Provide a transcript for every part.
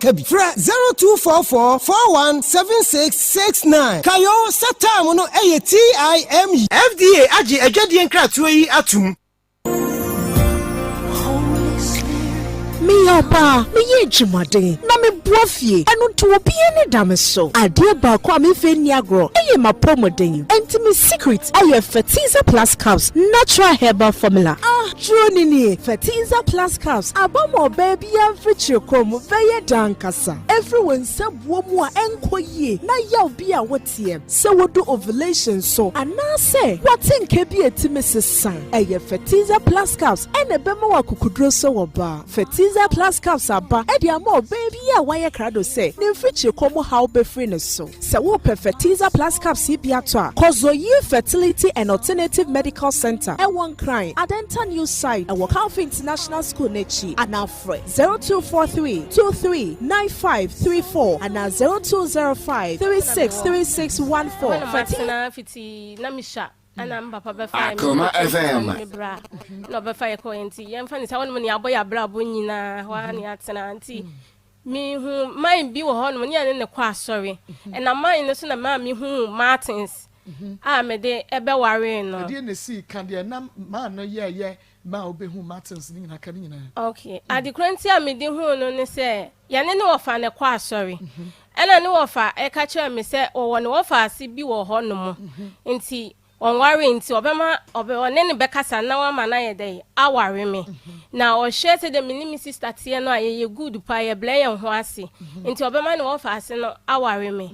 kabi. Fra 0244 417669. Kayo satam no TIME. FDA agi adwade nkratoa yi atum. Miyapa, miye jumade, na me buafie, enu tuwobi ene dame so. Adie ba kwa mi fe niagro, eye ma promoden. Enti mi secret, eye Fertilizer Plus Caps, natural herbal formula. Joni ni, Fertilizer Plus Caps, abamo baby amfichi komu, veye dankasa. Everyone sabuo mwa enko ye, na yaw biya watie. Se wodo ovulation so, anase, watin kebi etime sesan. Eye Fertilizer Plus Caps, ene bema wakukudro so waba. Fertilizer Plus Caps aba edia mo baby ya wire krado say ne mfichi komo how be free ne so se wo Fertilizer Plus Caps bia to a Kozo Youth Fertility and Alternative Medical Center e won crying Adenta New Site e wo Calf International School nechi anafre 0243 239534 and 0205 363614 Fatina fiti na misha ana mbapa be fa Akoma FM no be fa ko enti yem fa ni sa wonu ni aboya bra bo nyina wa ni atena anti mi hu mind bi wo ho no ni ane ne kwa sorry na mind no so na ma mi hu Martins me de ebe ware no de ne si kan de na ma no ye ma obehu Martins ni na kan nyina okay adekranti me de hu no ne se ye ne wo fa ne kwa sorry ena ne wo fa e ka kire me se wo ne wo fa ase bi wo ho no mo enti on worry nti obema one ne bekasa na wa ma na ye dey aware me na o share say the mini sister tie no aye good pa ye blay en ho ase nti obema ne wo fa ase no aware me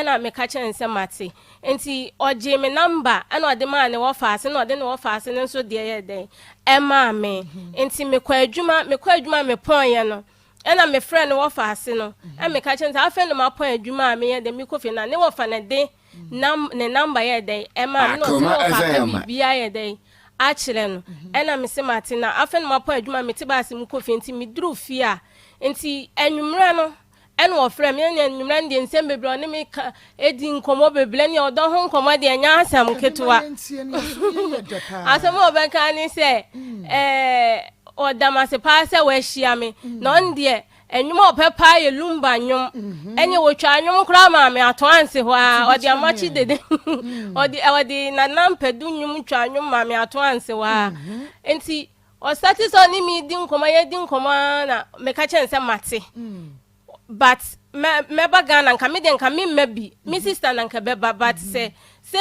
na me ka chen se mate nti oje me number na ode ma ne wo fa ase na ode ne wo fa ase ne so de ye dey e ma me nti me kwa adwuma me pon ye no na me friend wo fa ase no e me ka chen say afa no ma pon adwuma me ye de me kofi na ne wo fa na de ne number ye dey ema no so ka bibia ye dey a kire no ena me se Martina afen ma po adwuma me tiba ase mu kofi enti me duru fia enti enwumra no ena wo frem ye enwumra ndi nsem bebre ne me edi nkomo beble ne odo ho nkomo de anya asam ketewa asam obenka ni se odamase pa se we hia me no ndie enyuma opepa ye lumba nyum enye wotwa nyum kra ma me atoanse ho a odi amachi dede odi na nampedu nyum twa nyum ma me atoanse ho a enti o stati so ni mi di nkoma ye di nkoma na me ka chense mate but me baga na nka me de nka me mabi mi sister na nka beba but say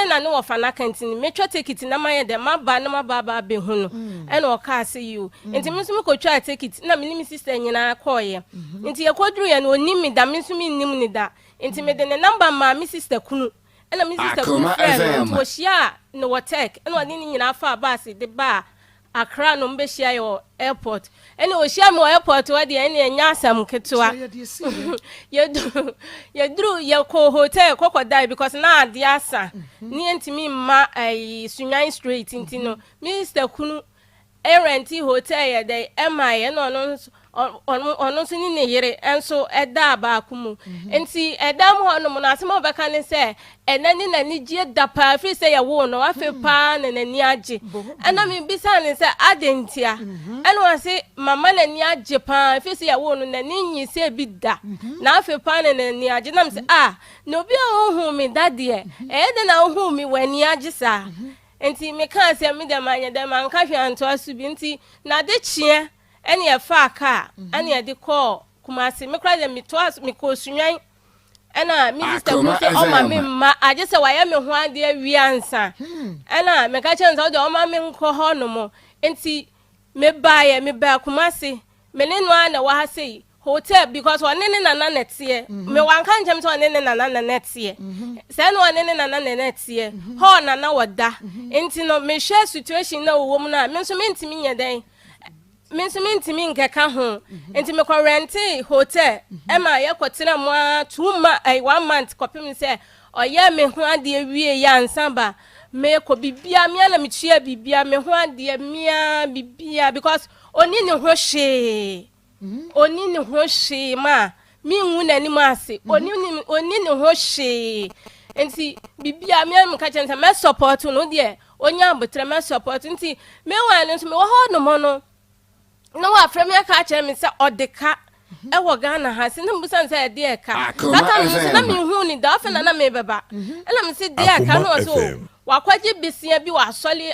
na no of an accountini me twa take it na maye de maba na maba be hu no e na o ka say you enti me so me ko twa take it na me ni sister nyina koye enti ye koduru ye no onimi da me so me nim ni da enti me de ne number ma me sister kunu e na me sister kunu friend wo shia no wo take e na odi ni nyina fa bus de ba Accra no mbe shia yo airport ene o shia mo airport wa de ene nya asam ketewa ye dru ye ko hotel kokodai because na ade asa ni entimi ma Sunyan Street intino Mr. Kunu renti hotel ye de ema ye no ono so ni ne yere enso eda ba akumu enti eda mo no na asem obeka ne se enani na ni gie da pa fi se ye wo no afi pa na nani age ana mi bisa ne se adentia eno ase mama na ni age pa fi se ye wo no na ni nyi se bi da na afi pa na nani age na mi se no bi ohun mi dade e de na ohun mi wani age sa enti me kan se mi de manya de man ka hwe anto asubi enti na de chie ene ye fa ka ene ye de call kumase me kra de mi to as mi ko Sunyan ena mi sister ko se o ma me ma age se wa ye me ho ade awi ansa ena me ka chen se o de o ma me nko ho no mo enti me ba kumase me ne no na wa ha sei hotel because one ne na netie me wan kan jem se one ne na netie se no one ne na netie ho na wada enti no me share situation na wo mu na me so me ntimi nya den me so me ntimi nkeka ho enti me ko rent hotel e ma ye kwotira mo 1 month kopim se oye me ho ade wie ya ansamba me ko bibia me na me tua bibia me ho ade mia bibia because oni ne ho hye oni ne ho hye ma mi nwu na ni mu ase oni ne ho hye enti bibia me ka chen me support no de onya abotre me support enti me wan no me wo ho no mo no wa frame ka chen me se odeka wo Ghana ha se na mbusan say de e ka aka mbusan na me hu ni da afa na me beba ela me se de e ka no so wakwaje besia bi wa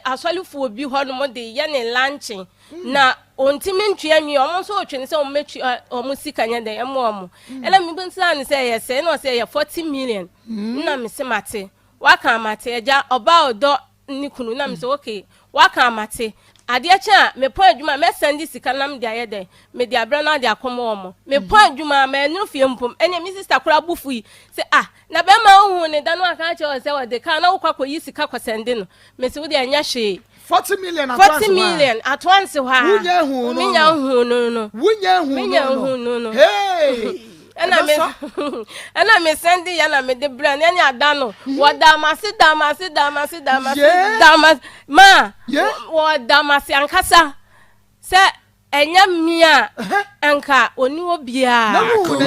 asolifuo bi ho no mo de ye ne lunching na ontimi ntwea nwi omo so otwe se omo mechi omo sika nya de emo omo ela me bunsan say yes say no say 40 million na me se mate waka mate eja oba odo ni kunu na me se okay waka mate ade acha me po adwuma me send sika nam de ayede me de abra na de akoma omo me po adwuma ma enu fie mpom enya mi sister kura bufu yi se na be ma hu ne da no aka che se wode ka na wokwa yi sika kwasende no me se wode anya hwe 40 million at once. 40 million at once ha. Wunya hu no. Wunya hu no. Hey. Ena me sendi ya na me de brand enya adano. Wo damasi ma. Wo damasi ankasa. Se enya mia anka oni obia. Na hu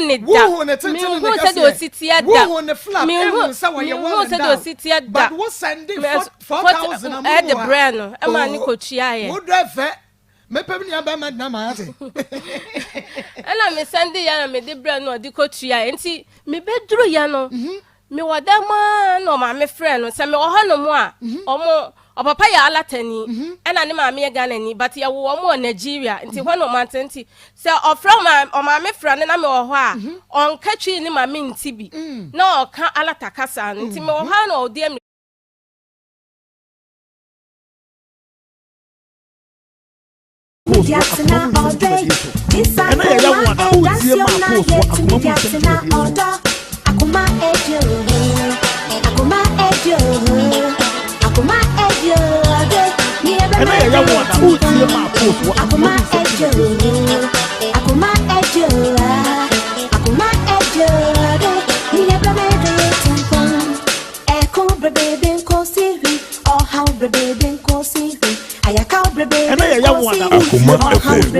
ne da. Me hu se do sitia da. Hu ne flap. Me hu se wo ye wo se do sitia da. But what send 4,000 am. At the brand no. E ma ni ko chia ye. Wo drive me pem ni aba ma na ma ate. Ela me sende ya na me de brand no di ko tua enti me beduru ya no me wadama no ma me friend no se me wo no mo a omo opapa ya alatani ena ne ma me Ghana ni but ya wo mo Nigeria enti ho no ma enti se ofra ma me friend na me wo ho a on katwi ni ma me nti bi na o ka alatakasa enti me wo ha no odi Mediatina all day. This I Maa Akos Akoma Ejo. Akoma Ejo. Akoma Ejo. Akoma Ejo. Akoma Ejo. Akoma Ejo. Ni never made it. Eko brebe ko siri. Oh how brebe ko siri. Ayaka brebe. Akoma FM.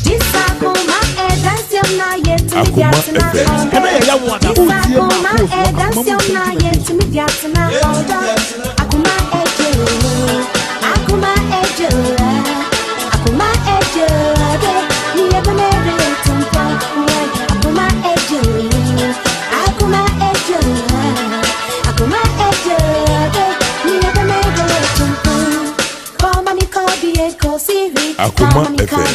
This Akoma Edansium na yet to me Akoma Ejo. Akoma Ejo. Akoma Ejo. Ni never made it to Akoma Ejo. Akoma Ejo. Akoma Ejo. Ni never made it to Akoma FM.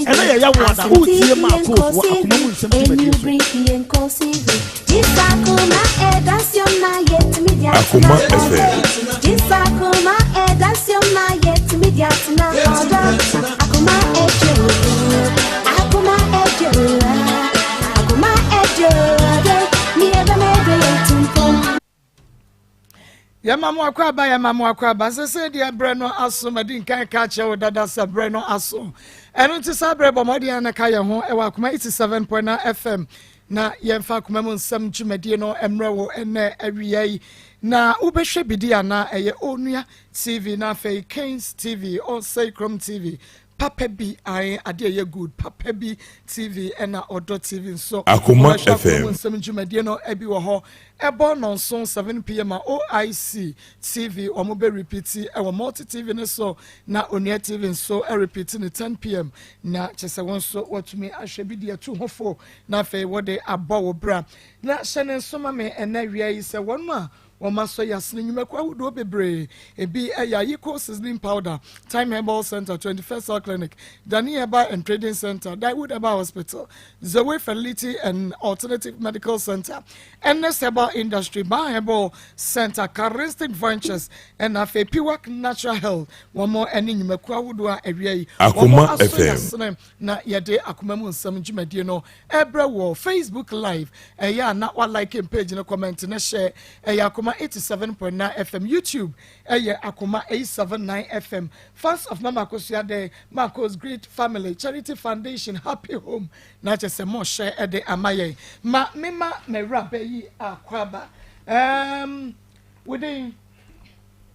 And I am one who see Maa Akos Akoma Mu Nsem Akoma FM. Akoma Yamamu akwaba sese dia breno aso madi nkan ka che dada sa breno aso eno nti sa bre bomodi an ka ye ho e wa Akoma 87.9 FM na yemfa Akoma Mu Nsem dwumadi no emre wo ene awiai na ubehwe bidi ana eye onua TV na fe Kings TV or Sacrum TV Papa B I ade good Papa B TV ena Odo TV so Akoma FM Nsem dwumadi no ebi wo ho ebo non son 7 p.m. OIC TV omo be repeat e wo multi TV ne so na onua TV so e repeat ne 10 p.m. na chese won so watumi ahwe bi de atu hofo na fe wo de abo wo bra na hyene so ma me ena wia yi se won ma Woma so yasne nyuma kwa wudo bebre ebi eya yiko sizzling powder Time Herbal Center 21st Cell Clinic Dani Herbal and Trading Center Dawood Herbal Hospital Zoe Fertility and Alternative Medical Center NS Herbal Industry Maa Herbal Center Charistic Ventures and Afe Piwak Natural Health one more eni nyuma kwa wudo a ewia Akoma FM na yede Akoma Mu Nsem dwumadi no ebra wo Facebook live eya na wa like page no comment na share eya Akoma 87.9 FM YouTube Akoma 879 FM fans of Mama Akos yade Maa Akos Great Family Charity Foundation Happy Home na chese mo share ede amaye ma mema me raba yi akwaba within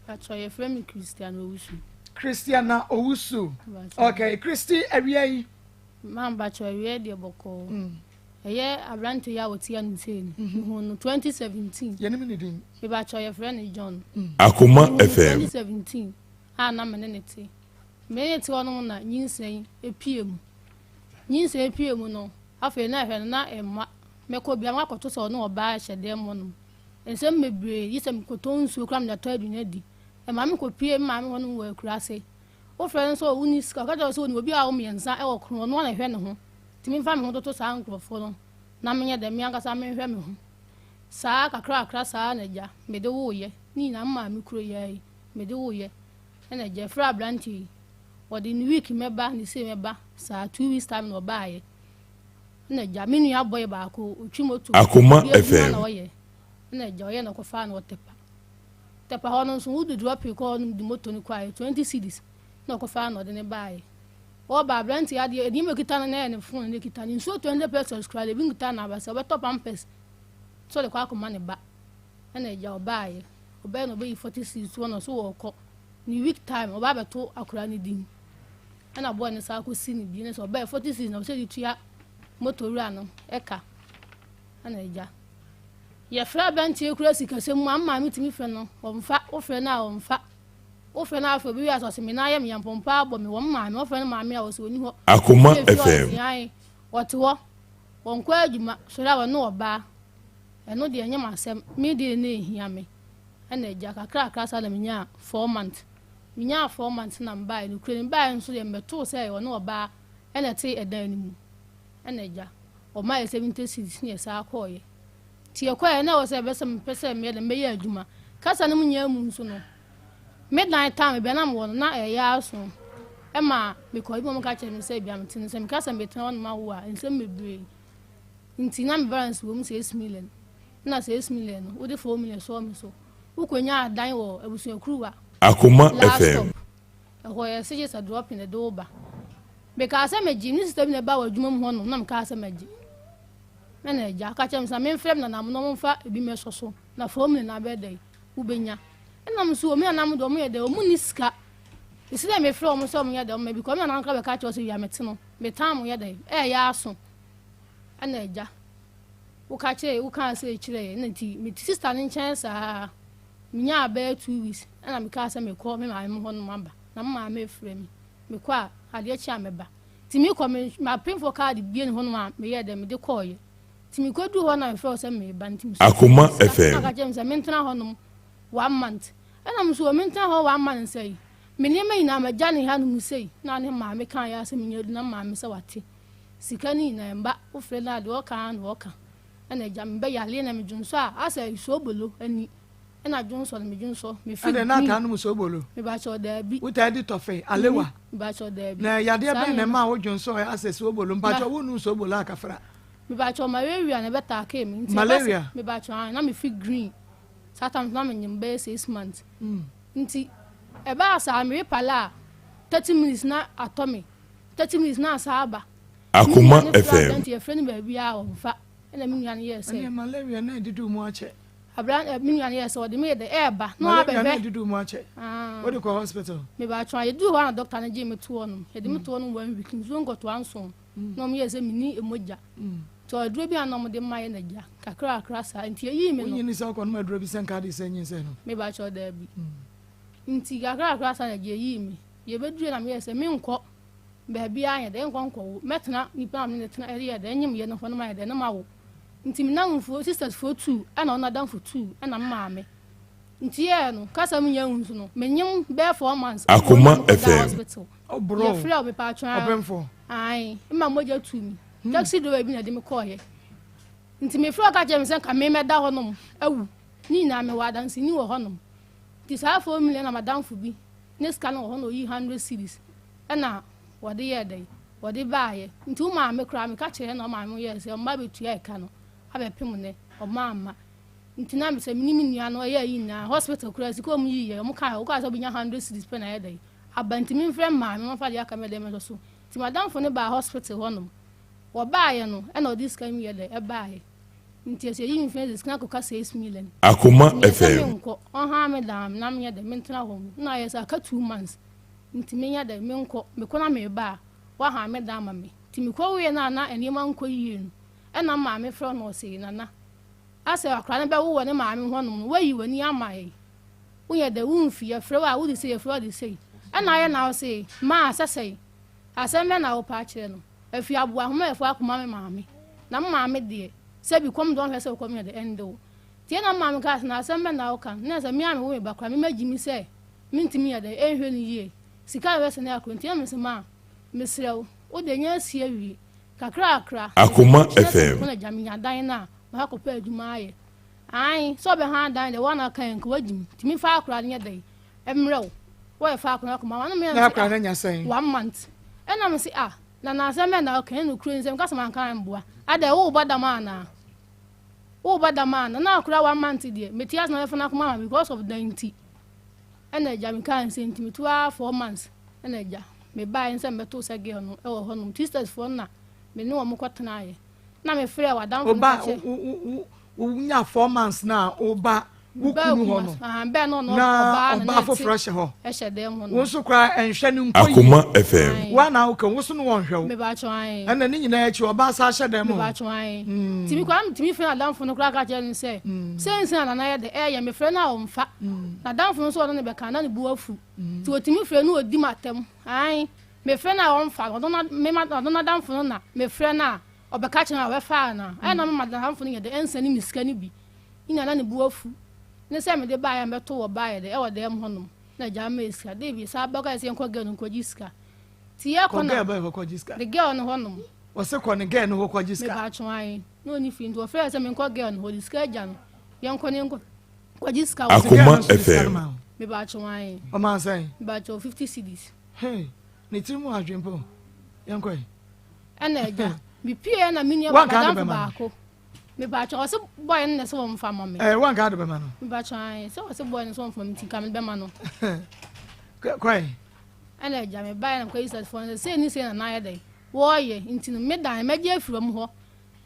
actually friend Christiana Owusu okay Christy awia man bacho awia de boko eye abranto ya wotia nseni no 2017 yenemi ni din e ba cho your friend John Akoma FM 2017 na menete menete wono na nyinsen epiem nyin se pie mu no afa na hwe na emma meko bia makoto so no oba hyede mo no ensem mebre yisem koto nsu kram na to adunya di e ma me ko pie ma me hono wa kura se o fre so uni ska ka so ni obi a o miensa e wo kro no na hwe ne ho timi fa me ho to sa nkrofo no na me nya de me anga sa me hwe me ho sa kakra sa na ja me de wo ye ni na ma me kuro ye me de wo ye na ja fra blanti odi ni week meba ni se meba sa 2 weeks time no ba ye na ja me nua boy ba ko otwimoto Akoma FM na ja ye na ko fa na tepa hono so wudu drop ko no di moto ni kwa 20 cedis na ko fa na de ne ba ye o ba blanti ade e di me kita na ne phone ne kita ni so 20 pesos kra de bi kita na ba se obeto pampers so le kwa akoma ne ba na ja oba ye oba no be 40 cedis so no so wo ko ni week time oba beto akura ni din ana boy ne sa ko si ni bi ne so oba 40 cedis na so di tua moto ru ano eka ana ja ye fra banti ekura sikase mu amma mi timi fre no omfa o fre na omfa o fre na afo bi ya so se mi na ye mi yampompa abo mi wo mma mi o fre na ma mi a wo so oni ho Akoma FM wote ho won kwa adwuma so ra wo no oba eno de enyam asem mi de na ehia me ana ja kakra sa na mi nya 4 months mi nya 4 months na mba no kure mba nso de meto se wo no oba ena te edan ni mu ana ja o ma 70 cities ne sa akoye ti ekwa na wo se be sem pese me de me ya adwuma kasa no nya mu nso no midnight time be na mo na ya aso e ma me ko ibo mo ka che me se bia me tin se me kasa me tan ma wo a nsem mebre nti na me balance wo mu 6 million na 6 million wo de 4 million so me so wo ko nya adan wo abusu akuruwa Akoma FM ho ya se just a drop in the doba because me ji ni system ne ba wa adwuma mu ho no na me ka se maji na ja ka chem sa me frem na nam no mfa ebi me soso na 4 million na be dey wo benya na me so me na nam do me dey o mu ni ska isi dey me frem mo so me dey o me because me na nka be ka cho so ya meti no me tam ye dey ya aso na ja wo ka che wo ka se chire na ti me sister ni chen sa me nya be 2 weeks na me ka se me ko me ma me ho no mamba na ma me frem me kwa ade chi ameba ti mi ko me ma print for card bi ni ho no ma me ye dey me de call ye ti mi ko du ho na me se me ba ntim so Akoma FM ka jem se me ntena ho no 1 month na me so me ntena ho 1 month sei me ne me ina ma jani ha no sei na ne ma me kan ya se me nyadu na ma me se wate sika ni na mba wo fre na de o kan no ka na jam be ya le na me junso a asa so bolo ani na junso na me junso me fi na kan no so bolo me ba cho da bi uta di tofe alewa me ba cho da bi na ya de be na ma wo junso asa so bolo mba cho wo nu so bolo akafra me ba cho malaria na beta ke me nti malaria me ba cho na me fi green sometimes na me nyimbe 6 months nti e ba sa me pala 30 minutes na atomi 30 minutes na asaba Akoma FM nti e friend ba bia o mfa na me nyan ye say malaria na didu mu ache abran me nyan ye say o de me de eba no abebe na didu mu ache what do you call hospital me ba cho ye do one doctor na je me to no ye de me to no 1 week nzo ngoto anso no me ye say me ni emoja to aduro bi anom de maye na ja kakra sa nti yi me no yin ni sa ko no aduro bi sen ka de sen yin sen no me ba cho da bi nti kakra sa na je yi me ye bedure na me ye say me nko ba bia anya de nko metena nipa na me tena area de nyim ye no ho no maye de na mawo nti me na mfo sisters for 2 ana ona dan for 2 ana maame nti ye no kasa me nya hunsu no me nyim be 4 months Akoma FM oh bro ye free obi pa twa obenfo ai ma moja tu mi taxi do bi na de me call ye nti me free ka je me sen ka me meda honom awu ni na me wa dansi ni wo honom ti sa 4 million na madam fu bi ne ska no hono yi 100 series ana wode ye dai wode baaye nti ma me kra me ka che na ma me ye se ma betu ya ka no abepem ne o mama nti na me se mi ni nua no ye yi na hospital kura si ko mu yi ye mo ka o ka so bi nya 100 series pe na ye dai abanti mi frem ma me fa ya ka me de me so ti madam fu ne ba hospital honom wo baaye no e na this kan ye dai e baaye nti se yi mi frem this kan ko ka 6 million Akoma FM o ha me dam na me ye de me ntena ho na ye sa ka 2 months nti me nya de me nko me ko na me ba wa ha me dam ma me ti me ko we na na eni ma nko yi nu e na ma me frem no se na na ase akra na be wo ne ma me ho no wa yi wani amaye wo ye de wo mfi ye frɛ wa wo di se ye frɛ di se e na ye na wo se ma asesei asem be na wo pa kire no efi abua homa efu akoma me maame na maame de se bi kom don hwese kom ye de endo tie na maame ka na asem be na oka na se mi ame wo me bakra me magimi se mintimi ye de ehwe ni yie sika wese na akro tie me se ma mesrew o de nya sie wi kakra Akoma FM na jaminya dan na ma ko pa adwuma aye ai so be ha dan de wana kan ko wagim timi fa akra ne de emrew wo fa akra ko ma wana me na akra na nya sen 1 month ena me se na asem na oka no kro nsem kasa man kan boa ada wo badama na akra 1 month de metias na fa na ko ma because of 90 ena jamika nsem timi to 4 months ena ja me buy nsem beto se ge no e wo honum sisters for na me no mo kwatena ye na me frɛ wa dan oba nya 4 months na oba wukunu ho no be no oba for fresh ho e hyede ho no wo so kra enhwɛ ni nkoyi Akoma FM wa na wo kan wo so no won hwɛ wo me ba chwan ana ni nyina achi oba sa hyɛ dem me ba chwan timi kwa timi frɛ dan fo no kra ka kyerɛ ni sɛ sense na na ye de ye me frɛ na o mfa na dan fo no so no be kan na ne bu afu ti o timi frɛ no odi matem ai me frɛ na o mfa odona me ma odona dan fo no na me frɛ na obeka kyerɛ na we fa na ai na me ma dan fo no ye de ensa ni miska ni bi ina na ne bu afu ne se me de ba ya meto wo ba ya de e wo de em honom na ja ma eska de bi sa ba ka se enko ge no ko jiska ti ye ko na ko jiska de ge on honom wo se ko ne ge no ko jiska me ba chwan no ni fi ndo fe se me enko ge no ho jiska ja no ye enko ne enko ko jiska wo Akoma FM me ba chwan o ma say ba cho 50 cedis hey ni ti mu adwempo ye enko ena ja bi pie na mini ba dan ba ko me ba cho se boy ne se wo mfa mo me wan ka do be ma no me ba chwan se wo se boy ne so mfa me ti ka me be ma no kwai ana ja me ba na ko isa fo se ni se na ya dai wo ye ntino me dan me je afiram ho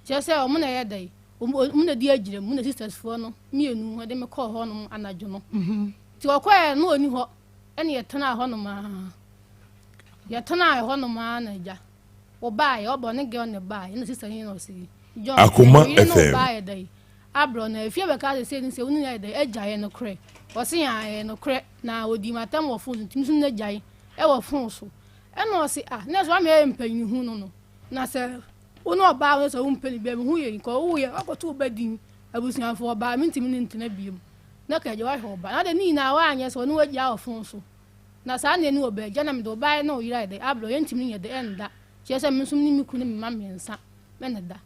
je se o mu na ya dai o mu na di agire mu na sisters fo no mienu ho de me call ho no anadwo no ti o kwa no oni ho ene ye tena ho no ma ye tena ho no ma na ja o ba ye o bo ne ge on ne ba ye na sister hin no si Akoma FM abro na efie be ka se ni se unu ya de ejaye no kre o se ya no kre na odi matam wo fun tim sun na jaye e wo fun so e no se na so am e mpanyi hu no na se unu oba wo so mpani be hu ye ko wo ye akoto obadin abusuan fo oba mi tim ni ntena biem na ka je wa ho oba na de ni na wa anye so no wagia wo fun so na sa na ni oba ja na me do oba na o yira de abro ye ntimi ye de enda che se mi sum ni mi ku ni mi ma mensa me na da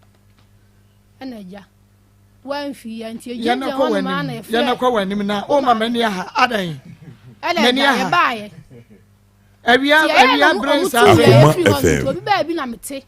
anaja wan fi ya ntie je na ko ma na ya na ko wanim na o ma mani ha adan mani ha ba ye awia brensa Akoma FM obi ba bi na mete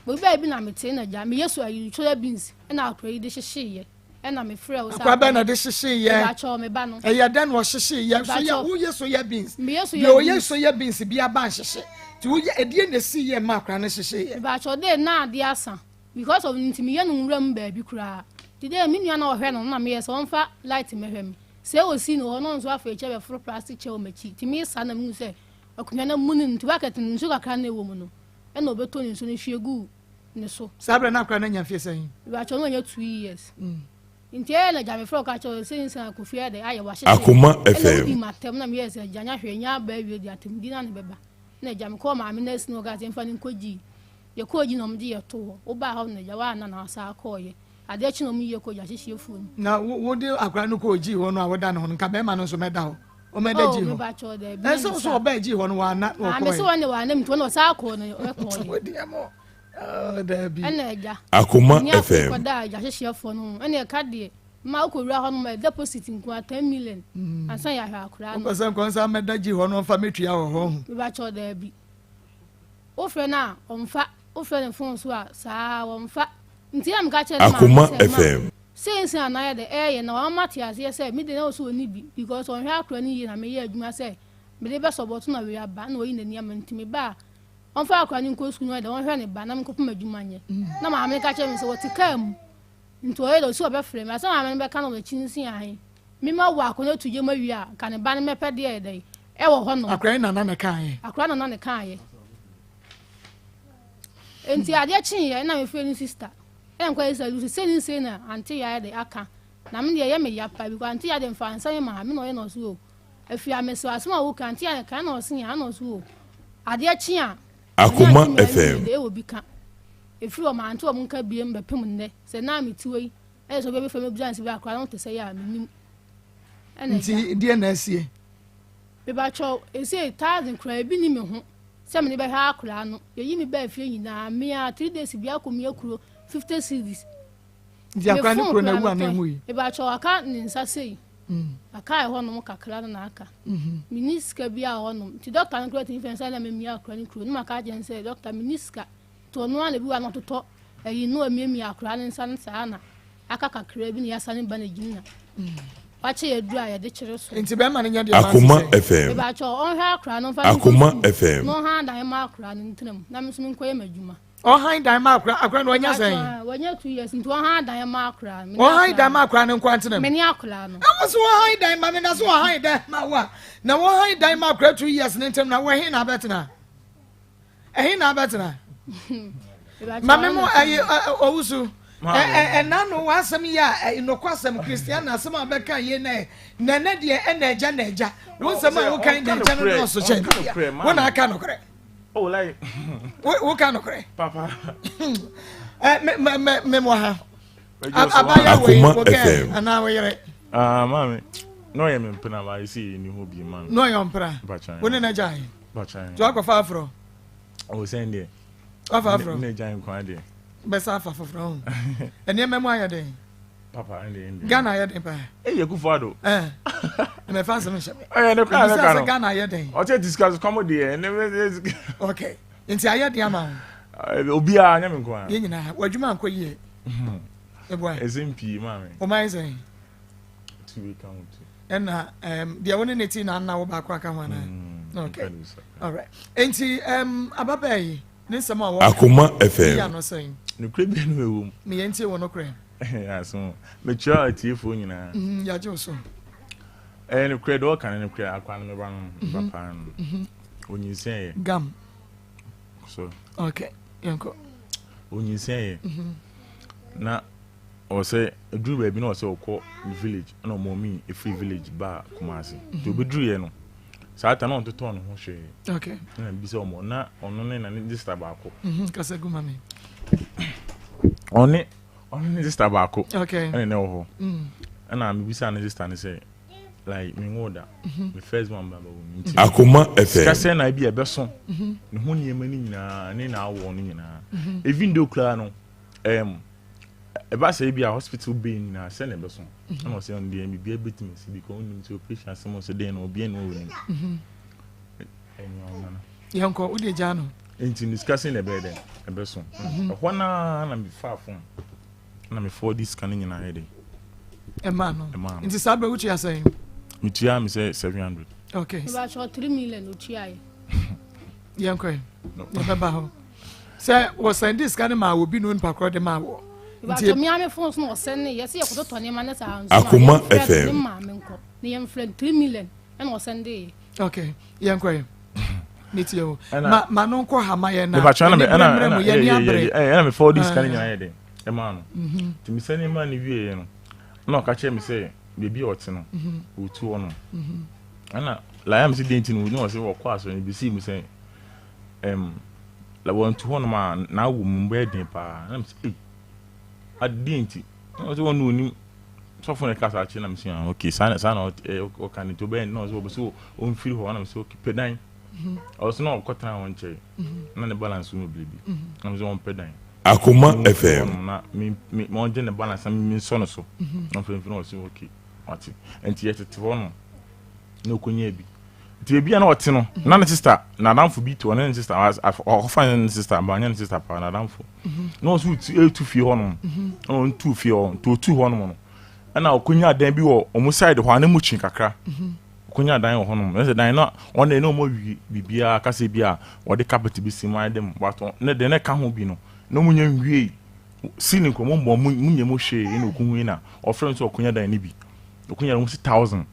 obi ba bi na mete na ja me yesu ayi chola beans na akra yi de hyehye ye na me frɛ o sa akwa ba na de hyehye ye ba cho me ba no ya dan wo hyehye ye so ya wo yesu ya beans me yesu ya beans bi aba hyehye ti wo ye edie na si ye ma akra na hyehye ye ba cho de na ade asa because of ntimi ye no nwram ba bi kura today me nua na wo hwɛ no na me ye so onfa light me hwɛ me se o si no no nso afa eche be fro plastic che o machi timi sa na mu se akunya na mu ni nti bucket nso kakra na ewo mu no e na obeto ni nso ni hwegu ne so sabre na akra na nya fie sen ba cho no nya 2 years nti e na ja me fro ka cho se nsa akofia de aye wa hye Akoma FM e na matem na me ye se janya hwɛ nya ba wie di atem di na ne beba na ja me ko ma me na sino ga se mfa ni nkoji ye koji no mdi ye to o ba ha na ja wa na na sa akoye ade chi no mu ye koji ahihie fu ni na wo de akra no koji ho no awoda no nka be ma no so meda ho o meda ji ho e so oba ji ho no wa na o ko me so wa ne wa na mto no sa akọ no e ko wo de mo da bi ena ja Akoma FM ko FM da ja ahihie fu no ena ka de ma ko wura ho no ma deposit nko 10 million ansan ya hwa akra no ko san ko san meda ji ho no fa metua ho ho me ba cho da bi o fe na omfa o fe ne fon so a sa omfa nti am ka che Akoma FM since na de ye na wa mate ase say me de na so oni bi because on hwa akra ni ye na me ye adwuma say me de be support na we aba na oyi na ni am ntimi ba on fa akra ni nko school no de on hwa ne ba na me kopum adwuma nye na ma me ka che me say what kam nti oyi do so be frame asa ma me be ka no le chinsin ahin me ma wa akona tuje ma wi a ka ne ba ne me pe de e de e wo ho no akra na ne kan ye akra na ne kan ye enti ade chin ye na me fe ni sister en kwa isa lu se na anti ya de aka na me ye me ya pa bi kwa anti ya de mfa nsan ma me no ye no so o afia me so asoma wo kan anti ya kan no sin ya no so o ade chi a Akoma FM. They will become. If you are man to a monka be in the permanent, say, now me two way, as a baby from a giant background to say, I'm and DNS. Bebacho, is a tired and cry, be home. Somebody by her crown, you me by feeling now, me 3 days if you come your crew, 50 CDs. The Akwana one and we. Bebacho, I can't in Sassay. I can't want no caclan naka. Miniska be our honor. The doctor and great infants, I am a mere chronic crew. My guardian said, Dr. Miniska, to no one who are not to talk, and you know a mere crying in San Sana. I can't crave in your son in Banagina. Watch a dry a ditcherous. Into Beman and Akoma FM. About your own hair crown of Akoma FM. No hand I am mark running to them. Namusum Quemajuma. Oh, hi, Dimark, I can't when you're saying. When you're 2 years into a hand I am mark run. Oh, hi, Dimark, and Quantum. Many Akulano. I was so high, Diamond, that's so high, Diamond. Now, why Dimark 2 years and into now we're here now better now. Ain't now better now. Mamma, also. And now no one some year in no quasam Christiana, some of Becca Yene, Nanedia and Janeja. Once a man who kind of general social. When I cannot correct. Oh, like what kind of correct? Papa. Memoir. Akoma FM. And now we're Mammy. No, I am in Panama. I see you who be man. no, you're pra. When in a giant. Talk of Afro. I was saying there. Of Afro. Giant quantity. Best half of from. And your memoir day. Papa and the Indian. Ghana, I had a Hey, you go for it. and I found some shop. I know Ghana, I had a I'll take discuss comedy and okay. Into I had the amount. It'll be a name inquiry. You know, what you man quit ye. The boy As MP, mammy. oh, my saying. 2 week count. And the only 18 and now back. Okay. All right. Ain't he, Ababe, this some more. Akoma Yeah, FM. no saying. No crib in room. Me ain't you no cream. Yeah, so maturity for you now. Yeah, Joso. And the cradle can and clear aquan around Papa. When you say Gum. so, Okay. Yanko. when you say now, or say a drew baby, no, so called village, no more me, a free village bar, Kumasi. To be drew, you know. So I turn on to turn on share. Okay. And be so more now on and this tobacco. Because I go, mammy. On this tobacco. Okay. I know. And I'm beside this time to say, like, me order. The first one, Akoma FM. Cassen, I be a person. No one year many now warning. Even though Clano, a bus be a hospital being in a send person. I must say on the MBA able to because into a patient, someone said, then will be an old. Yanko, Udi Jano. Into discussing a bed, a person. One hour and be far from. And I'm before this scanning in a headache. A man. Into Sabre, which you are saying. Mitiam say 700. Okay. About 3 million, which I. Yanko. No. Say, was saying this kind of man will be known per quarter mile. But me, I'm a phone no sending. Yes, you could Tony Manas. Akoma FM. The young friend 3 million and was Sunday. Okay. Yanko. Meet you. Manon ko hamaya na. But I'm before this scanning in a headache. A man. To me sending money, you know. No, catch me say, baby or ten, who 2 on. And I am sitting with no say what class when you see me say, like 1 to 1 man now woman wedding pa. I'm say, I didn't. I was one who so for the class actually I'm saying, okay, sign out, what can it to be? No, so on feel one, I'm so keep it. I was not cutting on 1 chair. None the balance will be. I'm so on pedine. Akoma FM. Me more than the balance and me son so. I'm feeling okay. What? And yet it's one. No kunyebi. To be an otino. None sister. Na down for be to an sister as find sister, but an sister pa na down for. No so to feel on. On 2 feel to 2 1. And now kunya den bi wo almost side ho na muchin kakra. Kunya dan ho no. Say dan no on dey no more bibia kase bia wo de carpet bi sima dem but ne de ne ka ho bi no. No munye nwie sini ko mo munye mo hwe ina okunwe na ofrem so okunya dan ni bi okunya no 1000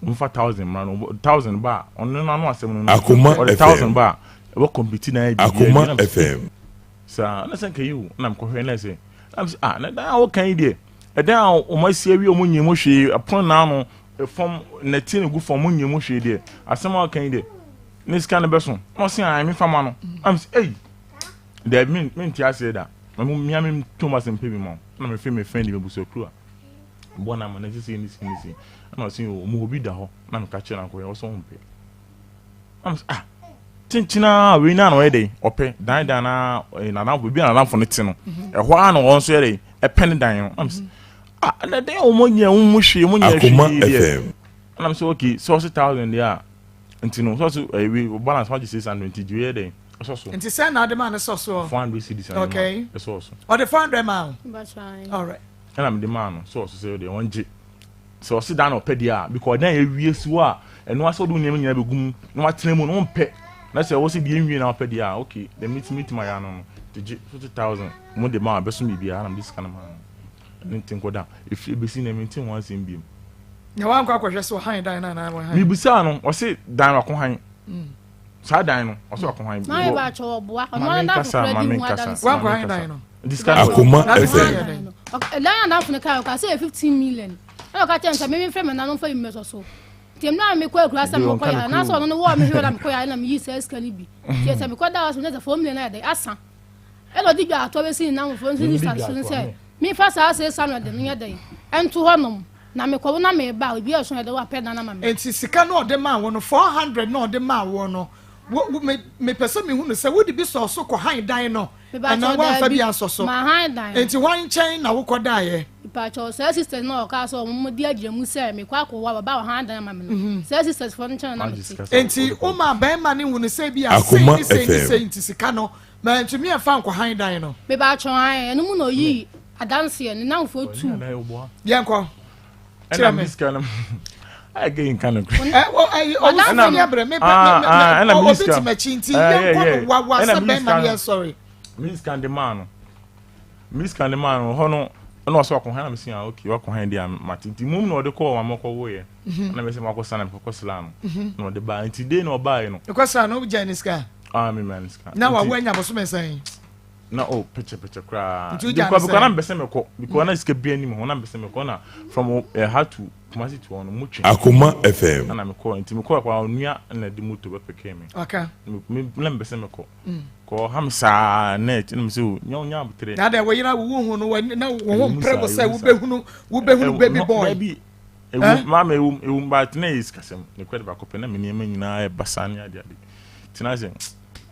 umfa 1000 man 1000 ba onno no asem no Akoma 1000 ba e wo compete na bi Akoma FM sa na sanka you na mko hwe na say na dan wo kan ide e dan o ma sia wi o munye mo hwe apon na no from na tin gu from munye mo hwe de asem wo kan ide ne scan the person no say I me fama no am say hey the me tia say that me am Thomas and pay me mom na me friend me buso kru a bo na na say ni na say o mo obi da ho na me ka che na ko e so mpe am say tintina we na no e dey ope dan na na bi na for no ti no e ho a no won so e dey e pen dan am say na dey o mo nya mo hwe mo nya hwe and I'm so okay so 1,000 there ntino so we balance how you say 620 do you dey so nti say na the man so 400 cedis okay so or the 400 man all right and I'm the man so say dey one G so sit down op there because then e wie su a eno aso do niem nya begum na watena mu no mpe na say wo se die wie na op there okay the meet my ya no the G 50,000 mo de man beso mi bia na this kind of man ntin ko da if e be see na meeting once in bim na wan kwa kwahwe so han dan na wan han mi busa no o se dan ko han sa dan no o se ko han na ba cho boa no na da for di mu adan wan kwa han dan no Akoma FM okay dan na fun ka say 15 million na ka chen sa me frame na no fa mi so tem na me ko akura sa me ko ya na so no wo me hwe na me ko ya na me yi sa ska ni bi tie sa me ko da so na 4 million na da asa e lo di gba to be sin na mo fo sin sa so say me fa sa say sa no de no ya dai ento honom na me ko na me ba obi oso de wa peda na ma me enti sika no de ma wono 400 no de ma wono me pese me hu no se wo de bi so ko han dan no na wa fa bi asoso ma han dan enti wan chen na wo ko da ye pa cho se sister no ka so mo di agiramu se me kwa ko wa ba han dan ma me no se sisters for chen na me enti o ma ba ma ne hu no se bi Akoma se enti sika no ma enti me fa ko han dan no me ba cho han eno mu no yi adanse ne na fo tu yenko and I'm this kind of I get kind of and I'm sorry Miss Candemano hono no so ko han am say okay wa ko han dia matiti mum no de ko wa mako wo ye na me say mako sana ko slam no de ba nti de no ba ye no ko sana no janiska me maniska na wa wanya boso me say na picture cry because na mbese me ko because na iske bia ni mo na mbese me ko na from how to Kumasi to on much Akoma FM na me ko nti me ko kwa onua na de moto be peke me okay me mbese me ko hamsa net na me say nya abutre na de we yira wo hu no na wo prego say wo behunu baby boy mama ewu but na is kasem ne kwede ba ko pe na me niam nyina e basane ade tina say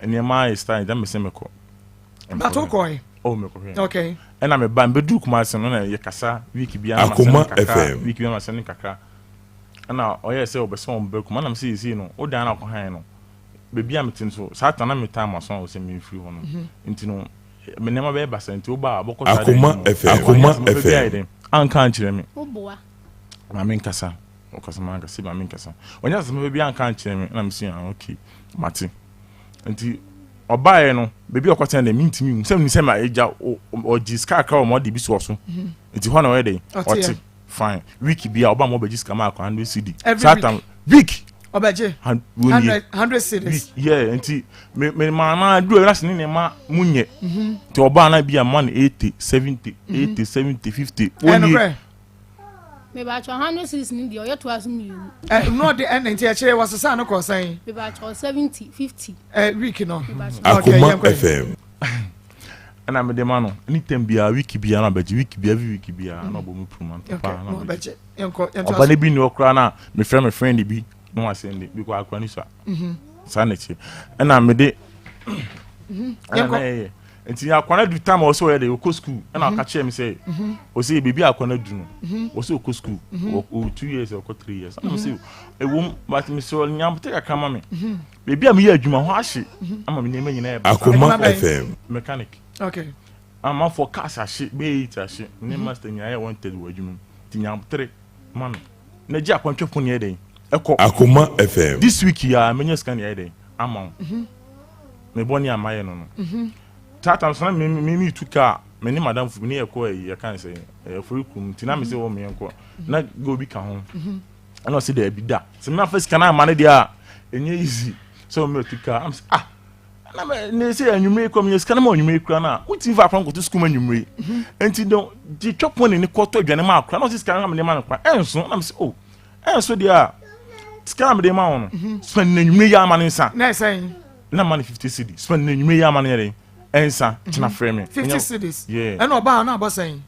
niam is time da me say me ko Bato koi. Oh me ko he. Okay. Na me ba mbedu Kumasi no na ye kasa week bia na Akoma FM. Week bia na sene kakra. Na oye say obeso mbe kuma na me see no. O dan na ko han no. Be bia metin so. Satan na me time aso o se me free ho no. Nti no me nema be basa nti o ba aboko sa Akoma FM. An kan kire me. O boa. Ma me nkasa. O kasa ma nkasa ma me nkasa. Onya se me bia an kan kire me na me see okay. Mate. Nti obaye no bebi okwata na mintimi nsem ni sema eja o jiska ka o mo de bi so so nti ho na we dey oti fine week bia oba mo be jiska ma akwa 100 cedi satan week obaje 100 cedis yeah nti me ma do e last ni ma munye nti oba na bia man 80 70 50 oni me ba cho 100 cedis ni de o yeto asum no de nti a kire wasesa no ko san me ba cho 70 50 week no Akoma FM ana me de mano ni tembia week bia na baji week bia na bo mu promote pa na baji enko oba ne bi ni okra na me friend bi no asende bi ko akwa ni so sanity ana me de enko enti akwana du time o so we dey go school na aka che me say o say baby akwana du no o say go school o 2 years or 3 years am say e wom but me so nyam take aka ma me baby am ye adwuma ho ahye ama me nema nyina e ba Akoma FM mechanic okay am for cars ahye be it ahye ne master nya e wanted wo adwuma ti nyam 3 man na ji akwantwe fo ne den eko Akoma FM this week ya menya scan ye den ama me boni amaye no tata so na me tuka me ni madam fu ni eko e kan say furikum tina me say wo me enko na go bi ka ho ana se da bi da se me first kana ma ne dia enye easy so me tuka am na me ne say anwumre ko me sika na ma anwumre kura na uti va from go to school anwumre enti don di chop one ni ko to adwane ma akura na se sika na me ne ma no kwa enso na me say oh enso dia scam de ma on spend na nwume ya ma ne nsa na say na man 50 cedi spend na nwume ya ma ne ensa china frame me 50 cedis yeah and oba na boss saying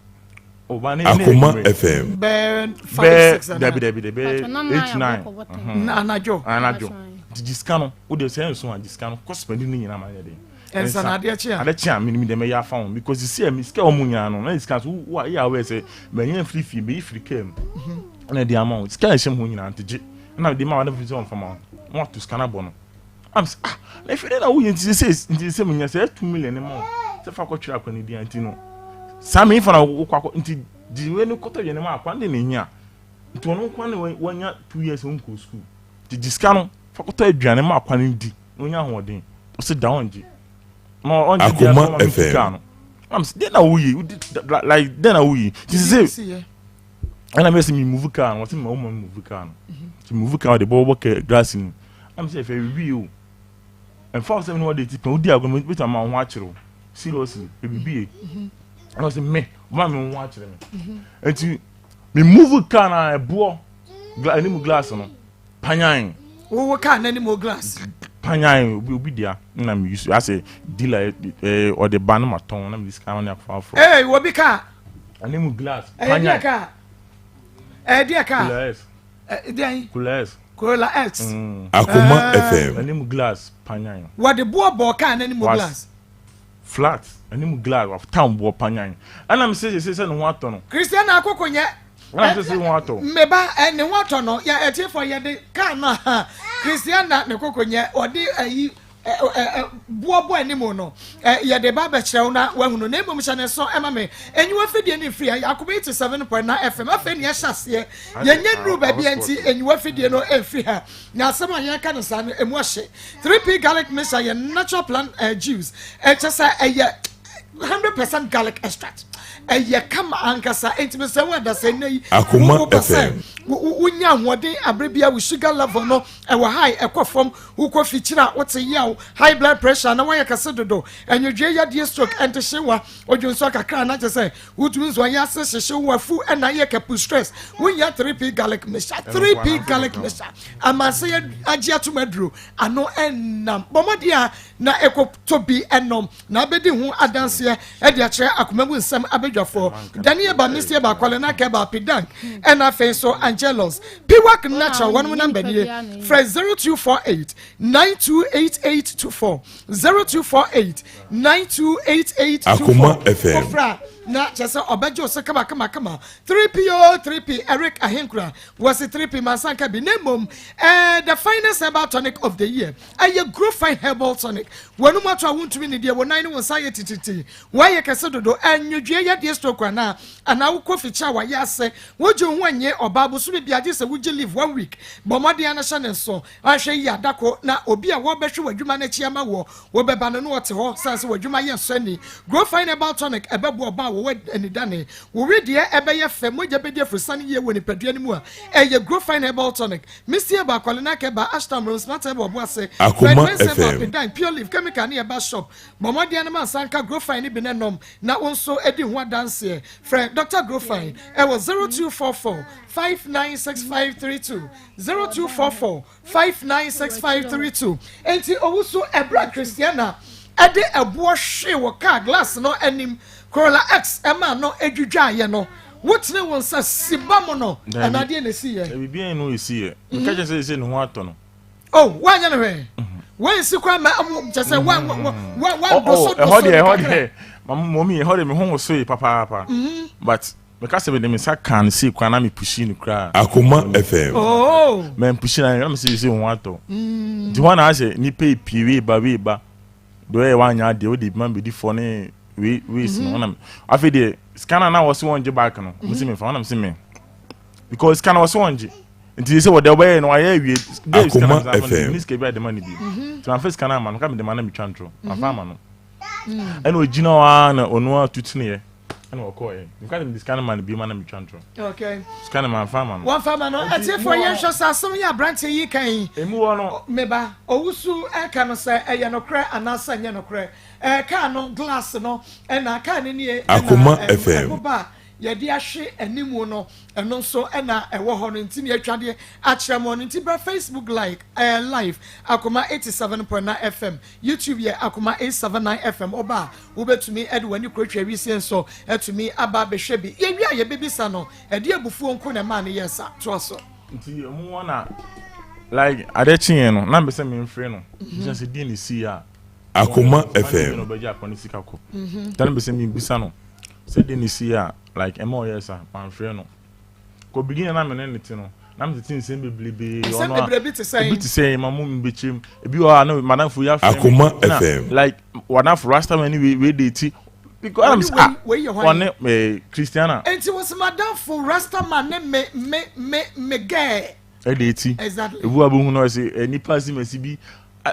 oba ne Akoma FM be 5 6 Debi 8 9 anajo diskano wo de say enso a diskano ko spend ni nyina ma ne ensa na de chia ade chia me de me ya fa on because you see me ska omunya no na discuss wo ya we say me nya free fee be free came na the amount ska ehim ho nyina antije na de ma wa na free on fama want to scan abono am na if na wo yin say me nya say 2 million mo say fa ko twira kwani di anti no sami fa na wo kwako nti di we no koto ye ne ma akwa de ne hia nti wono kwa ne wanya 2 years on ko school di discount fa koto aduane ma akwa ne di no nya hoden o se down ji no on Akoma FM I'm then we like then we this is it and I miss me move car what my woman move car to move car the ball work grass in I'm say very real and for 7 what they tip no dia go with am watch seriously baby I was me man watch them and me move car na ebo glass no panyan wo car na ni mo glass panyan obi dia na me use I say dealer or the ban ma ton na me this kind na for wo bi car anemu glass panyan car dia car Corolla X Akoma FM anemu glass panyan what the bo car na ni mo glass flat anemu glass of town bo panyan ana me say no ho ato no Christian akokonye ana say ho ato meba ne ho ato no ya etie for ye de car na Christian na ne kokonye odi ayi bobo animu no ye de ba kire na wahunu na emom hye ne so ema me enyiwa fidie ne free Akoma 87.9 FM afa ne hyase ye nye nru ba bia nti enyiwa fidie no efri ha na asema ye ka no sa no emu hye 3p garlic mixture ye natural plant juice chesa 100% garlic extract come ankasa intimacy wanda say nay Akoma FM unya hode abrebia with sugar level no e wa high ekofom ukọ fichira wote yaw high blood pressure na waya kase dodo enwedwe ya die stroke ente hyewa odwonso kakra na say utunzo ya se hyewa fu na ye kapu stress wunya 3p garlic mixture 3p garlic mixture amase agia tomadro ano enam bomodia na ekotobi enom na abedi hu adanse e dia kire Akoma Mu Nsem abedwafo Daniel ba misie ba kwale na ke ba pidank and afen so Angelos Piwak natural one number nie fresh 0248 928824 0248 928824 Akoma FM na chese obejo se kama 3p Eric Ahenkura was a 3p Mansanka bi nemom the finest herbal tonic of the year aye grow fine herbal tonic wonu matwa wontumi ne die wonan won saye tititi waye kase dodo anwodwe ya die stroke na ana wo kofi cha wa yase wojo hu anye obabo so bia je se woje live 1 week bomode ana hye ne so ahwe yi adako na obi a wo behwe wadwuma na chiama wo beba no wote ho sanse wadwuma ye so ni grow fine herbal tonic ebebo oba wo ani dane wo redie ebeye fem moja bedie frusane ye woni padua ni mu a eye grow fine herbal tonic misie ba kwale na ke ba ashtam rose smart herbal bo ase Akoma FM pure leaf chemical na ba shop bomode ana mansanka grow fine bi nenom na wonso edi ho dance friend Dr. Grow Fine was 0244 596532 0244 596532 enti owusu ebra Christiana ade ebo hwe wo car glass no anim Corolla X ema no edwudwa ye no wotne won sa sibamo no anade na si ye bibia no esi ye ka je se no ho ato no oh wanya no we wen si kwa ma je se wan do so hode mommy hode me ho so papa but me ka se be me sa kan si kwa na me pushi ni kra Akoma FM oh me pushi na me se ho ato di wana ase ni pay piwe ba do e wanya de o di man be di for ne we no na afi de scanner na was one je back no me see me fa na me see me because scanner was one je nti se wo de obey no aye wie Akoma FM ni ske be de man bi to am scanner man ka me de man na me twantro afa ma no eno ogina wa na onu atutune ye eno okoye you can't be scanner man bi man na me twantro okay scanner man fa ma no one farmer no atie for yen hwe sasem ya branch yi kan emu wo no meba owusu eka no se eye no kre anasa nye no kre ka no glass no na ka ne nie Akoma FM yɛde ahye animu no ɛno nso ɛna ɛwɔ hɔ no nti ne atwade akyerɛ mo no nti bra Facebook live Akoma 87.9 FM YouTube yɛ Akoma 879 FM oba wobɛtumi ɛde wani kurotwa wisie nso ɛtumi aba behwɛ bi yɛwi a yɛbebisa no ɛde abufuo nko na ma ne yɛsa to so nti mo wana like adechie no na mbese me mfre no just dey ni see a Akoma FM no beja akoni sika ko tan mbese me bisa no say dey ni see a like emo yesa man mfre no ko begin na me ne ti no na me tin say beblebe ono a beblebe te say mamu mbechem ebi wa na madam fu ya Akoma FM like wana for rasta man we dey ti because one Christiana enti was madam for rasta man me gay edeti exactly ebu abu hu no say nipa si masi bi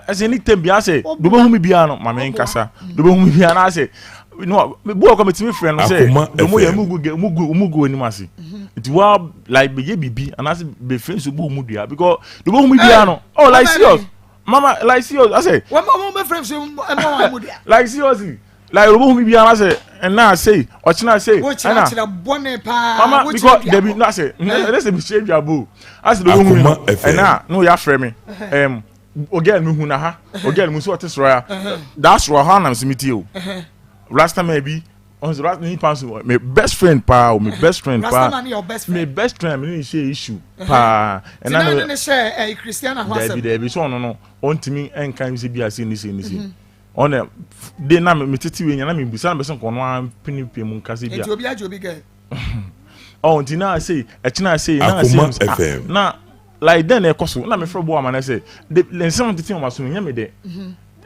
as any time bia say do bo hu mi bia no ma me nkasa do bo hu mi bia na say no bu o committee me friend no say do mo ya mugu ni masi it wa like be bibi and as be friends bu mu dia because do bo hu mi bia no oh like serious mama like serious I say what my friends mu dia like seriously like robo mi bia na say and now say ochina say mama because there be na say let's say be shave your boo as robo mi and now no ya frame me ogel mi hu na ha ogel mu so otesro ya that's ro ha na simiti o last time maybe on the last ni pass my best friend pa my best friend pa my best friend me share issue pa and now na share Christiana Hwasem there be so no on timi enkan se bia se ni on a day na me titi we nyana me busa na be so kono an pinipim mu nkase bia enti obi get oh nti na say na say na like then e koso na me frɛ bo amana say the nsem titi o maso nya me de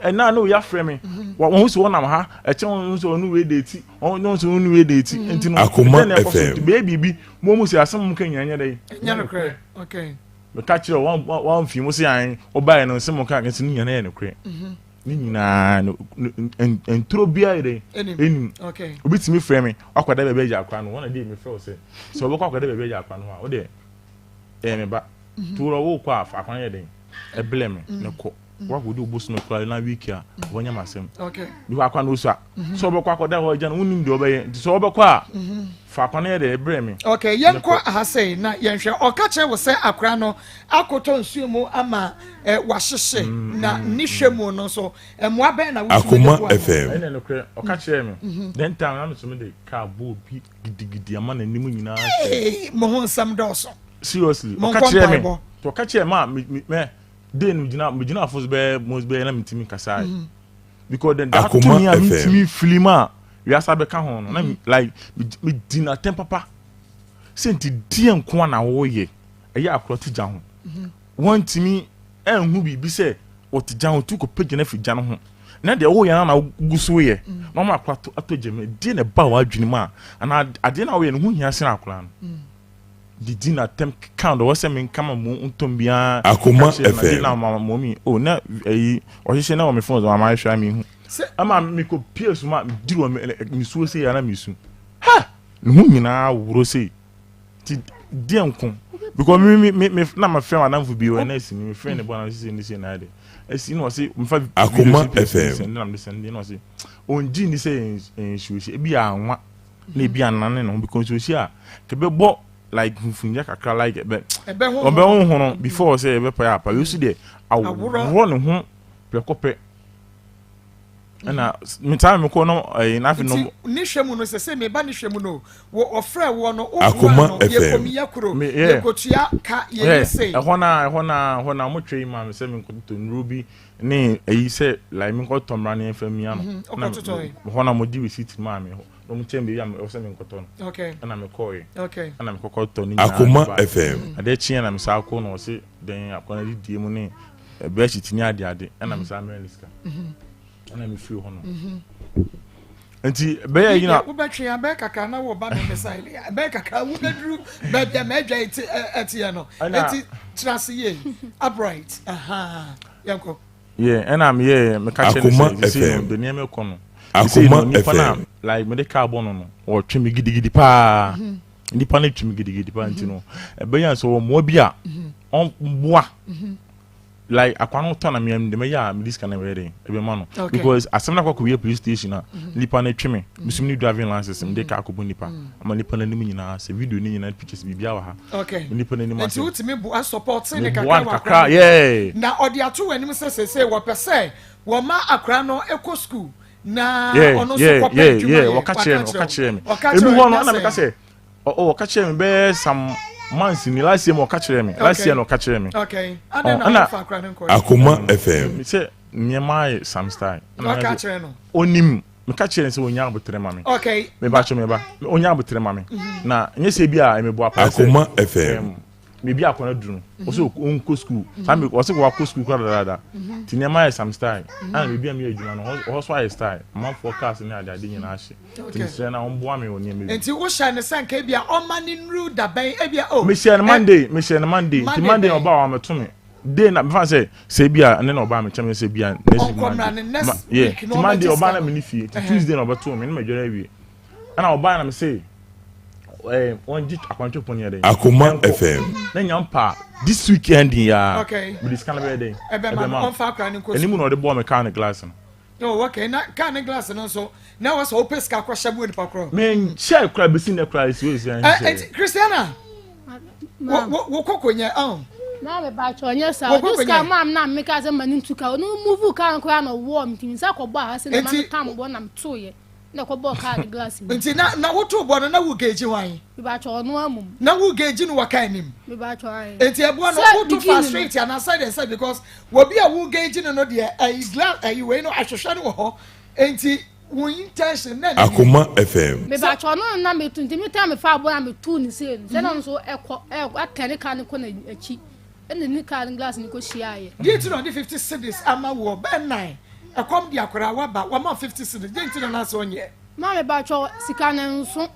and now no ya frɛ me won so wona ha e won so onu we de ti won so onu we de ti enti no Akoma FM baby bi mo mu say asem mu kan nya de nya no kre okay me catch you one film say an obai no nsem kan enti nya na kre nina entro bia ire eni okay obitimi frɛ me akwada bebe ja akwa no wona dey me frɛ say so obekwa akwada bebe ja akwa no a wo de me ba turo wo kwa afa akwa ye den e blame ne ko wa go do obosu no kwa na week a wonya masem okay bi akwa no so a so obekwa akwada ho ja no unim de obeye so obekwa fa akwa no ye de blame okay yenko ahasei na yenhwe okache wo se akra no akoto nsuo mu ama wahyehye na nihwemu no so emoa ben na Akoma FM ene no kre okache me then time na me so me de ka bo bi gidigidi ama na nimu nyina mo ho nsam doso seriously okache me to okache ma me den me gina afos be mos be na mitimi kasa because then that to me am mitimi filima we asabe ka ho no na like me dina tempapa senti die nko na wo ye eya akroti ja ho want me enhu bibi se otija ho tu ko page na fi ja no ho na de wo ya na guso ye na ma akrato atojeme die ne ba wa adwini ma ana ade na wo ye no hu hia se na akra no the dinner tem count o se men kama mu ntombia Akoma FM na mama mi o na eyi o hye na o me phone o ma hwa mi hu ama mi ko pie so ma diro mi suo se ya na mi su ha no hu nyina wuro se ti die nko because me na ma friend madam fu bi o na si mi friend bo na si ni na de esi no se me fa Akoma FM na me send no se on ji ni se ensuo e bi anwa na e bi anane no because so si a ke be bo like funfunya kakra like ebe ho before say ebe pa apa you see there awuro ne ho prekope na me time me ko no na fi no ni hwemu no se me ba ni hwemu no wo ofre wo no o Akoma ye komi yakuro ye kotua ka ye say hona mo twei ma me se me ko to nrubi ni eyi se like me ko tomra ne famia no na hona mo di receipt ma me no mchembe ya o se me nkoto no okay na me call okay na me kokoto ni Akoma FM ade chia na me sa ko no se den akona di mu ni be chitini ade na me sa ameriska na me free ho no enti be ya yina wo betwe ya be kaka na wo ba me sai be kaka wo bedru be bia me dwa eti ya no enti trust ye upright yanko and I'm me catch Akoma FM the name ko no Akoma FM like me de carbon no o twemi gidigidi pa nipa na twemi gidigidi pa ntino e be yan so mo bia on boa like akwano to na me dem ya me this kind of wedding e be ma no because asem na kwa we police station na lipa na twe me musum ni driving license me dey ka akobo nipa ama lipa na nim nyina se video ni nyina pictures bibia wa ha okay lipa na nim ase nti utimi bu support ne kakra yeah na odi ato wanim se wo pese wo ma akra no eco school na ono so kwa yeah waka me emu ho no na me ka se waka me be some months ni last year mo ka kire me last year no ka kire me okay ana fa akra no ko Akoma FM me say nyema some style na ka kire no onim me ka kire se onya abotre ma me okay me ba cho me ba onya abotre ma me na nye se bi a me bo apa Akoma FM me bi akona duru o so onko school am o se wa ko school kwa dada ti nyema some style and me bi am adwuma no o so I style ma forecast ni ade ade nyina ahye ti se na on boa me oni me enti wo sha ne sanka bia o mani nru da ban e bia o me share Monday ti Monday oba wa me to me day na before say bia ne na oba me cheme say bia next week ti Monday oba na me ni fie ti Tuesday na oba to me na majora wi ana oba na me say on dit akwanto poni ade Akoma FM na nyampa this weekend ya okay we this kind of day ebe ma on fa akra ni ko eni mu no de ball me can glass no oh okay na can glass no so na was open ska kwa shabu ni pakro men share cry be sin the cry so is Christiana wo kokonya na me ba cho nya sa o ska mam na me ka ze mani ntuka no move kan kwa na wo mtimi sa ko ba ha se na ma tam bo na mtoye na ko bo ka glass nti na wo to bo na wo geji wan me ba cho no amum na wo geji no waka nim me ba cho ai nti ebo no wo to frustrate and aside and say because wo bi a wo geji no de glass we no ahwehwe no wo ho nti wo intention na Akoma FM me ba cho no na me tunti me time fa bo na me tu ni se no so atene kan ko na achi ene ni kan glass ni ko shia ye di ti no di 50 cedis ama wo ben 9 akom di akora wa ba wa ma 50 cedis di ti no na so nye ma me ba cho sika na nso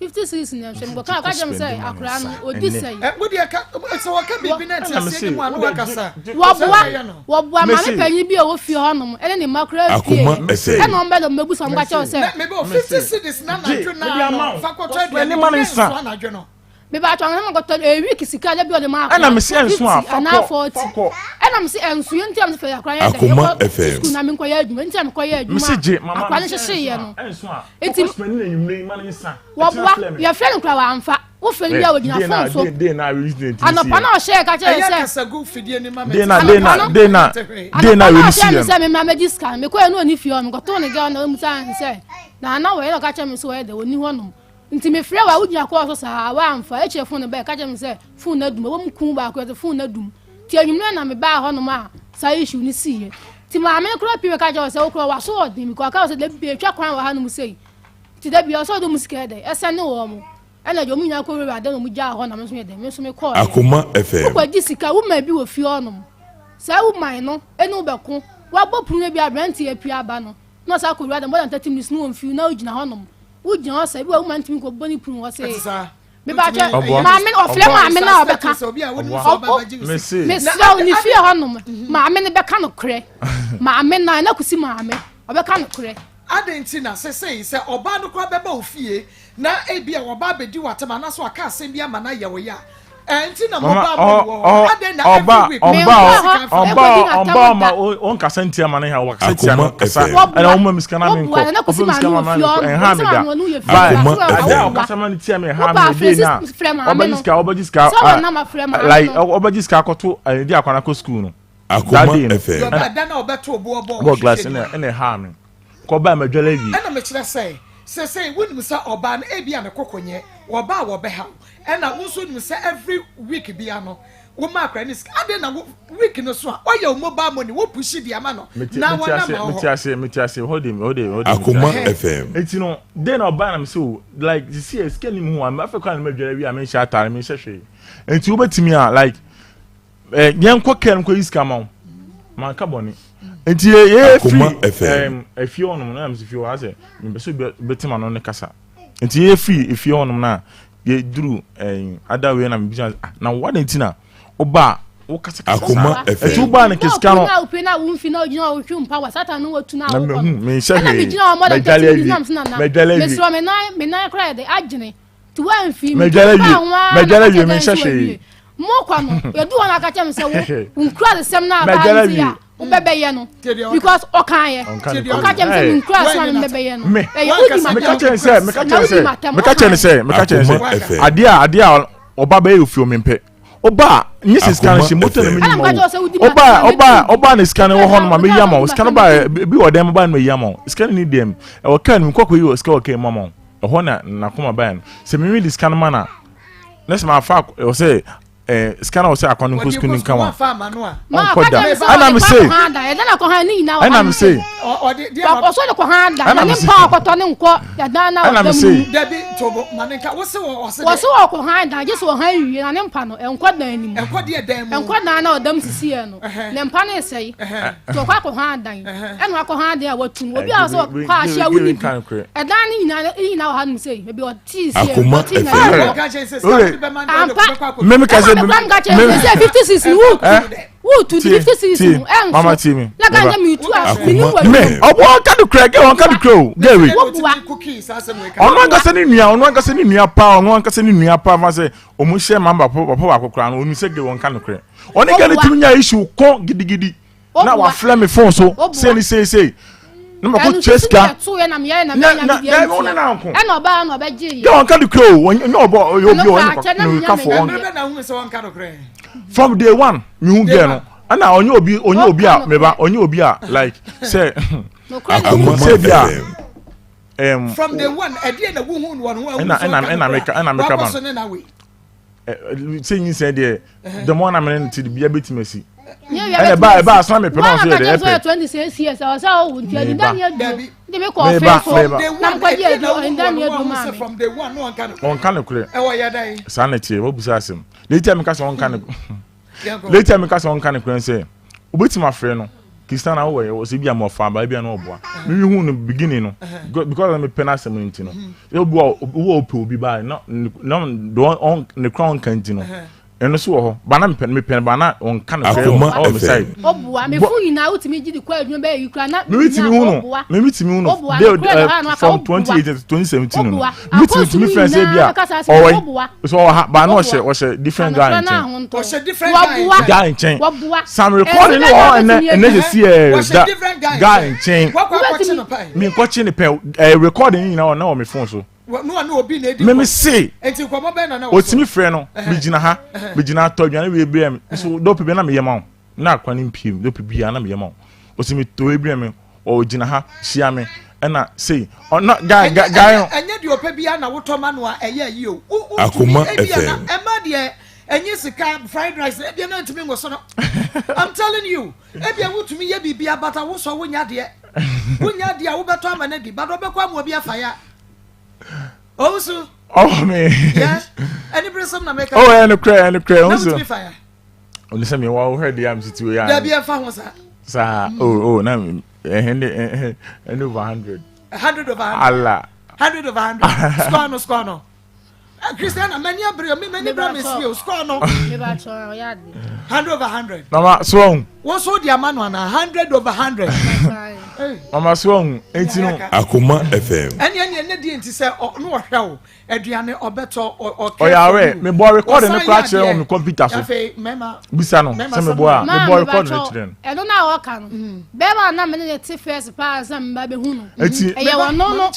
56 na nhwem go ka jem say akora no odi say wo di ka so wa ka bibi na ti ase ni mu anu akasa wo bua ma me panyi bi o wo fie honom ene ni makra fie e no mbe do mebu so mga cho say me be 50 cedis na na dwo na fa ko trade ni man nsa na dwo no me ba cho na go to a week sika ja bi o de ma ana me se enso a fa 40 ana me se enso ye ntia me fe akra ye Akoma FM na me nko ya adwuma ntia me ko ya adwuma me se je mama akra ne hye ye no enso a eti spend na nyumle man nsa wo bua ya fe nkra wa amfa wo fe bia wo gina fon so de na reason ana pa na o share ka che ya kasa go fidie ni mama de na we see se me ma discount me ko e no ni fie o me go to ne ga na mu san se na we ka che me so we de oni honom nti me frɛ wa wudnya ko so sa wa amfa e che phone be ka je me se phone na dum wo mu kun ba ko te phone na dum ti anwumre na me ba ho no ma sa issue ni siye ti ma me kro pi ka je se wo kro wa so odin mi ko ka so de be twa kwan wa ha no mu sei ti da bi o so do mu sika de ese ne wo mu ena jo mu nya ko we ba de no mu ja ho na me so de me so me call Akoma FM ko di sika wo ma bi wo fi ho no sa wo man no enu be ko wa bo punu bi abranti e pi aba no no sa ko wi da more than 30 minutes no wo fi na ugina ho no ujina say bi wo man timi ko boni pun wo say me ba che ma me ofle ma me na obeka me so ni fie honom ma me ne beka no kre ma me na kusi ma me obeka no kre adentina say oba no kwa beba ofie na ebia oba bedi watema na so aka asem bia ma na ye wo ya enti na mo ba mo aden na every week oba ma on kasentia ma na ha wa kasentia no kasa ana o miska na me ko o miska ma na en ha me da ba kasa ma ni tia me ha me dey na obajiska like obajiska akoto di akwana ko school no Akoma FM da na obeto obo glass ene ha me ko ba ma dwala wi ana me kire say wonu sa oba na ebia me kokonye oba wo be ha ena unso nim say every week bia no wo ma akra ni ade na week no so oya o mobile money wo push di ama no na wana ma ho metiase hold him Akoma FM eti no dey na oba na me so like you see scan him ho am africa na me dwala wi am sha atare me hwehwe enti wo betimi a like yen koken ko iska ma man ka boni enti ye free efie onum na am se fie wa se me be so betima no ne kasa enti ye free efie onum na ye duru other way na me business na what entina oba wo kasa Akoma FM enti oba na kiska no na upe na wumfi na ogina o twum power satan no watu na wo me se na me gina o mo da me so me na cry de agene to wan fi me jale wi me se hwe mo kwa no ye do na ka chem se wo nkura de sem na ba ntia wo bebe ye no because o kan ye o ka chem se nkura so na bebe ye no me ka chem se adia oba be you feel me pe oba nyi scan she moto na me oba na scan wo hono ma me yama scan ba bi wo dem ba na me yama scan ni dem e wo kan nkoko yi scan wo kan mama ho na koma ba no se me really scan mana na se ma fa o say scanner was according to school in Kama. And I'm saying, say 56 who to 56 mama timi la ganja mi tu me obo ka do crack on ka do crow gary ono anga se ni nua pa ma say o mu share mamba papa akokra no onu se ge won ka no crack oni ga ni timi nya issue ko gidigidi na wa flame me phone so say no ma ko cheska na me ya na e no ba ji ya won ka do crow onye obo obi no ka for on from day one me hu get no ana onye obi a meba onye obi a like say say bia from day one e dey na wu hu no na make ban say yin say there the more na me to bia betimasi e ba asna me pronounce there 26 years I was how would you Daniel dey me call Facebook na kwaje do Daniel do ma from day one no on kan kure e wo ya dai sanity wo busa asem later me ka so on kan later me ka so on kan kure say obetima frɛ no Christiana wo was e bia mo fa ba bia no oboa me hu no beginning no because me pen asem nti no e wo ope obi ba no do on ne crown kan no eno so ho bana me pen bana on kan frɛ me side oboa me fu ina utimi gidi kwa adwuma ba yikra na me mitimi hu no from 2018 to 2017 no mitimi friends e bia so ba no she different guy in chain some recording no and they see guy in chain me watching the recording na me phone so no obi na edi me say enti komo be na otimi frɛ no me gina to adwane we brem so do pe be na me yema na akwani mpiem do pe bia na me yema otimi to we brem o gina ha hia me na say no guy anya di ope bia na wotoma no a eye yi o Akoma FM e ma de enye sika fried rice e bia na ntimi ngoso no I'm telling you e bia wotumi ye bibia bata wo so wonya de a wo beto ama na di bado be kwa mo bia faya also me yeah any person na make and cry also fire only say me wa heard the am situ ya da bia fa ho sa na and over 100 over 100 Allah 100 over 100 score no Christiana many abri many promise you score no me ba cho ya 100 over 100 mama swong wo so dia manu na 100 over 100 mama swong enti no Akoma FM ene di enti se no wo hwe aduane obeto o ya we me boy record no crack on me computer so mema bisa no se me boy record no children e no na wo ka no be ba na me ne ti first pass am ba be hu no enti e ye wo no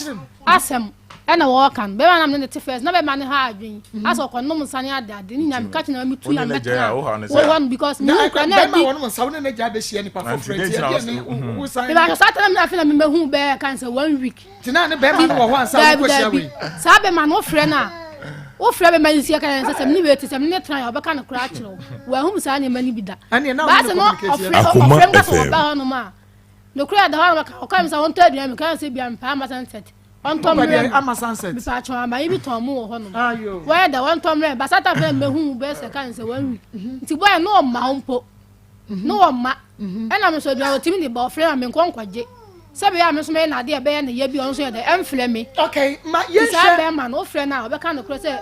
asem ena wo kan be ma na me te first na be ma ne ha adwen aso ko no msane ade ni nya me ka chena me tu ya metra wo one because me ko na be ma won sawo ne ja be hia ni papa friend ye ni wo san be ba so atana me na fe na me hu be kan say 1 week tina ne be ma wo ho ansa wo hia we sa be ma no frɛ na wo frɛ be ma ni sia kan say me be te say me ne tran ya be kan kra kyerɛ wo hu msa ne ma ni bi da ba se no ofrɛ ga so ba no ma no kra da ha ka ka me sa won ta aduan me kan say bia mpa ma sunset on tomre ama sunset bi pa chwa ma ibi tom wo ho no where the one tomre basata fe me hu be se kan se 1 week nti boy no ma hompo no ma ena me so bia o timi ni ba ofre me nkwaje se be ya me so me na de be ya na ye bi on so ye de emfle me okay ma ye se be ma no ofre na o be kan no kro se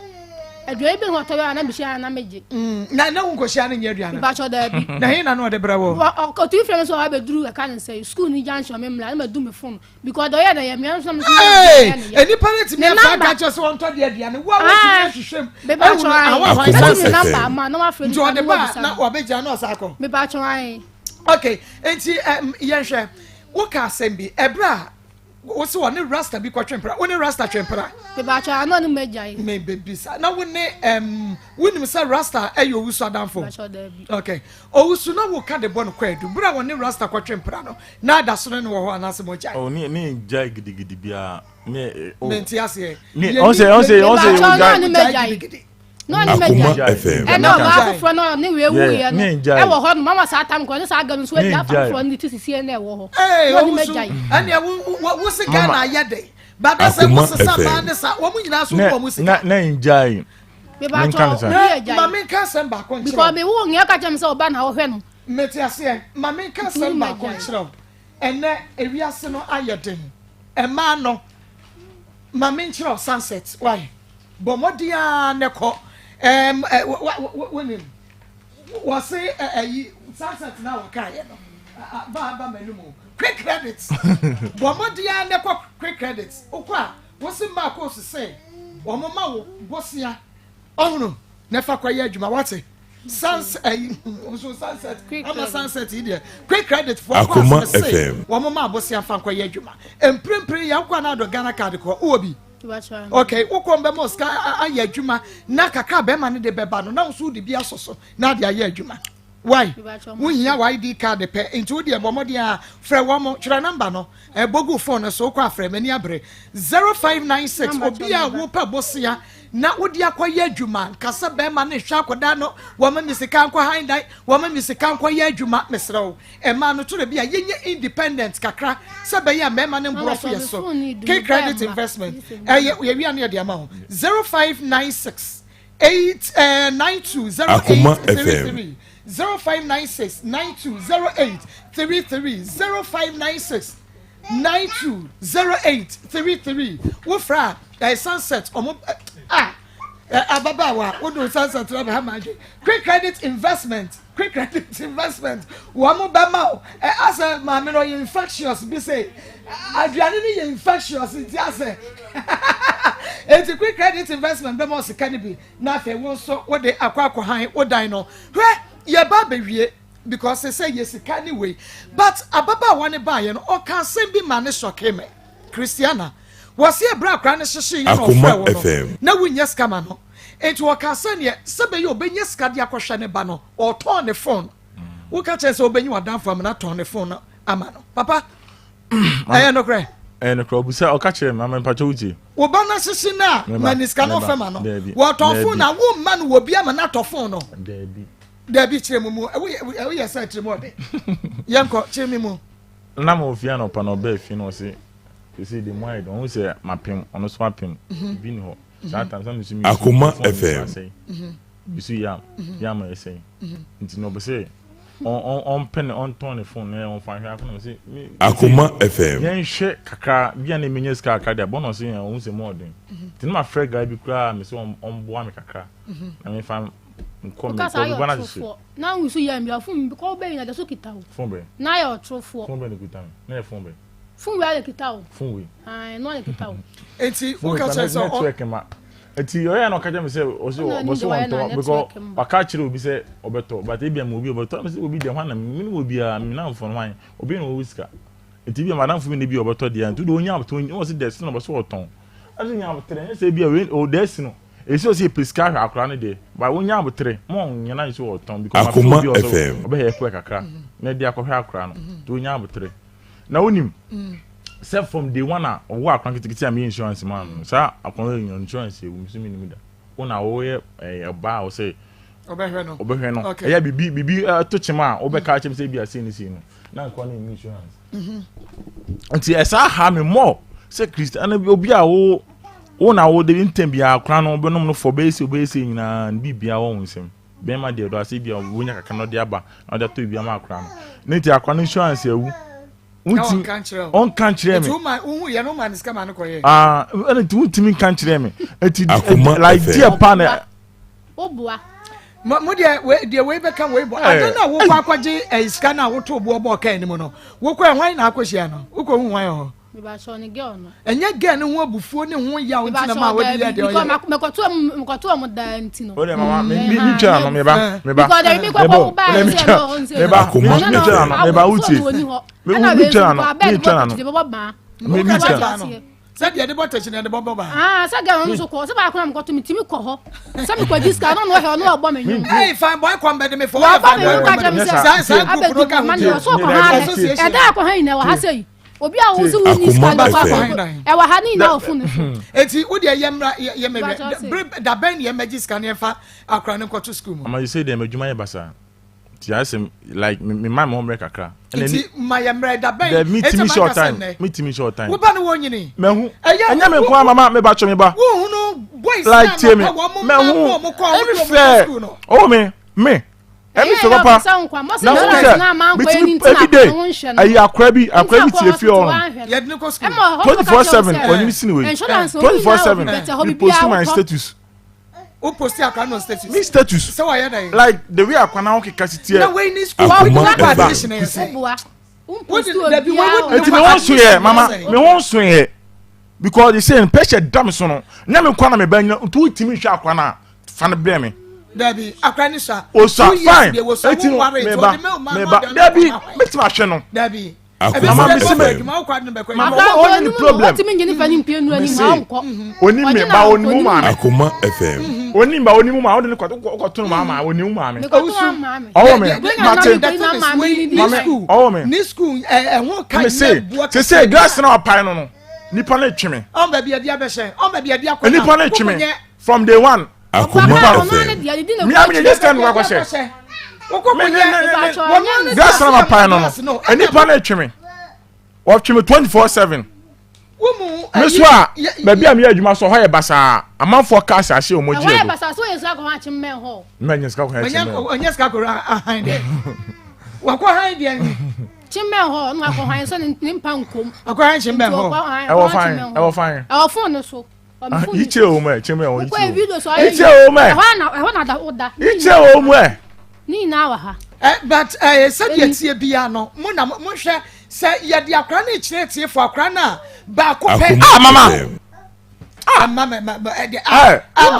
aduane bi hoto ya na me hia na meje na wo shia na nya aduane ba cho da bi na hin na no de brawo o tu frame so ha be duru ka kan say school ni junction me mla na do me phone because do ya da ya me so me any parent me fa ka cho so on to de aduane wo hwehwem be ba cho ai me number ma no ma friend do de ba na obeja na osako me ba cho ai okay enti yenhwe wo ka sembi ebra wo se woni rasta bi kwatwempra woni rasta twempra be ba cho ana no mejai me baby sa na woni woni se rasta ayo wusu adamfo okay owusu na wo ka de bon kwadu bra woni rasta kwatwempra no na da so no wo ho anase mo jai ni jai gidigidi bia me menti ase ni on say jai no ni meja FM e no ga afofo no ni we wu ye no e wo ho no mama sa tam ko ni sa ga no so e afofo ni tisisi e na e wo ho no ni meja ani wo se ga na yede ba da se wo se sa ba ne sa wo mu nyina so wo mu se na njai be ba to ma me ka sem ba ko because me wo ngia ka chem se oba na wo hwe no meti ase ma me ka sem ba ko nchiro ene ewiase no ayeden e ma no ma me nchiro sunset why bomodia ne ko wonim was say sunset now okay no ba menumu quick credits bomodia ne ko quick credits okwa was Maa Akos say wo mama wo bosia ohunu ne fa kwa ye adwuma wate sunset ama sunset ide quick credit for Akoma FM wo mama bosia fa kwa ye adwuma emprempre ya kwa na do Ghana card ko obi okay ukombe moska aye adwuma na kaka be ma ne de beba no na so de bia soso na de aye adwuma why wuhia ID card pe into de bomode a frɛ wo mo twere number no bogu phone so kwa frɛ mani abre 0596 obi a wo pa bosia na wodi akoye adwuma kasa be ma ne hwa akoda no wo ma misika nkɔ handai wo ma misika nkɔ ye adwuma mesrew ma no to bia yenye independent kakra se be ya me ma ne mbrofo ye so K credit investment ye wi an ye de ama ho 0596 8920833 0596 920833 0596 920833 wo fra sunset omo ababawa wo do sunset ra ha maje quick credit investment wo mo ba ma as a ma me no infectious be say aduane ni infectious ti ase enti quick credit investment be mo se kan bi na fe wo so wo de akwa han wo dan no hwe ye ba bewie because they say yes can anyway but ababa one ba ye no o kan sem bi ma ne shoke me Christiana was here bra kra ne hye ye no FM na wunya skama no enti o kan se ne sebe ye obenye ska de akohwe ne ba no o ton ne phone wo ka che se obenye wadan fam na ton ne phone no ama no papa no kra no kra busa o ka che mama mpacho uti wo ba na hye na maniska no fam no wo ton phone na wo ma no wo bia ma na to phone no Debi chiremu we ya sa chiremu de yanko chiremu na mo fia no pa no be fi no se you see the mind on say mapem on so mapem bi ni ho sometimes am see me Akoma FM you see ya ma say nti no be say on pen on turn the phone na on fa hwa no say Akoma FM yen hwe kakra bia na menye ska kakra de bono say on say more den nti no ma frɛ guy bi kra me say on boa me kakra na me fa na we so yam ya fun bi ko be na de so kitawo fun be na ya otrofo fun be ne kitawo na fun be fun we ya kitawo fun we ai no ya kitawo enti wo ka say so network ma enti o ya no ka je me say o so on to because aka kire obi say obeto but e bia mo obi obeto me say obi de hwana me no obi a me na mfon wan obi no wiska enti bia madam fu me ne bi obeto de an to do onya obeto o say de no bo so oton aso nya obeto say bia we o de no esi osi prescribe akra ne de ba wonya abotre mo nyana nso oton because Akoma FM obe he ekwe kakra na de akohwe akra no to wonya abotre na wonim self from day one a owo akra kitikiti am insurance man sa akwa insurance e wumsu minim da wona wo ye ba o say obehwe no eya bibi to chema obeka chem say bia say ni si no na akwa na insurance nti esa ha me more say Christian obi a wo wona wo de ntembia akra no benom no for base nyina bibia wo nsem be ma de do ase bia wonya kaka no de aba na de to bia ma akra no neti akwa no insurance awu unti on kan kire me wu ye no man iska man ko ye ene tu ntimi kan kire me eti like dear pan Obua. Mo de we be kan we bo. I don't know wo kwa kwaje iska na wo to bo bo kan ni mo no. Wo kwa hwan na akohia no. Wo ko hu hwan ho. Me ba so ni girl no. Enye girl ni hu abufuo ni hu ya wo ntina ma wo de ya de o. Mekoto mo da ntino. O de mama mi twa no me ba. Because there me kwa ba me ba me ba uti. Me twa no. Me twa no. Said the bottle in the bomb. Saga so ko. Saba ko na mkoto mitimi ko ho. Sa me kwa diska no no he no ogbo me nyu. Hey fine boy come bed me for. Wa ba me ka jam se. Abe ka man so ko ha. E da ko ha ina wa ha sei. Obi a wo so ni ska no kwa ko. E wa ha ni na ofu ne. Eti wo de yemra yemra da ben yemagi ska ne fa akra ne ko to school. Mama you say dem adwuma ye basa. Ti asem like me my home break akra. Eti my yemra da ben. The meet me short time. Meet me short time. Wo ba no wo nyini. Me hu. Anya me kwa mama me ba cho me ba. Wo hu no boys like me. Me hu. Every fair. Oh me. Every so papa. Na every day. Ayi akra bi tie fi on. 24/7 on you see way. 24/7. You post my status. O post akra no status. Me status. So why you like the way akwa na okay kasiti. Na we ni school. Akoma Eti me won so here mama. Me won so here. Because they say pressure dam so no. Na me kwa na me banya to timi hwa akwa na fa ne bre me. Dabi akra ni sa. O sa fine. Eti me ba. Dabi metima hwe no. Dabi. Mama me se me. Mama only problem. What me ngeni fa ni mpienu ani ma nko. Oni me ba oni mu ma. Akoma FM. Oni ba oni mu ma. Oni ko to mama oni mu ma me. Oh me. Mama. Ni school ho kan me say glass na opai no. Nipa na etwe me. On ba bia dia be hye. On ba bia dia ko. Nipa na etwe me. From day one. Akoma FM. Me am just stand wa ko hye. Glass na opai no. Nipa na etwe me. Watch me 24/7. Miss wa baby am adwuma so ho ye basa amanfo cash ahye omoji ego. Ho ye basa so ye ska ko ha chim men ho. Me nyeska ko ha chim men. Onye ska ko ahan de. Wa ko han de ni. Chim men ho no ko han so ni mpa nkom. Ko han chim men ho. E wo fine. E wo fine. E wo phone no so. Iche o me chim men ho iche. Ko e video so ayi. Iche o me. E ho na da oda. Iche o me. Ni na wa ha. But said ye tie bia no. Mo na mo hwe se ye de akra na chire tie fo akra na ba ko pe mama mama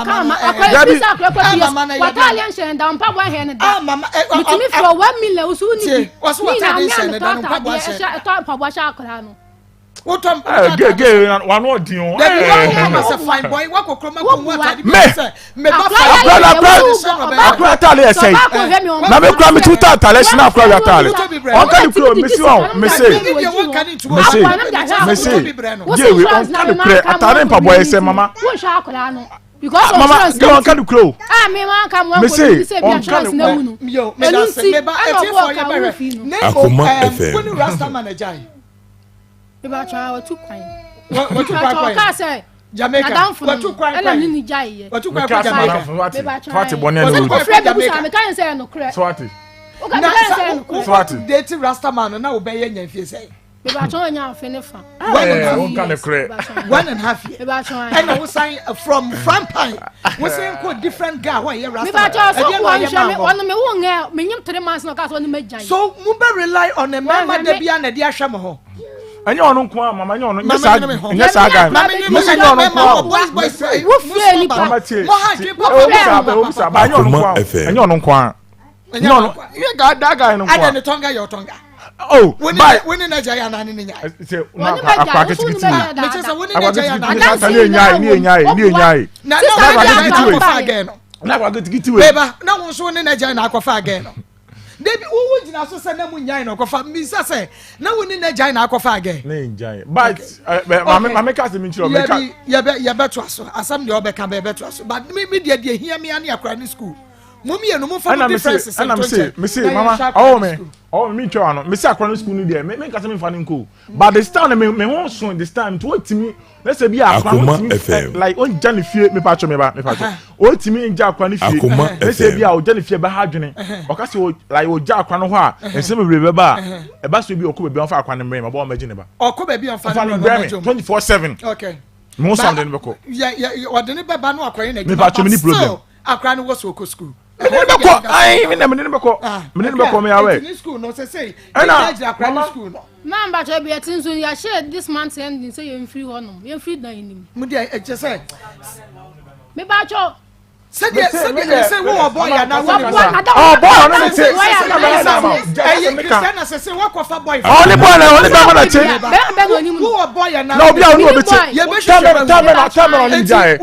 mama akwa bisa akwa bia watalian shen da mpa bwa he ne da mama mitimi for 1 million usu ni wasu watalian shen da mpa bwa shen to mpa bwa sha akra no wotom ge wa no odin o say fine boy wa kokro ma ko watali me ba akra tale say na me kra me tuta tale na akra tale on kan kro me si on me say je we on kan kre atare mpa boy say mama wo sha akra no because mama go on kan kro me man kam one say be insurance na wunu yo me da say me ba e for ye bere Akoma FM when rasta manager Eba cha watu kwan. Watu kwan. Ka say Jamaica. Watu kwan. Ela ni jaiye. Watu kwan Jamaica. Swati bone na wo. Ko friend bu sa me kan say no kre. Swati. O ka kan say no kre. Swati. Date rasta man na wo be ye nyamfie say. Eba cha nya afi ne fa. Wo kan kre. 1.5 years. Eba cha. And we sign from Frampine. We say ko different guy why ye rasta. Eba cha so ko an me on me wo nga me nyim 3 months no ka so ne magjan. So mu be rely on a mama de bia na de ahwe mo ho. Anya onu nko mama anya onu nyesa ga me say anya onu nko wo fie ni pa mo ha dwe pa ba anya onu nko anya onu nko anya onu ye ga da ga no nko ada ne tonga yo tonga oh woni na jaya na ne nya say na akwa ketikiti me say woni na jaya na ni enyai na akwa ketikiti we beba na won so woni na jaya na akwa again no Debi wo gina so se na mu nyan no kofa misa se na woni na jan na akofa again na njan but mama ka se mi nchiro me ka ye be to aso asam de obeka be to aso but me de hia me ane akra ni school mummy enu mo for differences and me say mama oh me nchiro ano me say akra ni school ni de me ka se me fa ni nko but this time me won so this time to wait me let's say be akra like on jan fie me pa cho me o timi nja akwa ni fie let's say be a o jan fie be ha dwene o ka se like o ja akwa no ho a ensem bebre ba e ba so bi okọ bebi on fa akwa ni mre ma ba o ma gine ba okọ bebi on fa ni 24/7 okay mo sound ni beko ya o de ni beba no akwa ni na me pa cho me ni problem akra no was oko school me ne beko me awe in school no say na akra school no Mamba to be atin so ya share this month ending say you free honum you free dan nim mu dia e je say me ba cho say wo boy ya na boy no say Christian say wo ko fa boy only boy na only ba na che be no nim wo boy ya na no obi a no be che ye be tamero ni jai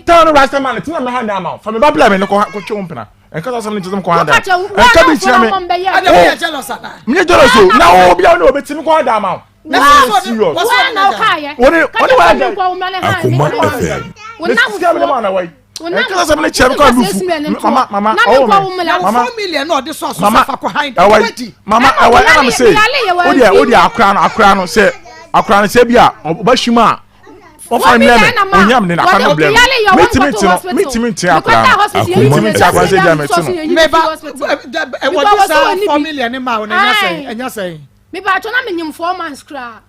tamero rasta man tina me hand am for me ba bla me no ko twe mpena enka so me ntizem ko handa enka bi chia me ana me jealous ana me jealous na obi a no be timi ko handa am na serious na o kaye oni wa ga Akoma FM wona me man na wai enka so me chia ko lufu mama oh mama 4 million no de so fa ko handa mama awai ana me say odi akra no say akra no say bia oba hwima ofa mi na onyam ne na kwa no blem meeting akra akra say dia meeting me ba e wo dis 4 million ma o nya say me ba cho na me nyim 4 months kra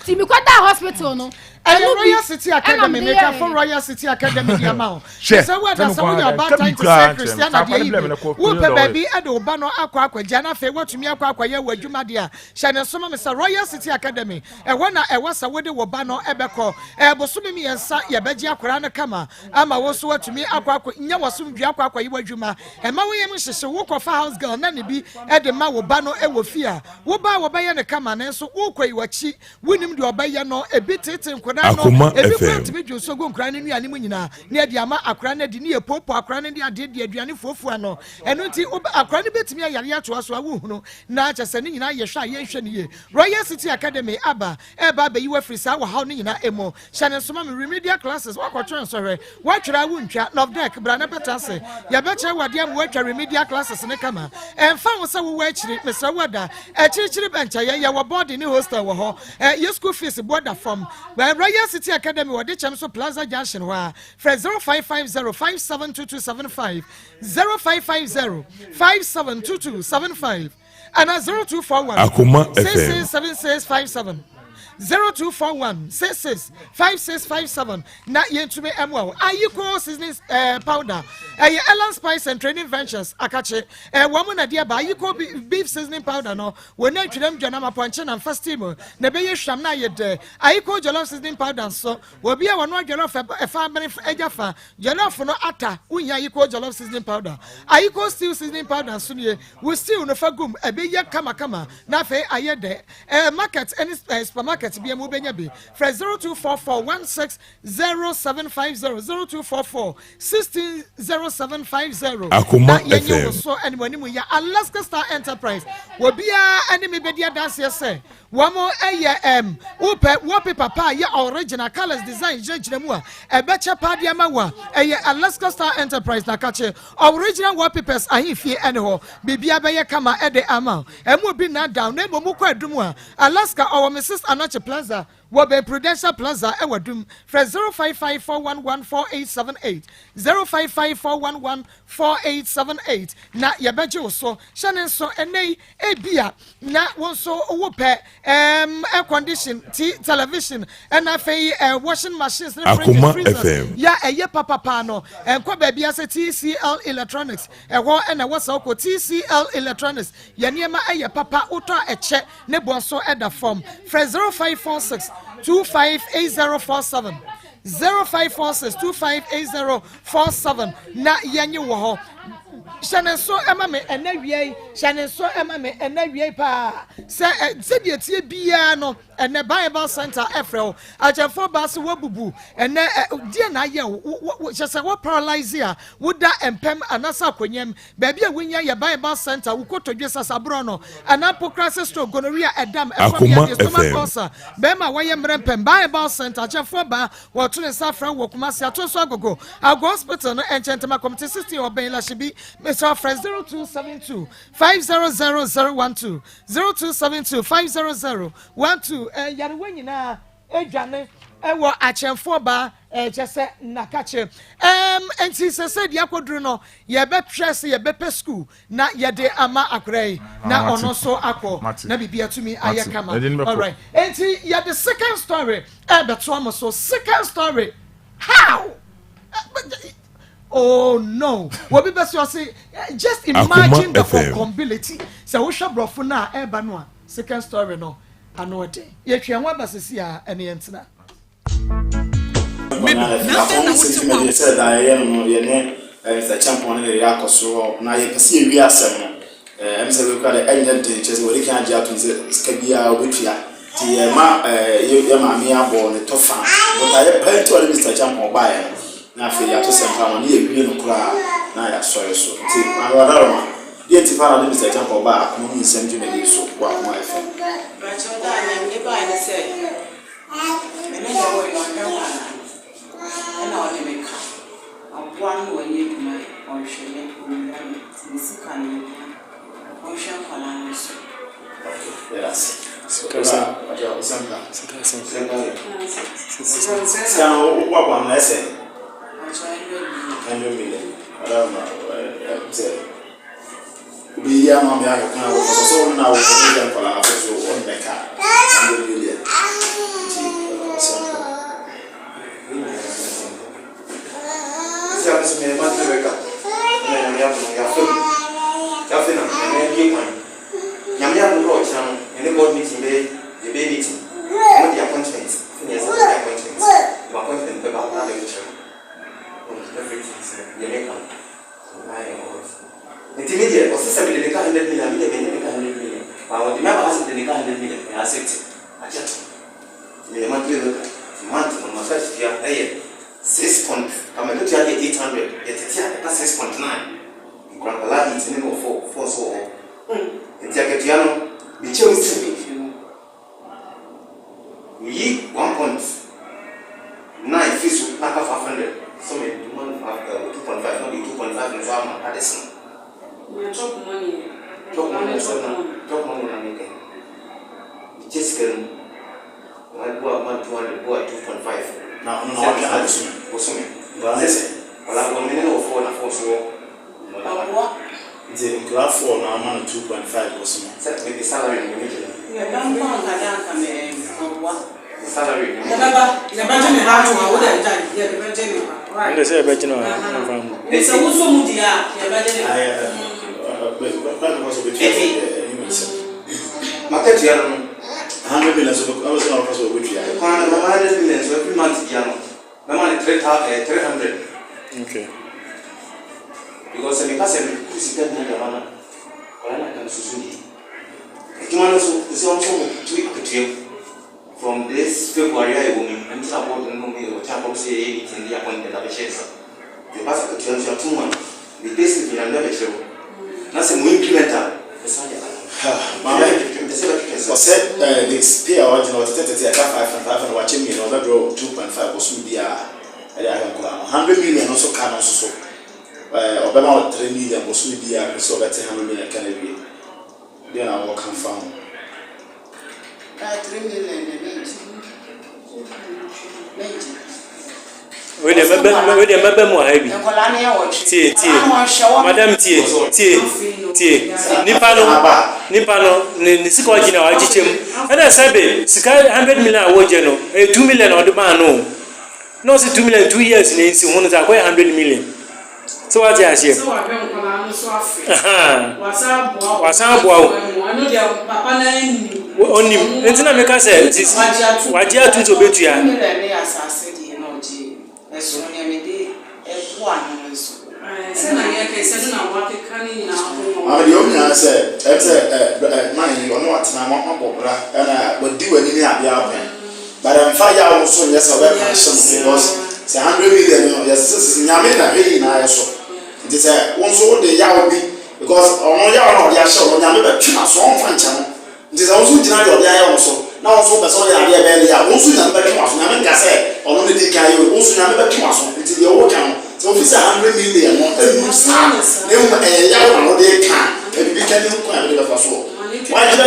ti mi kwada hospital no Royal City Academy make a for Royal City Academy the amount so what that's some about time to say Christiana dey wo pe baby e do ba no akwa jana fe watumi akwa ye wadwuma dia shane so me say Royal City Academy e wona e wasa wode wo ba no ebekọ e bosumi mi yensa ye beji akora no kama ama wo so watumi akwa nya wasum dua akwa ye wadwuma e ma wo yem hyehye wo kofa house girl na ne bi e de ma wo ba no e wo fia wo ba ye ne kama ne so wo kwai wachi wonim de oba ye no e bi tete Akoma FM Every so go crying in animal near the ama akra di ne popo akra ne de aduane fofu ano eno nti akra ne betimi ayare to aso awu hunu na cha sane nyina ye hwa ye hwe ne ye Royal City Academy aba e ba yi wa free sa wa haw ne nyina emo shane soma me remedial classes wa kwotwe nsore wa twira wu ntwa love deck bra na betase ya beche wade am wa twa remedial classes ne kama emfa wo se wo wa akiri mesra wada akiri bencha ye wa board ni hostel wo ho ye school fees border from Royal City Academy wade Chamso Plaza Junction wa for 0550572275 0550572275 and 0241 Akoma FM 667657 0241-665657 na yentume emwa ayiko seasoning powder Ellen Spice and Training Ventures akache wamu na dia ba ayiko beef seasoning powder no wona twedam dwana maponche na fastimo na beye hwam na yede ayiko jollof seasoning powder so obi a wono jollof efa bere ejafa jollof no ata unya ayiko jollof seasoning powder ayiko stew seasoning powder so ne we stew no fagum ebeye kama na fe ayede market any supermarket be mu benya be fresh 0244160750 0244160750 Akoma FM so anybody mu ya Alaska Star Enterprise wo bia enemy be dia dance say wamo upe wope papa ya original colors design jejire mu a ebeche padia mawa Alaska Star Enterprise na kache original wallpapers ahifie ene ho bibia be ye kama ede ama emu bi na down na emu kwa adum a Alaska our Mrs. Anache Plaza Wabe Prudential Plaza ewadum fresh 0554114878 0554114878 na yabeje so shane so enei ebia na wonso wope air condition television and afei washing machines Akoma FM ya eye papa no enko ba bia se TCL Electronics ewo na wasa ko TCL Electronics ya niema eye papa uto eche ne bonso eda form fresh 0546258047 0546258047 na yenye wo ho shane so ema me enawie shane so ema me enawie pa se die tie bia no ene Bible Center Efrel ajafo bas wobubu ene die na ye wo se wo paralyze a woda empem anasa kwanyam ba bia wonya ye Bible Center wo kotodwe sasabro no anapokrase stroke gonorrhea edam Akoma FM be ma wo ye mrempem Bible Center ajafo ba wo to ne safran wo kumase atoso agogo ago hospital no enchantema committee system oben la shibi Mr. Friends 0272 500012 0272 50012 yare wanyina edwane ewo achemfo ba chese nakache enti sese dia koduru no ye be twese ye be pe school na ye de ama akrei na ono so akọ na bibia tumi ayekama all right enti ye the second story beto am so second story how Oh no. What be best you say? Just imagine the possibility. So we shall brofuna ebanwa. Second story no. I know it. Yet you want to see any answer. Nothing that said I am no Mr. Champion in the Maa Akos. Now you can see we are some. I'm saying we got the engine teachers. We can't just skabia witria. The Maa born the top fan. But I paid to Mr. Champion buyer. Now for you to send from near being a crowd. Now I saw you so. I'm rather the antiphon Mr. Champion buyer. Akoma Mu Nsem to me so. What my friend? But you're done. You buy and say, and then you're going on. And I'll make one when you do my ocean, ocean colonies. Yes. So, what one lesson? We are not so now. Intermediate was 700 million. But the member has the 100 million. I said, I just the month on my first year, 6 point. I'm going to get 800. That's 6.9. Grandpa is in the 4 so. It's like a piano. The chose to me. We 1.9 fees with 500. So many 2.5, not 2.5 in farmer Addison. Talk money. Talk money, just can I go up 200, go at 2.5. Now, no, Addison was me. Well, listen, well, I'm going to 4 and 4 so. It's a graph 4 now, I'm on 2.5 or something. Set me the salary in the middle. Yeah, don't what? The salary. The budget how to what I done. Yeah, the budget. Right. They say budget no. It's a also mudia. The budget. Market 100 million so I was not also with you. 100 million so every month piano. My money 300. Okay. Because the person who is getting the money, I can sustain. You want to tweak the trip from this February. I will and about the movie or chapel say in the appointment of a chaser. The pass of the 2 months. The basic in another show. That's a more incremental. I said this pay out in order to take 5 and watching me in order to grow 2.5 was with the 100 million also can also. About 3 million was with the so that's 100 million can be. Then I will confirm. 3 million. We remember more heavy. Madam Tie. Nipano, Nisiko Gina, Ajichem. And I said, Sky 100 million award, 2 million or the man. No, 2 million 2 years in 100 million. So what I say? So I don't What's up? Only, and then I make us say, what you are to be to you. But I'm fire also yes because 100 million yes nyamena hey na so it is one so the yawo bi because ono yawo no dia show nyame be twa so on fancha no it is also gina the odia yawo so na also be so ya dia be ya one so nyame be twa so nyame ka say ono ne di kan yo one so nyame be twa so it is the wo kan so if it's 100 million no enu sa ne mo yawo no de kan e bi kan ni ko ya be fa so why did I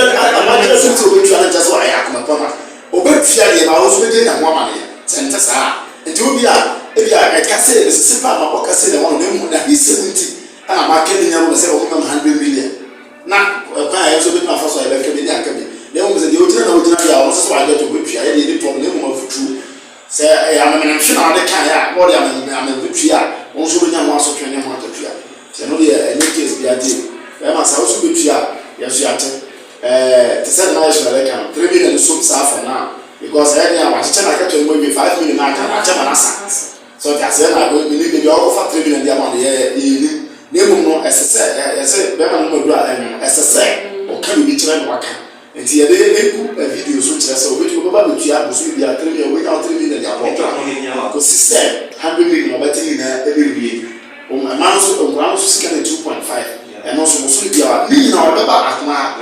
so to be trying just why Akoma pama obefia de na also be na ho amane sente saa Ethiopia, Ethiopia, I can say the super Mako say the one name that is 70. And I'm making them say 100 million. Now, I also been my first I left me. They almost the original also I got to whip you. I did problem of true. Say, I'm sure I can't. What I'm a whip here. also when you want to train them out of here. So no dey any case be a deal. Ẹ ma sa also be tia yes you ate. To send nice like 3 million so for now because any I was trying to get maybe 5 million na can acha manasa. So that's na go believe me you offer 3 million dia man ye name no SSS be man no do SSS o kan bi tira no waka. Nti ye dey eku video so tira say obetu go ba betu ya so bi a 3 million we now 3 million dia go. Ko system 100 million obetini na e be wie. O man so sika na 2.5. And also so be our me na we ba akoma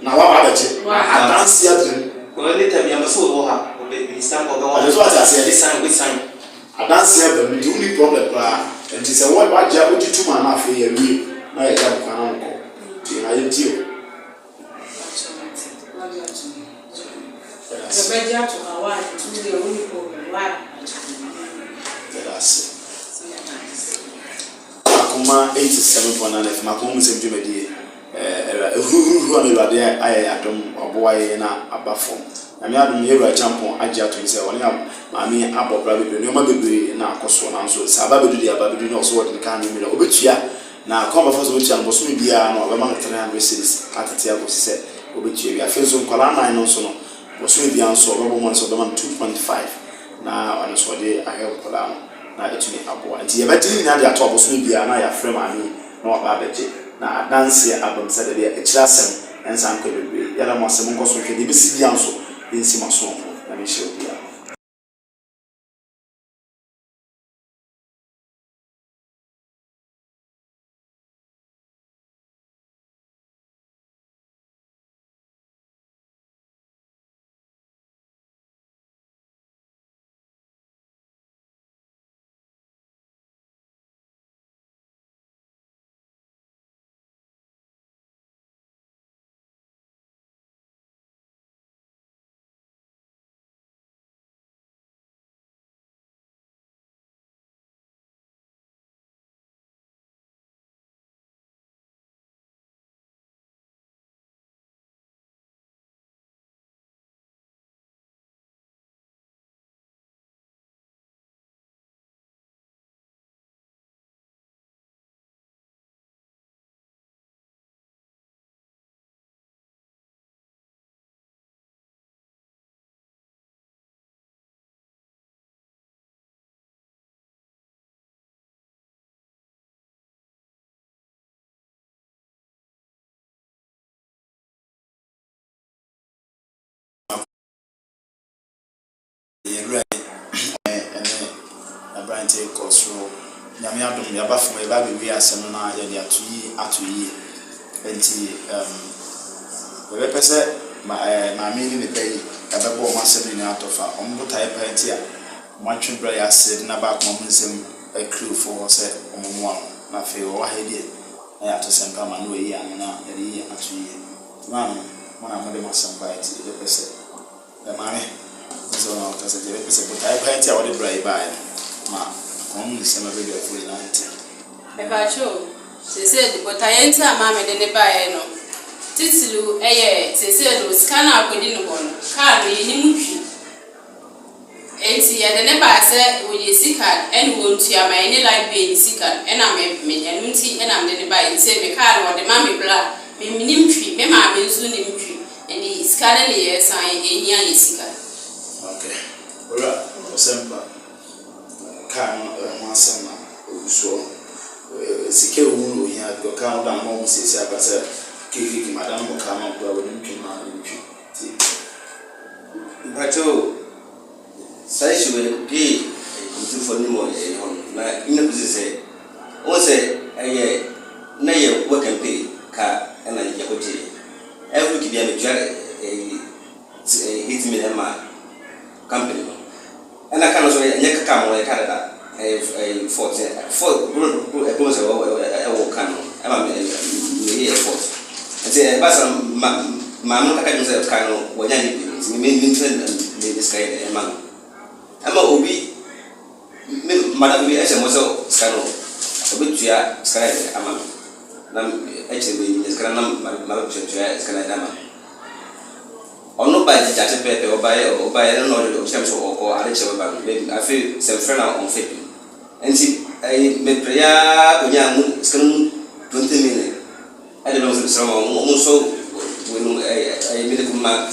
na wa ba beche dance ya dream ko le tabi am so wo ha o be stand ko go that's what I say this time we sign a dance ya dream the only problem pra and is a what ba ja o titu ma na fe ya wi na ya ja ko na ko ti na ye ti o the beja to our to the only problem why that's Akoma 87.9 FM Akoma Mu Nsem dwumadi ehuru anelade aye adom oboaye na abafom na me adom yewura champion age ato nse woni maami abobra bebre no ma bebre na akoso na nso saba bedu dia ba bedu na so wodi kan mi na obetua na Akoma fo so obetua no so bia no be ma 300 series atete ago se obetua bia fe so nkola nan no so no so bia nso be mo so be ma 2.5 na ono so de ahe nkola no na etumi aboa nti yebetini na de ato aboso bia na ya frame ani na oba beje na dance abam se de e kira sem ensan ko bebre yala mo se mo nkoso hwe de besi bia nso ensi maso na me hye bia Abrante Kosro nyame adom ya bafo ya ba bewi asem na ya de atoyi enti we pese ma mi ni pay ka be bo ma asem ni atofa ombo tai party a mo atwebra ya se na ba Akoma Mu Nsem a crew for se omomo na fe wo ha die na ya to sempa ma no yi an na ya yi atoyi man na mo de ma sempa enti we pese ma me so na to se we pese bo tai party a wo de bra yi ba ma Akoma Mu Nsem be go for 90 e ba cho se se bo tayenti ama me de ne ba e no titilu eye se se do scanner akodi no bono ka no yi ni mutwi enti ya de ne ba se wo ye sika eni wo ntua ma eni like be sika ena me enu nti ena me de ne ba enti me ka no de ma me bla me minim twi me ma be nzu ni mtwi eni scanner ne ye san eni an sika okay ora osempa kan masama so sike wu no ya go kan da mo se se abasa kiki madam mo kan mo do ni mtwi ma ni mtwi ti brato sai shwe bi ntu fo ni mo e hon na ina bi se o se eye na ye work and pay ka na ye ko ti every ki bia me twa hit me ma company no ana kana so ye kaka mo ye kada da 14 e ko se wo kan ama me ye 14 ate basa ma mo kaka ni se kan no wo nya ni me trend ni sky e ma ama obi me madam bi ese mo so skano obi tua sky ama na eche be ni skana na ma tua sky na ma ono ba ji jate pepe oba no do chem so oko are che ba be afi se frena on fe enti me prayer onya mu skan 20 million ade no so mo so we no me de kuma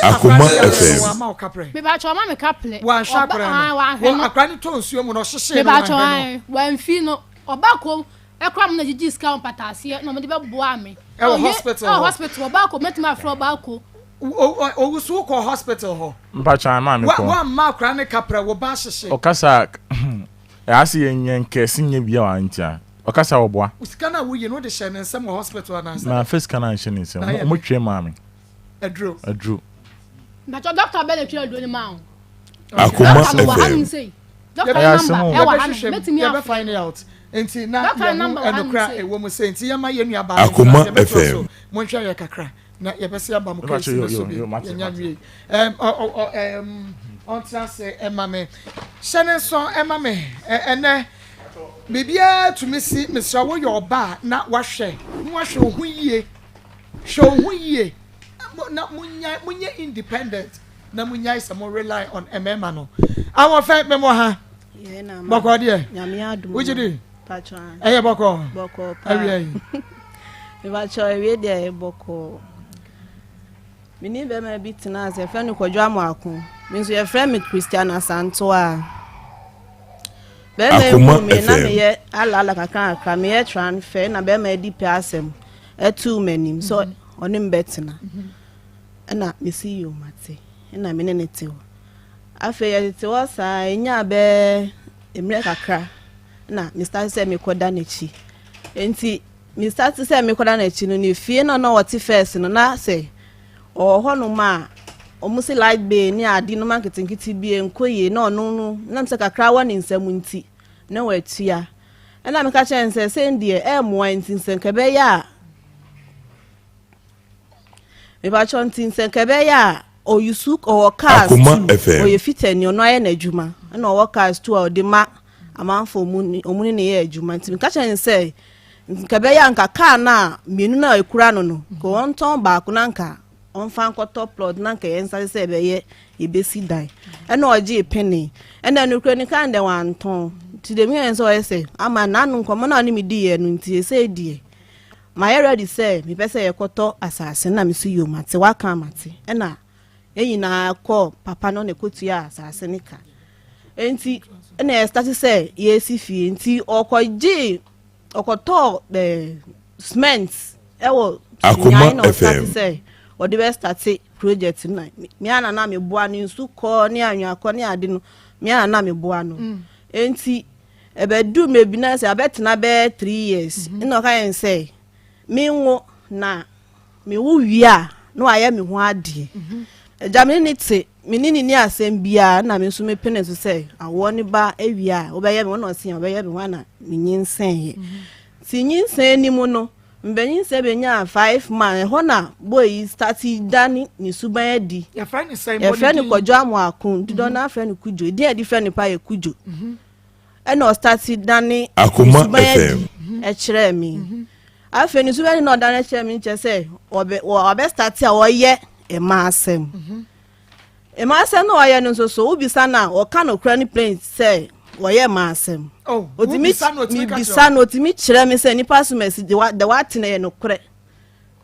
Akoma FM me ba choma me kaple wa shakra wa akrani to nsuo mu no hyehye me ba choma wa mfi no obako ekram na gigi ska on patase no me de be boa me hospital obako metima afro obako Ogusu ko hospital ho. Mpacha ma me ko. Wa ma kra ne kapra wo ba hyehye. Okasa asi yenyen kesi nye bia wa ntia. Okasa wo boa. Usika na wo ye no de hye ne nsem hospital na nsa. Na first kana hye ne nsem. Mo twe ma me. Adru. But your doctor better tell you the man. Akoma FM. Doctor number e be find out. Enti na enokra e wo mo say enti yama ye nua ba. Akoma FM. Mo ntwa ye kakra. Na yebese aba mo case no so bi nyamwe on transe emame shene so emame ene bibia tumi si misra wo your ba na wahwe ohuyie hwe na munya independent na munya is more rely on emema no awon fe me mo ha ye na ma boko de nyame adum ujidi patron eye boko pa awie me ba cho awie de boko mini be ma bi tina se fe no kwadwa mo akon me so ye friend me Christian Asanto a be ma me na me ye ala kaka me ye transfer na be ma di pasem etu manim so onim betina na me see you mate na me ne te afa ye te wo sa enya be emre kakra na Mr. say me koda na chi enti Mr. say me koda na chi no ne fie no na wote first no na say hono ma omusi light bay ni adi no marketing bi enkoye na onu na mse kakra wa ni nsam nti na watua na me ka chense se ndie mo nti nsenkebe ya me ba chon nti nsenkebe ya o yusuk o cars o ye fitani ono aye na adwuma na o cars to o de ma amanfo omuni ne ye adwuma nti me ka chense nkebe ya nka car na mienu na ekura no ko onton ba ko na nka on fan ko top plot na nke yensa se be ye ebesi dai ena oje penny ena nukre ni kan de wanton ti de mi yenso ese ama nanu nkomo na ni mi di ye nu nti ese die my ready say mi pese ye koto asase na mi su yo mate waka mate ena eyina ko papa no ne kotua asase ni ka enti ena start say ye si fie enti okoji okoto cement ewo Akoma FM. Or the best at project na me ana na me boa no nsu ko ne anwa ko ne ade no me ana na me boa no enti ebedu me bi na se abetena be 3 years ino kan say me wo na me wo wia no aye me ho ade ejamini ni te menini ni asem bia na me nso me pene so say awo ne ba awia obeye me no se obeye me wana me nyinsen ye ti nyinsen ni mu no mbenyin se benya 5 man ho na boy start dani ni suban di ya friend say money friend kojo amu akun dido na friend kujo di e di friend pa ye kujo e no start dani Akoma FM e kire mi afa ni suban no dani kire mi che say obe start a wo ye e ma asem no ye no so obi sana o ka no kra ni plane say wo ye ma asem otimi bisano otimi kire me say nipa so mesi de what na ye no kre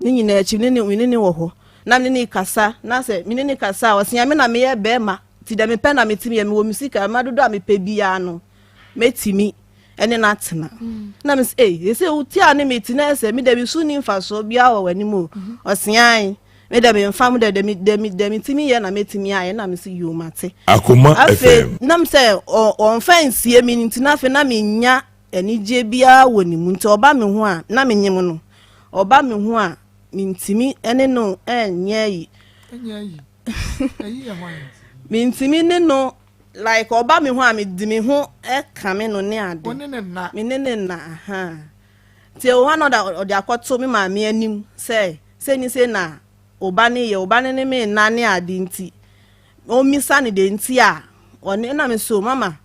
ni nyina achi ni wo ho na ni kasa na say ni kasa o sia me na me ye be ma ti de me pe na me timi ye me wo musika ma dodo a me pe bia no metimi ene na tena na me say say uti a ne meti na say me de bi su ni mfa so bia wo wani mu o sian me de be mfa mu de mi timi ye na metimi aye na me say yo mate Akoma FM na me say on fence ye mi nti na fe na me nya enije bia woni mu nti oba me ho a na me nyem no oba me ho a mi ntimi ene no enye yi mi ntimi ne no like oba me ho a me di me ho e ka me no ne ade me ne na aha ti o ha no da o de akoto me ma me anim say ni say na oba ne me na ne ade nti o misa ne de nti a one na me so mama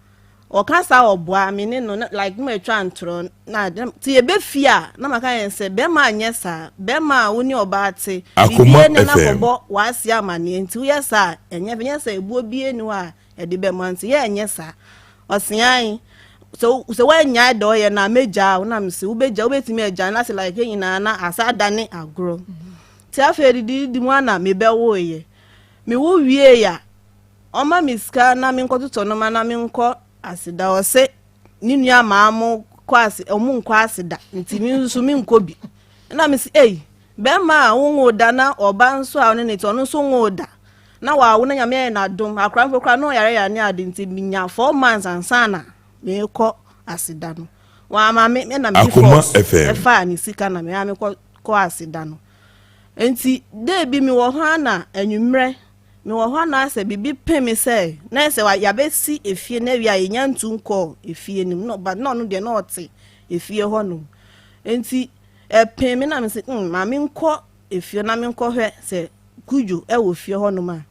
o kan sa oboa me ne no like me twa ntro na ti e be fia na maka yen se be ma anye sa be ma woni oba ate Akoma ne na FM kobo wa sia mane nti wo yesa enye be yesa ebuo bie ni wa e de be ma nti ye enye sa osian so when nya do ye na meja na me se ubeja ubetimi eja na se like nyina na asada ne agro ti aferi di mu ana me be wo ye me wo wie ya oma miska na me nkototo no ma na me nko asida o se ni nua maamu kwase omu nko asida nti mi nso mi nko bi na me se be ma wo da na oba nso a ne to no so wo da na wa wo na nyame na dom akranfo kra no yare ya ne ade nti minya 4 months ansana me ko asida no wa ma me na me fa ni sika na me ko asida no enti de bi mi wo ho na anwumre mi wo ho na se bibi pemi se na se wa ya be si efie na wi anya ntunko efie nim no but no de no ote efie ho no enti pemi na me se ma me nko efie na me nko hwe se kuju e wo fie ho no ma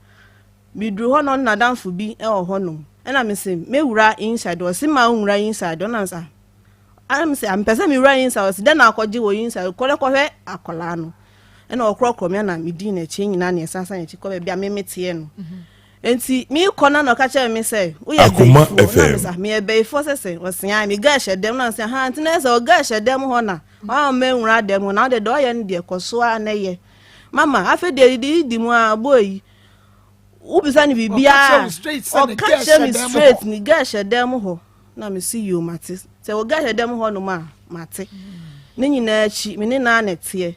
mi dru ho no na danfo bi e ho no na me se me wura inside o se ma wura inside na sa am se am pese me wura inside o se na akọje wo inside ko hwe akola no ena okrokro me na me di na chi nyina na esasa ya chi ko be bia me metie no enti mi kona no ka che me se wo ye Akoma FM na me be fo se osia me ga hyedem na se ha ntina se o ga hyedem ho na wa me nwura dem na de do ye ne de koso a na ye mama afi de di mu a boy ubisa ni bibia o ka che me straight ni ga hyedem ho na me see you mate se o ga hyedem ho no ma mate ni nyina chi me ni na netie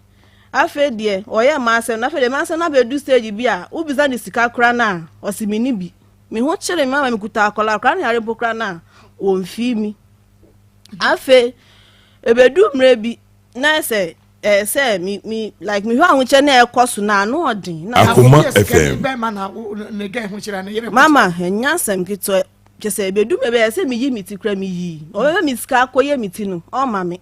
afi de oye ma asem na afi de ma asem na be do stage bi a ubisa ni sika kra na osimini bi me ho kire mama me kuta akola kra na yare pokra na o mfi mi afi ebedu mre bi na se say me like me ho che na ekoso na no odin na Akoma FM mama enya sem kito kese ebedu me be say me yi miti kra me yi o be mi ska koye miti no o mame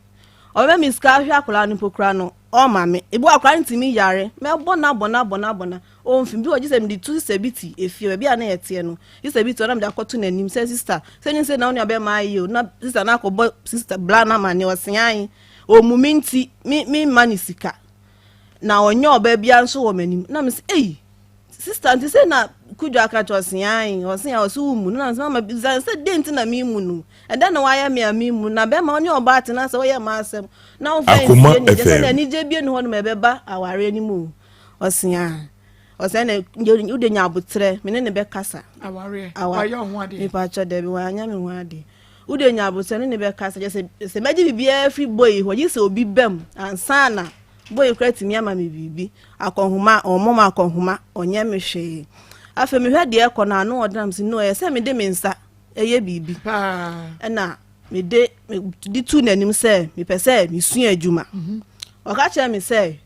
o be mi ska hwa akola no pokra no o mame ebu akra ntimi yare me bona o mfim bi o gise me di tu sebiti efie bi ana yetie no sebiti na me da koto nanim say sister say ni say na oni abe ma yi o na sister na akọbọ sister bla na ma ne osian o muminti mi manisika na onye oba bia nso wo manim na me say sister nti say na kujo aka to osian osu mu na mama say dent na mi mu no eda na waya mi mu na be ma onye oba ate na say wo ye ma asem na wo fa Akoma ni say na FM ni je bie no ho no mebeba aware ni mu osian na ude nya abutre me ne be kasa aware ayo ho ade mi pa cho de bi wa anya mi ho ade ude nya abutre ne be kasa je se meji bibia every boy ho ji se obi bem ansana boy kreti mi ama mi bibi akonhuma omoma akonhuma onye me hwe afa mi hwe de ekọ na anu odam si no ye se me de me nsa eye bibi na me de di tu nanim se me pese mi sun adwuma o ka che me se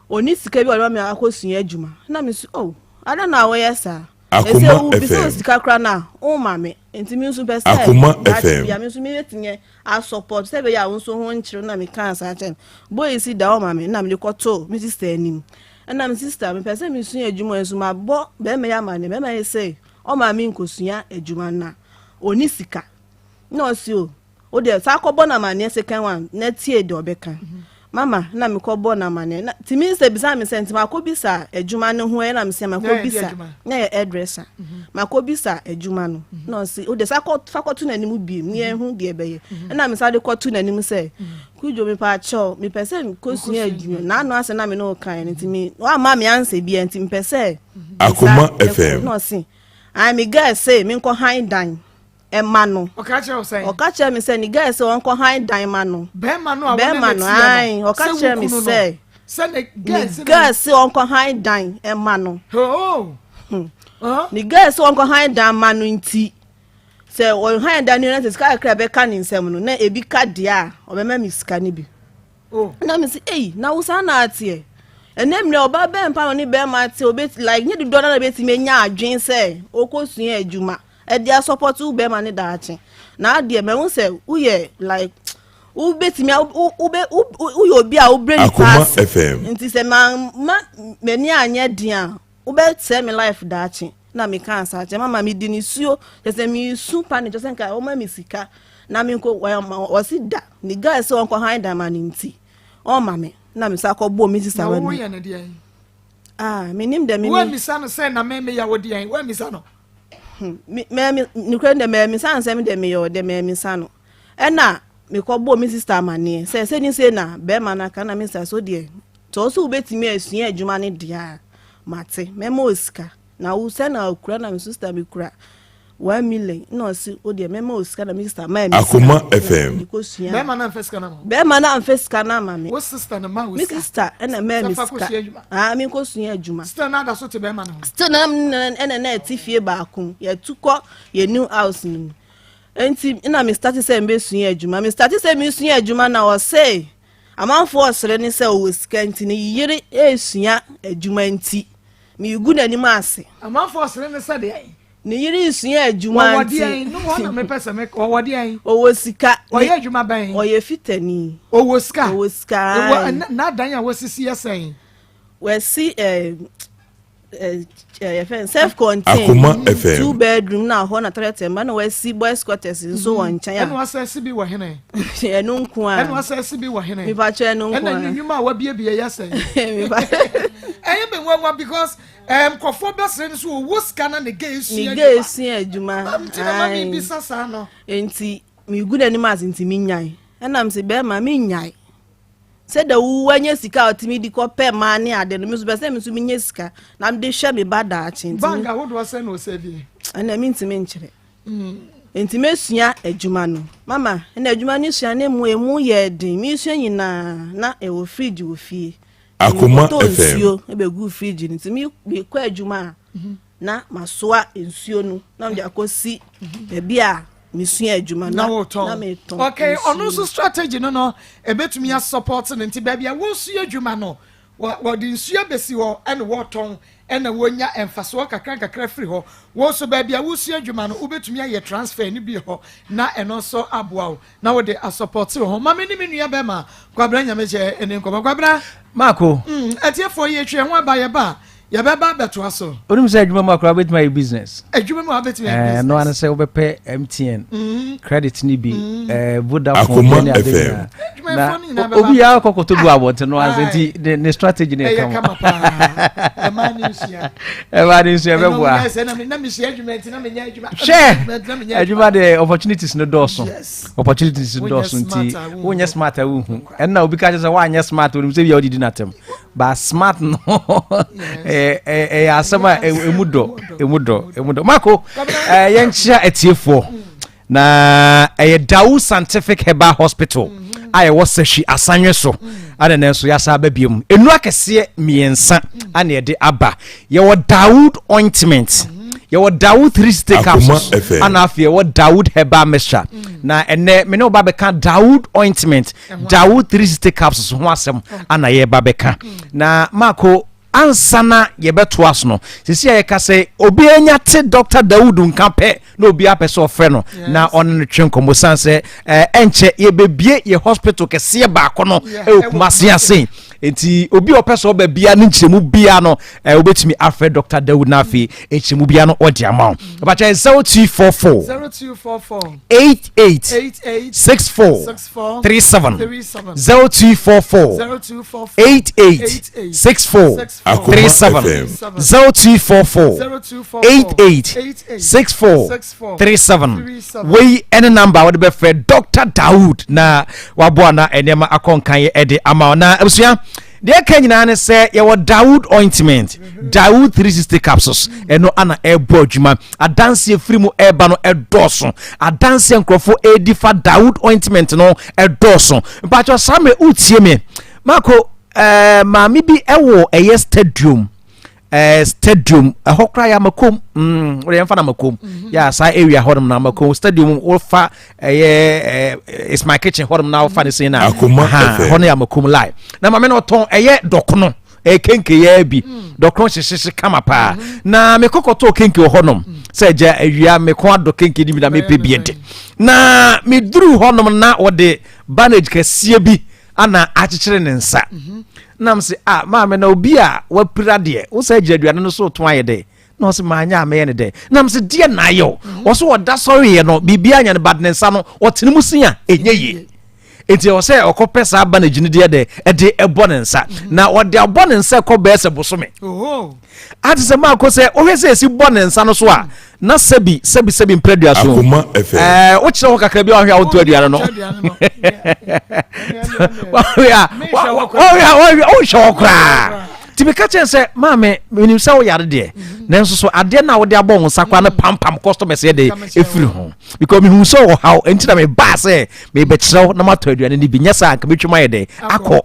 oni sika bi o me akosun adwuma na me so ada na wo yesa Akoma FM sika kra na o mame enti mi nso pese Akoma FM ya mi nso mi wetinye a support se be ya nso ho nchiro na me kan sa chen boy si da o mame na me koto mi sister anim na me sister me pese mi sun adwuma enso ma bo be me ya mane be me say o mame nkosunya adwuma na oni sika no si o de sa akọbọ na mane second one na tie de obeka mama na me kobo na mane na timi se bisa me sent ma ko bisa adwuma ne ho na me se ma ko bisa na ye addresser ma ko bisa adwuma no no si o de sa fakotu na nimu bi me hu de ebeye na me sa de kotu na nimu se kujo me pa cho me pese me ko sunya adwuma na no ase na me no kan ni timi wa ma me anse bi enti me pese Akoma FM no si I me guys say me ko high dan emano okache me say ni guys say won ko high dan mano be mano ai okache me say guys say won ko high dan emano ni guys say won ko high dan mano nti say won high dan ni na sika kra be ka ni nsem no na ebi ka dia obema mi sika ni bi na me say na usa na atie enem le oba be mpa ni be ma tie obet like ni do na be ti me nya adwen say okosun adwuma e dia support u be ma ni da ache na ade me won say uye like u beti me u yo bi a u brain pass nti say me ni anya dia u be tell me life da ache na me kan sa ache mama mi di ni suo say me su pa ni just nka o ma mi sika na me ko o si da ni guys so onko hide da man nti o ma me na me sa ko bo mi sisa wa ni me nim de me we mi sa no say na me ya wo di an we mi sa no me nukre de me san nsem de me yo de me sano na me ko bo me sister amane se ni se na be ma na kana me sister so de to so betimi asua adwuma ne dia mate memo osika na wo se na okura na me sister me kura 1 million no si o de memo osika na me sister ma me Akoma FM be ma na mfeska na be ma na mfeska na ma me wo sister na ma wo me sister na me sika me ko sua adwuma sister na da so te be ma na still na tifie ba kun ye tukọ ye new house ni enti na me start say me sua adwuma me start say me sua adwuma na o say amanfo osere ni say o sika enti ni yire esua adwuma enti me gu na ni ma ase amanfo osere ni say de ni yiri sua adwuma enti wodi no wona me pese me wodi an owo sika oye adwuma ban oye fitani owo sika na dan ya wosisi yesen wesi self-contained Akoma FM 2 bedroom na ho na tretemba na wesi boys quarters nso won chan ya eno asase bi wo hene eno nko a eno asase bi wo hene mi ba che eno nko a eno nyuma wa bie yesen mi ba ayi be wa because kofo besre nso wo ska na ne gesu adwuma na mi bi sasa no enti mi gu na ni ma enti mi nyai ena mse be ma mi nyai se da wu wanye sika otimi di ko pe ma ne ade no mi so be se mi so mi nye sika na mi de hwe mi bada achi banga wo do se no se bi ana mi ntimi nkyere enti mesua adwuma no mama na adwuma ni sua na emu ye din mi sua nyina na e wo fridge wo fie Akoma FM e be gu fridge ni ntimi bi kwa adwuma na masoa ensuo no na mja kosi e bia misua adwuma na me ton okay ono so strategy no ebetumi ya support nti bia wo sua adwuma no wo di nsua besi wo ene wo ton ene wonya emfaso kakra free ho wo so bia wo sua adwuma no obetumi ya transfer ni bi ho na eno so aboa wo na wo de support ho mama ni menua be ma kwabra nyame je ene nkoma kwabra Marco atiefo ye twe ho abaye ba ya be ba beto aso onum say adwuma ma kra bet my business adwuma ma bet my business no an say we pay MTN credit ni bi Akoma FM na obi ya kokoto bu abote no azenti the strategy ne kama e mani sia be boa na mi sia adwuma nti na me nya adwuma share adwuma the opportunities no doso opportunities doso nti wonya smart a wu en na obi ka say wa anya smart onum say bi odidi natem ba smart no asama emudo Marco yenchia etiefo na Dawu Scientific Herbal Hospital aye woseshi asanwe so ade na so yasa babiam enu akese miensa ane de aba ye wo Dawood ointment ye wo Dawood 3 stick capsules ana afie wo Dawood Herbal mixture na ene me no ba beka Dawood ointment Dawood 3 stick capsules ho asem ana ye ba beka na Marco ansana yebeto aso sisi ya ka say obi anya te Dr. Dawood nkampe na obi apese ofre no na on twenkomo sanse enche yebebie ye hospital kese ba akono ekumase ase enti obi opese oba bia ne nchemu bia no obetimi afre Dr. Dawood na afi enchemu bia no odi amount ba cha 0244 88 64 37 0244 88 64 37 0244 88 64 37 we any number would be for Dr. Dawood na wabona enema akonkan ede ama na abusua de kanyina ne say ye Dawood ointment Dawood 360 capsules eno ana ebo adwuma adanse free mu eba no edoso adanse nkrofo edifa Dawood ointment no edoso mpacho same utie me Marco maami bi ewo eye stadium hokra ya makom we yemfa na makom ya sa area hodom na makom stadium wo fa is my kitchen hodom na wo fa ne say na hono ya makom live na maami no ton eye dokono kenke ya bi dokono hyehyehye kama pa na mekokoto kenke honom say ja awia meko ado kenke di bi na mepe biede na me duru honom na wo de bandage kase bi ana achichere ne nsa nam se maame na obi a wapira de wo sa giaduane no so to ayede na o se maanya ameye ne de nam se de na ayo wo so oda sorry ye no bibia anya ne bad ne nsa no otene musia enye enti o se okopesa aba na gine de ebo ne nsa na ode abo ne nsa ko be se bosome ati se ma ko se o hwese esi bo ne nsa no so a na sebi mpredua so wokyerɛ wo kakra bi a wohwɛ wo to aduane no wohwɛ wo koraa nti meka kyɛn sɛ maame menim sɛ woyare deɛ nanso so adeɛ na wode abɔ wo nsa kwa no pampam customers yɛ de ɛfiri ho because mehu sɛ wɔ haw ɛnti na mebaa sɛ mebɛkyerɛ wo na matɔ aduane no bi nyɛ sɛ anka mɛtwuma yɛ dɛ akɔ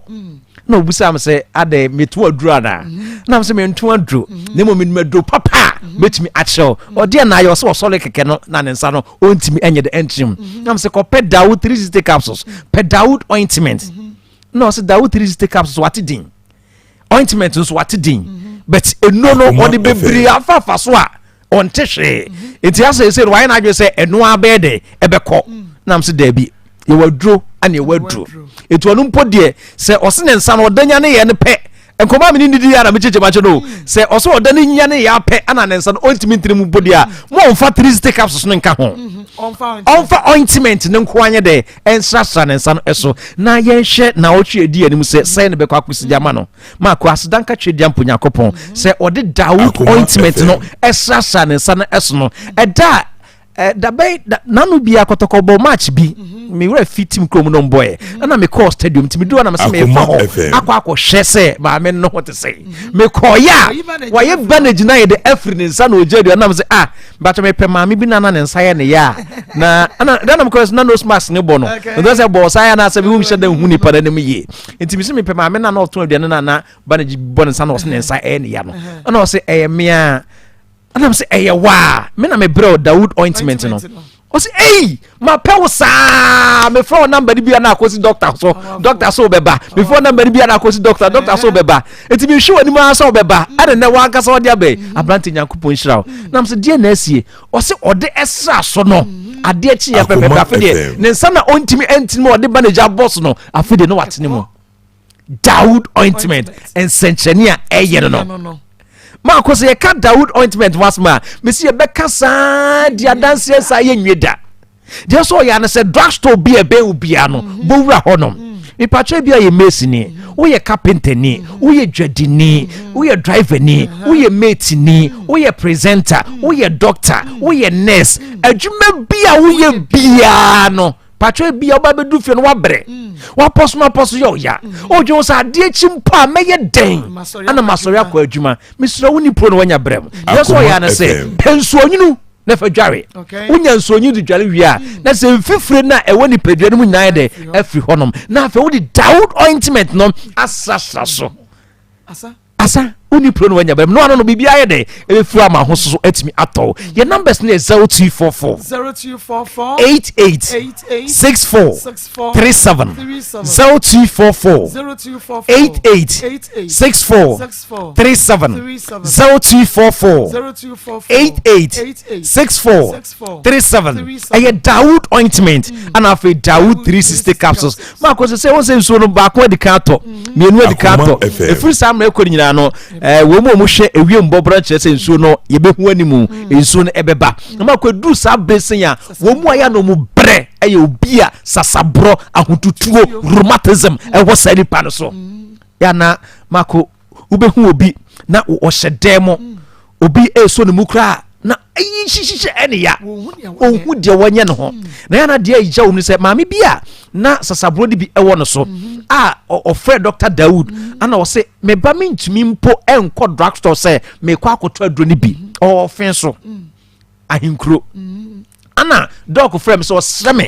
na obusa me sɛ ade meto aduru ana na me sɛ mento aduru na mo menum aduru papa betumi akyerɛw ɔde na ayɛ ɔsɛ ɔsɔle kɛkɛ no na ne nsa no ɔntimi ɛnyɛ de entrim na me sɛ kɔpɛ Dawood 360 capsules pɛ Dawood ointment na ɔsɛ Dawood 360 capsules wate din ointment nso wate din but eno no ɔde bebree afafa so a ɔnte hwee enti asɛ no wayɛ na adwe sɛ eno abɛɛ de ɛbɛkɔ na me sɛ daabi yɛwaduro ane yɛwaduro etu ɔno mpo deɛ sɛ ɔse ne nsa no ɔdanya ne yɛ ne pɛ nkɔma me ne didi ya na mekyekye makyɛ no sɛ ɔse ɔda ne nya ne yɛ apɛ ana ne nsa no ɔntimi ntiri mu mpo deɛ a mo ɔmfa 360 capsules no nka ho ɔmfa ointment ne nko anyɛ dɛ ɛnsrasra ne nsa no ɛso na yɛnhwɛ na ɔtwe adi anim sɛ sɛe ne bɛkɔ akɔsi de ama no maako asedanka twe di ampo Nyankopɔn sɛ ɔde Dawood ointment no ɛsrasra ne nsa no ɛso no ɛda dabai nanu bia kotokɔbɔ match bi me wura fit team krom no boy ana me call stadium ti me do na me se me fa ho akɔ hwɛ sɛ ba me no ho te sɛ me call ya wa ye bandage na ye de afri ne nsa na ojedu na me se but me pɛ ma me bi na ne nsa ye ne ya na ana na me call na no smash ne bɔ no ndo sɛ bɔ sa ya na sɛ bi hu hyɛ da hu ni pa na me ye enti me se me pɛ ma me na ɔto aduane na bandage bɔ ne nsa na ɔse ne nsa ne ya no ana ɔse mea I'm say eh wa me na me bro Dawood ointment no o say ma pe wo sa me phone number bi na akosi doctor so beba me phone number bi na akosi doctor so beba eti me hwe wani ma so beba ade na wa aka so ode abe abrante Nyankopon hirawo na say die na asie o say ode esra so no ade achi ya pepe afede ne nsa na ontimi entimi ode manager boss no afede no watene mu Dawood ointment ensenchenia eye no Maa Akos ye ka Dawood ointment wasma me see ye beka sa dia dance sa ye nweda dia so ya na se drugstore bi e be ubia no bo wura honom me patwa bia ye mesini wo ye carpenter ni wo ye dwadini wo ye driver ni wo ye mate ni wo ye presenter wo ye doctor wo ye nurse adwuma bia wo ye bia no patwa bia oba bedu fie no wabre wa poso yo ya ojo sa de chimpa meye den ana masori akwa adwuma misra woni pro no wanya brem yeso ya na se penso onyunu na fa dware wonya nso onyu di dware wi a na se mfifire na ewo ni pedua no mu nyan de afri honom na fa wo di Dawood ointment no asasa so asa uni pro no wanya brem no ano bibia ye de e fu ama ho so atimi atɔ ye numbers na 0244 88 64 37 0244 88 64 37 0244 88 64 37 eye Dawood ointment and afi Dawood 360 capsules ma ko se won se nso no ba ko adikato mienu adikato e free sam na ko nyina no wo mo hwe ewie mbobra kire se nsuo no ye behu animu nsuo no ebeba na ko du sa besen ya wo mu aya no mu bre eye obi a sasabro ahotutuo rheumatism e wo sari pa no so ya na mako ubehu obi na o hyedemo obi eso ne mu kra na shishishe ene ya ohu de wonye ne ho na ya na de agya wo ni se maame bia na sasabro de bi ewo no so ofre Dr. Dawood ana o se me ba me ntumi mpo enko drugstore se me kwa akoto aduro ni bi ofin so ahinkro ana doc frame so sreme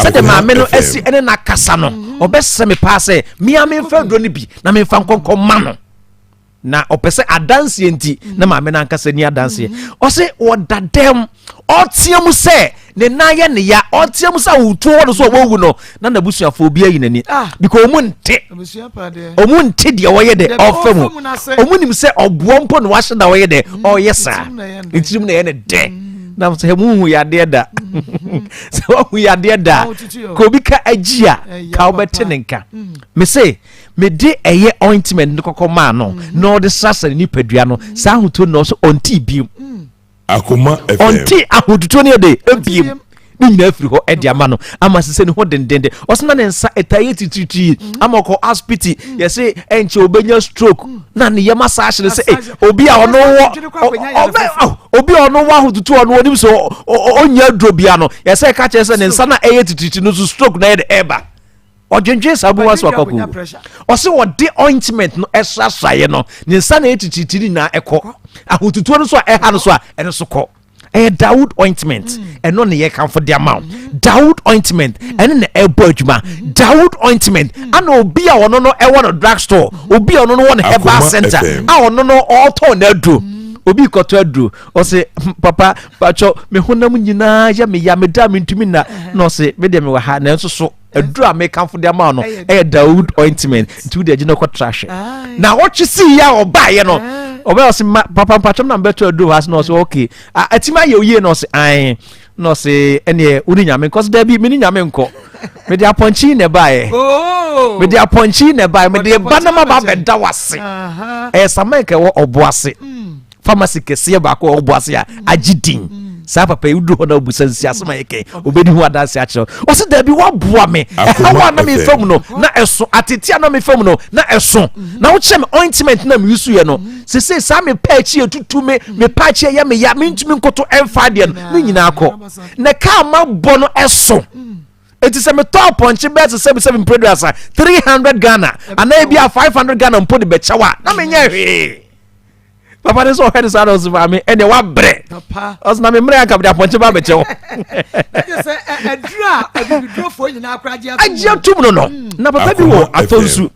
se de maame no asi ene na kasa no obesre me pa se me amemfa aduro ni bi na me fa nkonko ma no na opese adanse enti na maame na nkasa ni adanse o se odadem otiam se ne naye ne ya otiam sa wutu wo so wowu no na nabusuafo obi ayi nani because omunte de woye de ofemu omunim se obuo mpo no wahye da woye de oyesa ntirim na ye ne de na se mu ya de da se wo ya de da ko bi ka agia ka obete ne nka me se me de eye ointment nkoko ma no no de sasa ni padua no sa huto no so onti biom Akoma FM onti ahotuto ne de ebiem ni nyina afiri ho e de ama no ama sese ne ho dendende osna ne nsa etaye tititi ama ko aspiti ye say enche obenya stroke na ne yema sa ahye say obi a ono wo obi ono wa hotutu ono onim so onya drobia no ye say ka che say ne nsa na eye tititi no so stroke na ye de eba odwenje sabu waso akoko o se wo de ointment no esrasaye no ne nsa na etititi na ekọ ahotutu no so e ha no so a ene so kọ Dawood ointment and no ye can for the amount Dawood ointment and ne ebo adwuma Dawood ointment and obi a ono no e won drugstore obi a ono no won herbal center a ono no all turn na do obi koto aduro o se papa pacho me honam nyina ya me da me ntumi na no se me de me wa ha na so aduro a me kan for the amount no Dawood ointment to the gino ko trash na what you see ya oba ye no oba se papa pachom na beto aduro has no so okay atima ye oye no se ai no se ene uri nyame cause there be me nyame nko me de aponchi ne bae me de aponchi ne bae me de banama ba beda wase samake wo oboase pharmacy kese ba ko oboase a agidin sa papa yudu ho na obusansi asema yeke obedi ho adase a kire o se da bi wo boa me wa na me fam no na eso atetia na me fam no na eso na wo chem ointment na me yusu ye no se sa me patch etutu me patch ye me ya me ntumi nkoto emfa de no nyina akọ na ka ma bo no eso it is a top punch bet 77 producer 300 Ghana and maybe a 500 Ghana on put the bechawa na me nya papa this all head is out of me and the one bread papa os na me mre aka the punch ba bechawo you say a draw for you na akraje agia tum no na papa bi wo atonsu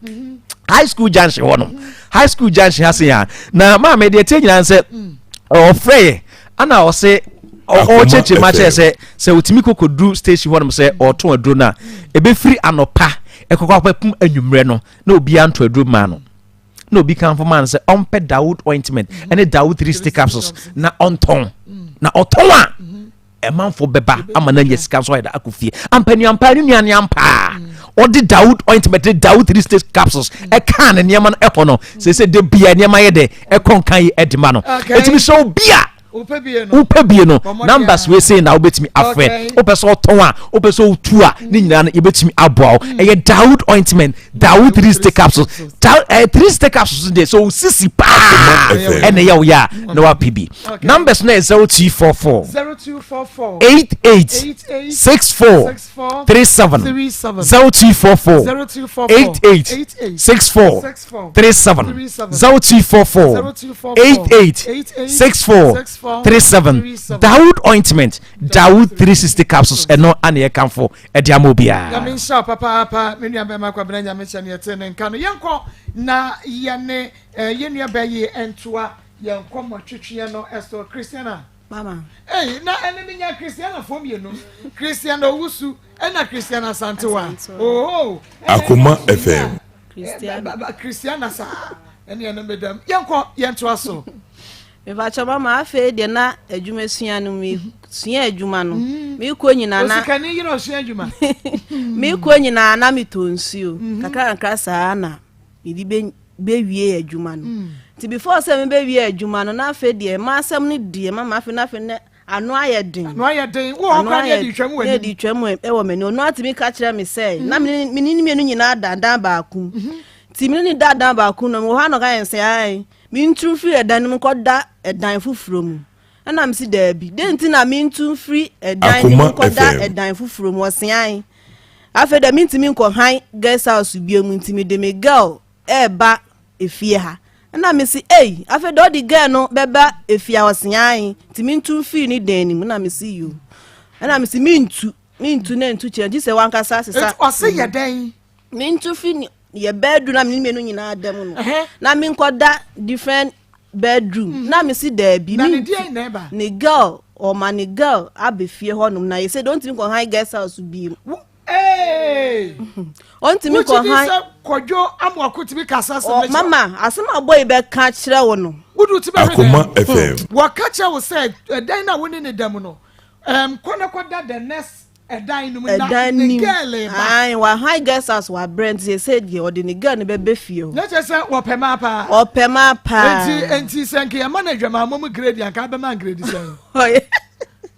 high school junction wono high school junction hase ya na ma me de tenyina say o frey ana o say o cheche ma che se utimi kokodu station wono say o ton aduro na e be free anopa e kokwa papum anwumre no na obi anto aduro ma no no be can for man say on pe Dawood ointment and Dawood 3 stick capsules na on ton na otonwa e man for beba amana yesika so da akufie ampani nuan ampa or the Dawood ointment Dawood 3 stick capsules e kan ne niam no e hono say de bia niam ye de e kon kan ye edima no etimi so bia upebie no numbers we say na obetimi afre opeso ton a opeso tu a ni nyina na ebetimi aboa e Dawood ointment Dawood 3 stick capsules 3 stick capsules dey so sisi pa ene ya ya na wa pb numbers na 0244 88 64 37 0244 88 64 37 0244 88 64 37 Dawood ointment Dawood 360 capsules eno ane kanfo ediamobia ya minsha papa menu abema kwa branya mecha ne yete nka no yenko na yene yenua bayi entoa yenko motwetwe no esto Christiana mama na ene nya Christiana fom yenu Christiana Owusu ena Christiana Santewa Akoma FM Christiana sa ene ene medam yenko yentoa so me ba chama ma afa de na adwuma sua no mi sua adwuma no mi ko nyina na osikani yiro sua adwuma mi ko nyina na mi tonsuo kakra saa na mi be wie adwuma no ti before say me be wie adwuma no na afa de ma asem no die ma afa na afa ne ano ayedin wo okra de di twam e wo me no ati mi ka kire me say na mi ni mienu nyina dandan ba akum ti mi ni dandan ba akum no mo ha no ka yen say ai mintu free edan mu koda edan fufuro mu na am si da bi denti na mintu free edan mu koda edan fufuro mu osian afa da minti min ko han guest house bi mu ntimi de me girl ba efie ha na me si afa da di girl no beba efie osian ti mintu free ni den mu na me si you na me si mintu na ntu change se wan kasa sesa o se ye den mintu free ye bedroom na me menu nyina adam no na me nkoda different bedroom na me si there bi na dey neighbor ne girl or man girl abefie honum na you say don't think on high guest house bi on timi ko high kojo amwakotimi kasa se mama asema boy be ka kire wo no wudu ti be Akoma FM wa ka kire wo say dan na woni ne dam no koda the next edan no na ni girl ba ai wa high guest house wa brand say the ordinary girl ne be fie o let us say opema pa enti senke ya manager ma mom grade yan ka be man grade say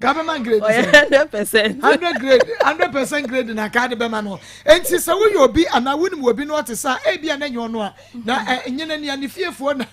government grade 100%. 100% grade na card be man no. Enti se wo you obi ana woni obi no te sa e bia na nyo no a na nyene ne ani fiefo na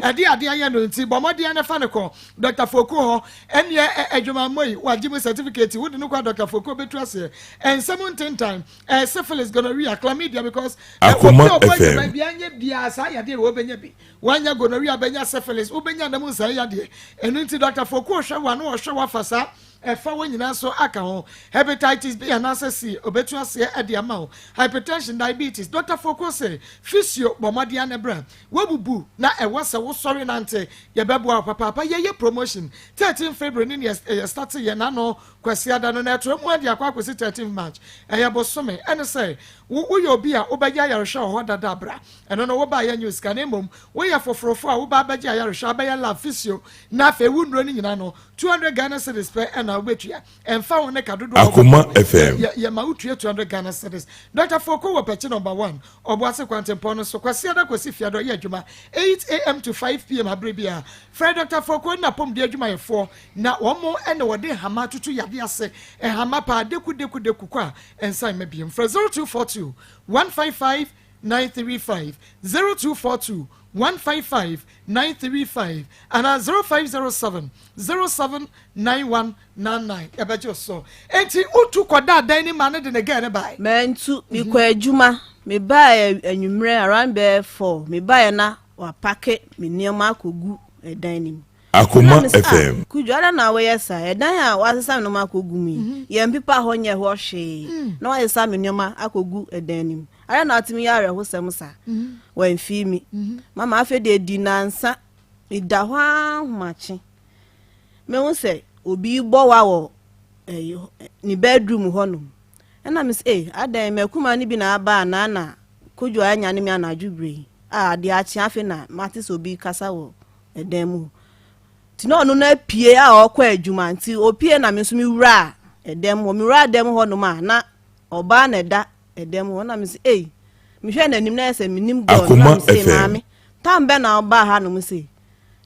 ade aye no enti bomode ane fa ne ko Dr. Foko ho ene adwuma moyi wagime certificate wo de no kwa Dr. Foko betu ase and 17 time syphilis gonorrhea chlamydia because Akoma FM bia anye bia sa ya de wo benya bi wanya gonorrhea benya syphilis wo benya na mu sa ya de enu enti Dr. Foko hwe wa no hwe wa fasa efa wonyina so aka ho hepatitis B and C obetu ase ade ama hypertension diabetes Dr. Foko say physio bomade anebra wabubu na ewose wo sorry nante ye bebo papa ye promotion 13 February ni start ye na no kwasi ada no na etro mu ade akwa kwasi 13 March eye bosome ene say wo ye obi a obagya yaresha ho dada bra eno no wo ba ye news kan emom wo ye fofrofo a wo ba bagya yaresha ba ye la physio na fe wunro ni nyina no 200 Ghana cedis per na obetua emfa won ne kadodo Akoma FM ye ma utua 200 Ghana cedis Dr. Foko wo peche number 1 oboase kwantempo no so kwasi ada kwasi fiado ye adwuma 8 a.m. to 5 p.m. abrebia Fred Dr. Foko na pom de adwuma ye 4 na omo ene wode hama tutu yade ase hama pa deku kwa ensan mabiem for 0242 155 935 0242 155 935 and 0507 079199 ebejo so enti utu koda dan ni mane de nega ne bai mentu mi kwa adwuma me bai anwumre around be 4 me bai na wa pake me nioma akogu edan ni Akoma FM kujara na we yesa edan a wasesa no makogu mi ye mpipa ho nye ho hwe na wa yesa me nioma akogu edan ni ara na atimi yare ho semsa wan fi mi mama afi de di nansa ida hwa machi me won say obi gbowa wo ni bedroom ho no na me say adan makuma ni bi na aba na kojo anya ni mi anadwubre de achi afi na matis obi kasa wo edan mu tino no na pie a okwa adwuma nti opie na me so mi wura edan mu mi wura edan ho no ma na oba na da edem wona me say me hwe nanim na ese minim god na me say mami tambe na oba ha no me say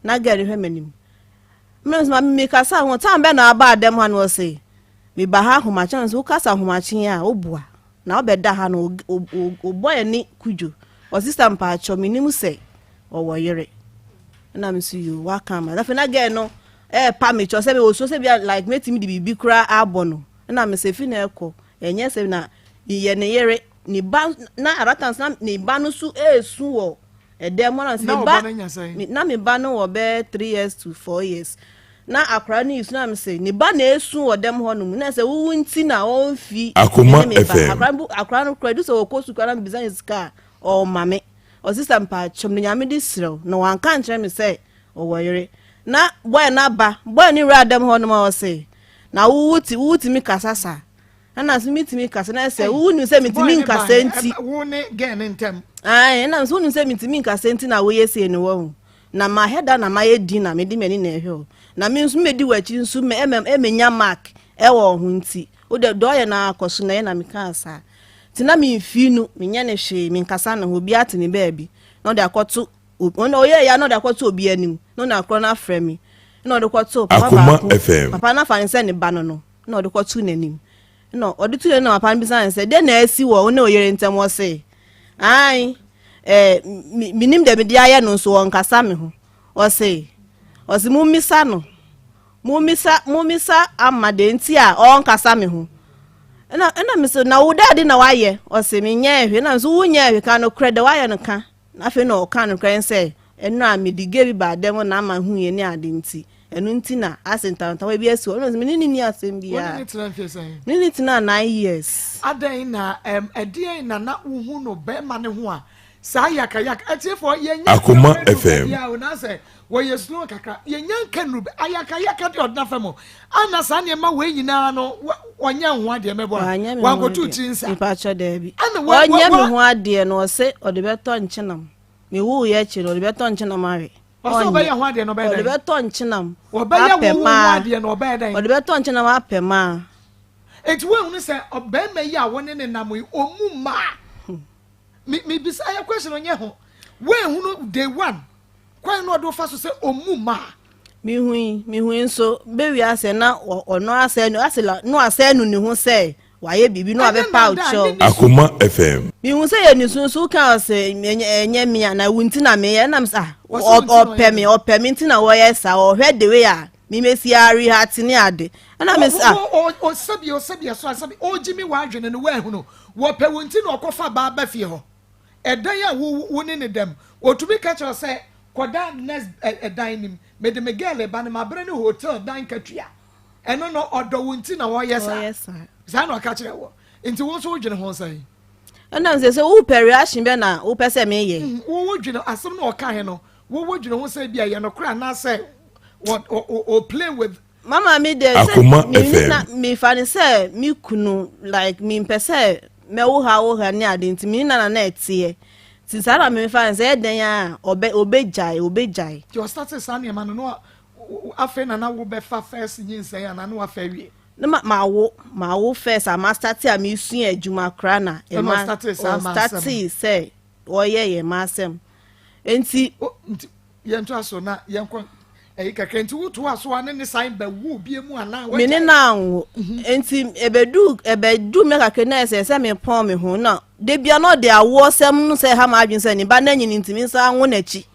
na gari hwe manim me so me kasa ho tambe na oba adem ha no say me ba ha homa chance wo kasa homa chen a obua na obeda ha no oboy ni kujo o sister mpa cho minim say owo yere na me say you wa kama da fe na gari no pa me cho say me o so say like metimi di bibi kura abono na me say fi na ekọ enye say na ye ne yere ni ba na aratans na ni ba no su esu wo edem na se ba na me ba no wo be 3 years to 4 years na akra ni isu na me say ni ba na esu wo dem ho no mu na se wu nti na o fi Akoma FM akra no credit so ko su kra na business car o mame o sister mpa chom nya me disro no wan kan kire me say o wo yere na boy na ba boy ni ra dem ho no ma o say na wuti mi kasasa ana so mitimi kasa na se wunu se mitimi nkasa enti wone gen ntem na so wunu se mitimi nkasa enti na wo yesi eni wo na ma heda na ma yedi na me di mani na ehwe na me nso medi wachi nso me emenya mark ewo ho nti o de do ye na akoso na ye na me kansa ti na me mfinu me nya ne hwe me nkasa na ho bi ate ne baabi no de akoto o ye ya no de akoto obi anim no na akro na frame no de akoto papa na fa nse ne ba no no de akoto nanim no oditu na papa bi say de na asi wo na oyere ntem wo say ai minim de media ya no so won kasa me ho o say o si mumisa no mumisa amade nti a on kasa me ho na me so na wo dade na waye o say me nya ehwe na so wo nya ehwe ka no krede waye no ka na fe no ka no kren say eno a medige bi ba dem na ma hu ye ni ade nti enu nti na asentanta we bi esi o no ni asem bia ni tina 9 years adan na edien na uhu no be ma ne ho a sa yakaya atiefo yenya Akoma FM ya una say we yeslo kaka yenya kanu ayakaya de odna famo ana sa ne ma we nyina no wonya ho ade mebo wa go tu tinsa ipa cho de bi wonya me ho ade no se ode beto nchenam me wu ye chi no ode beto nchenam awe oso be ya ho ade no be ode beto nchenam wo be ya wo ade no be dan ode beto nchenam apema eti we hu se obe me ya woni ne nam omu ma me bisa ya question onye ho we hu no day one kwan no do fa so se omu ma mi hui so be wi ase na ono ase no ase la no ase no ni hu say waye bibi no abe pouch Akoma FM mi hu say ye ni sunsu kan ase enye mi na wunti na me ye na sa o me nti na wo ye sa o hwe de we a mi mesi ari hat ni ade na me sa o sabi so sabi o jimi wa adwene no wa hu no wo pe wunti na okofa ba fie ho edan ya wo ne dem o to be catch us say koda next edan nim me de megele ba ne mabre ne hotel dan katua eno no odo wunti na wo yes za no ka kire wo nti wo so wo dwene ho sai na me say wo pe reaction be na wo pe say me ye wo dwene asem na o ka he no wo dwene ho sai bia ye no kra na say what or play with mama me de me fani say me kunu like me pese me wo ha ni ade nti me na etie ti sara me fani say den ya obejai you started sani man no afa na wo be fa first yin say na no afa wie na ma wo first a master ti am isun ejuma kra na e ma start say oye masem enti ye nto aso na ye nkon kakenti wutu aso ane ne sign ba wu bie mu ana me ne na wo enti ebedu me kakre na se me pon me ho na de bia no de awo sem no se ha ma adwen se ne ba na nyini ntimi nsa anwo na chi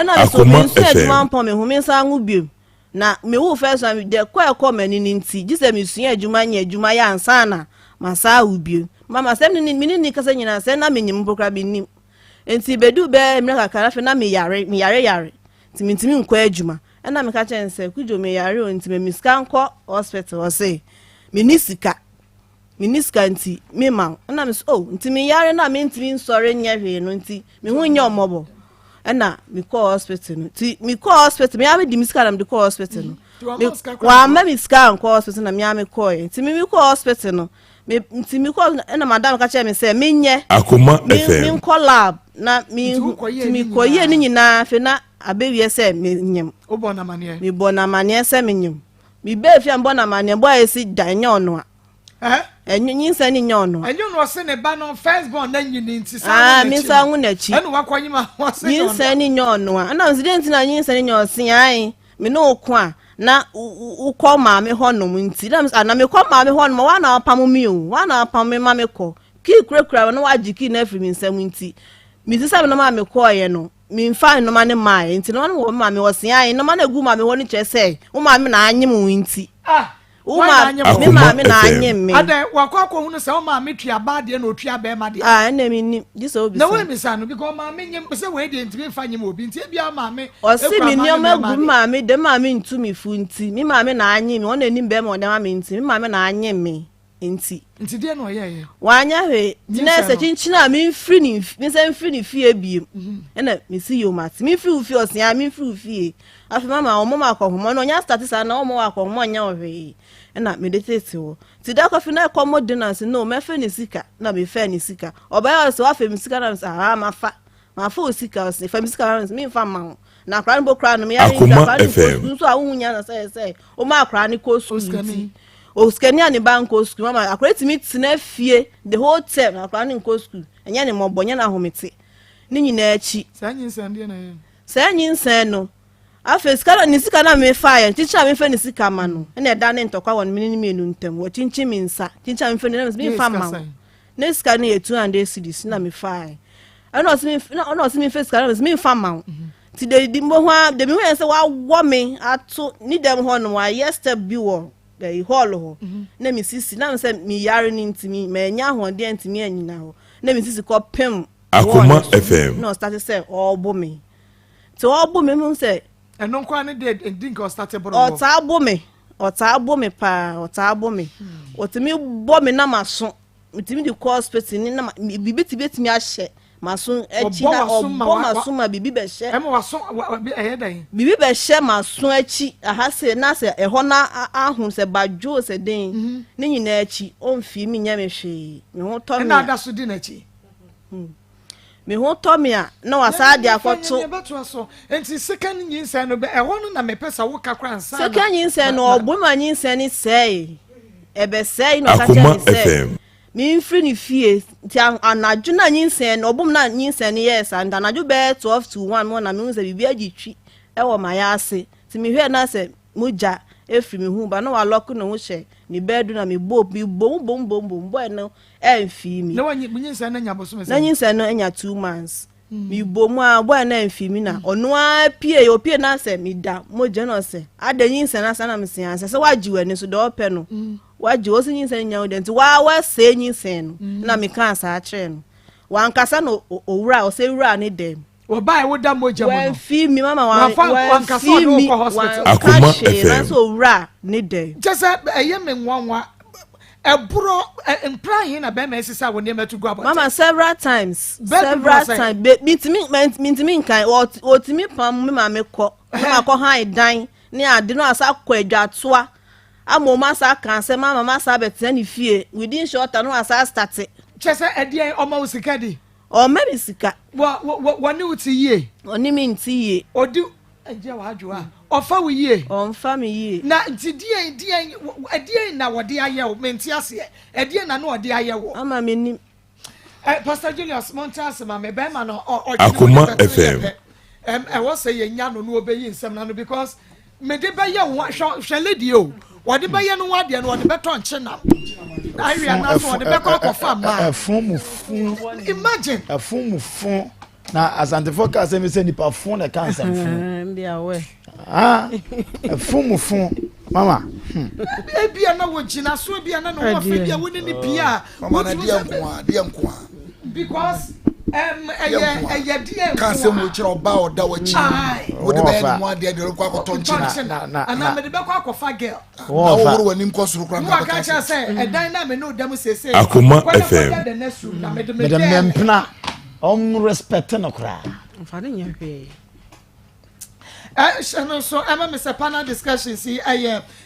na so me nso adwuma pon me ho me nsa anwo biem na me wo first one de kwa mani nti gise me sua adwuma nya adwuma ya ansa na masa wu biem mama sem ni kasa nyina se na me nyim bokra bi nim enti bedu be me kakra fe na me yare ntimi nkwa adwuma na me ka chense kujo me yare o ntimi miska nko hospital o say minisika nti me ma na me ntimi yare na me ntimi nsore nya hwe no nti me hu nya omobo na me call hospital no ti me call hospital me ame di miska na me call hospital no wa ma miska nko hospital na me ame call ntimi me call hospital no me ntimi call na madam ka chense me say me nye Akoma FM me call lab na me ntimi koye ni nyina fe na abewie se me nyem obona manie me bona manie se me nyem me be fia bona manie bo esi dan nyono a enyin se ni nyono enyin no se ne ba no first born na nyini nti sa mi sa hu na chi enu wakwanyima wase nyin se ni nyono a na incident na nyin se ni nyono si ai me no ko a na ukọ ma me honom nti na me kọ ma me honom wa na apam mi o wa na apam me ma me kọ ki kura no wa jiki na afri mi nsam nti mi sisa me no ma me kọ ye no mi mfa no ma ne mai nti no wo ma me wo se ai no ma na gu ma me ho ni che se wo ma me na anyem nti wo ma me na anyem me ade wakọ hu no se wo ma me tua ba de na otua ba ma de na me ni dis obi na we mi sa no because ma me nyem se we de nti me fa nyem obi nti bia ma me o si mi ni o ma gu ma me de ma me ntu mi fu nti mi ma me na anyem o na ni be ma o de ma me nti mi ma me na anyem me nti de no ye wanya hwe na se chinchina mi free ni fie biem na mi si yo mat mi free fie osia mi free fie afi mama o mama akohomo no nya start sa na o mama akohomo nya ohwe na me de tete wo ti da kofi na commodinance no me fe ni sika na me fe ni sika oba ya so afi mi sika na sa ma fa sika o se fa mi sika mi fa ma na kra nbo kra no me ya ni so a wunya na say o ma kra ni ko su o skania ni banko school mama akweti mi tena fie the whole term akwa ni nko school enya ni mobonya na homete ni nyina achi sanyin sen no afa skala ni sika na me fire teacher me fe ni sika ma no na da ne ntokwa won mi ni menu ntem wo chinchi mi nsa teacher me fe ni me fa ma ne sika ni 200 cedis na me fire ana o si mi fe sika na me fa ma ti de mbo ho de mi ho se wa wo me ato ni dem ho no wa yesterday bi wo the hall ho na mi sisi na se mi yare ni ntimi me nya ho de ntimi anyina ho na mi sisi ko pem Akoma FM no start say obo me to obo me mu se eno kwa ne de ndinka start boro o ta abo me pa o ta abo me o timi bo me na maso mitimi di call space ni na bibi tibetimi ahye maso echi na obo maso ma bibi be hye em waso ehedan bibi be hye maso echi aha se na se eho na ahun se badwo se den ni nyina echi onfi mi nya me hwe me ho to me na da so di na echi me ho to me a na wasa de akoto beto so enti second nyinsa no be eho no na me pesa wo kakra nsa second nyinsa no obo ma nyinsa ni sei ebe sei no ka che sei mi free ni fie ti anaju na nyinsen no obum na nyinsen yes and anaju be 12 to 1 mo na mi unse bibi agitwi e wo ma ya ase ti me hwe na se muja efri me hu ba na wa lock no ho hye ni bedu na me bom boy no emfi mi na wanyi bunyinsa na nya boso na nyinsa no enya 2 months mi bom a boy na emfi mi na ono a pie na se mi da moje no se adanyinsa na sana me se se waji wani so do pe no waji wo se nyinsa nya odenti wa se nyinsa no na me kan sa a kire no wan kasa no owura o se wura ne dem obai wo da moja mo wan fi mi mama wan kasa no ko hospital Akoma FM so wura ne dem just eye me nwanwa eburo implying na be me sisa wo ne metu go about mama several times mitimi kan otimi pam me ma me ko ma ko han dan ni ade no asa ko adwatoa amoma sa kan se mama ma sa bete ni fie within short no asa start chese edie o ma usika di o me bisika wo ni uti ye oni mi nti ye odi eje wa adwoa ofa wo ye on fa me ye na nti die na wo de aye wo menti ase edie na no wo de aye wo ama me ni Pastor Julius Montas ma me be ma no Akoma FM wo say ye nya no obeyi nsem na no because me de be ye wo hwe lady o wo de be ye no wa de no wo de be ton che na I na so wo de be ko fa ma imagine afun na asante focus me say nipa fun na cancer fun bia we fun mama ebia na wo gina so ebia na no wo fa bia woni ni pia mama na dia nko because eye dia cancer mo kire oba oda wachi wo de be mo ade de ko akoto nchina na me de be ko akofa girl na wo woni nko suru kra na ka cha say edan na me no dem sese Akoma FM me de mempna respect no kra mfa ne nya hwe so Mr. Panel discussion see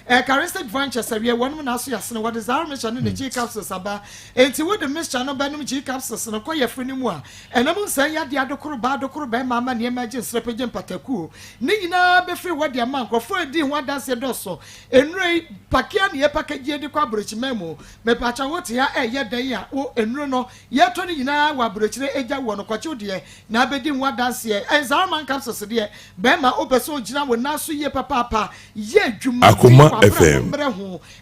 charismatic branches we one na so yasne what is our mission in the G capsules aba enti we the mission no banum G capsules no koye free mu a enam san ya de adokoro ba mama ne emergency repagem pataku ni nyina be free what the man crofo edi ho dance doso enrei pakia ne package de kwa abrochi memo me pacha wote ya ye dan ya o enro no ye to ni nyina wa abrochi eja wo no kwache de na abedi ho dance man capsules de be ma so gina wo na so ye papa ye adwuma Akoma FM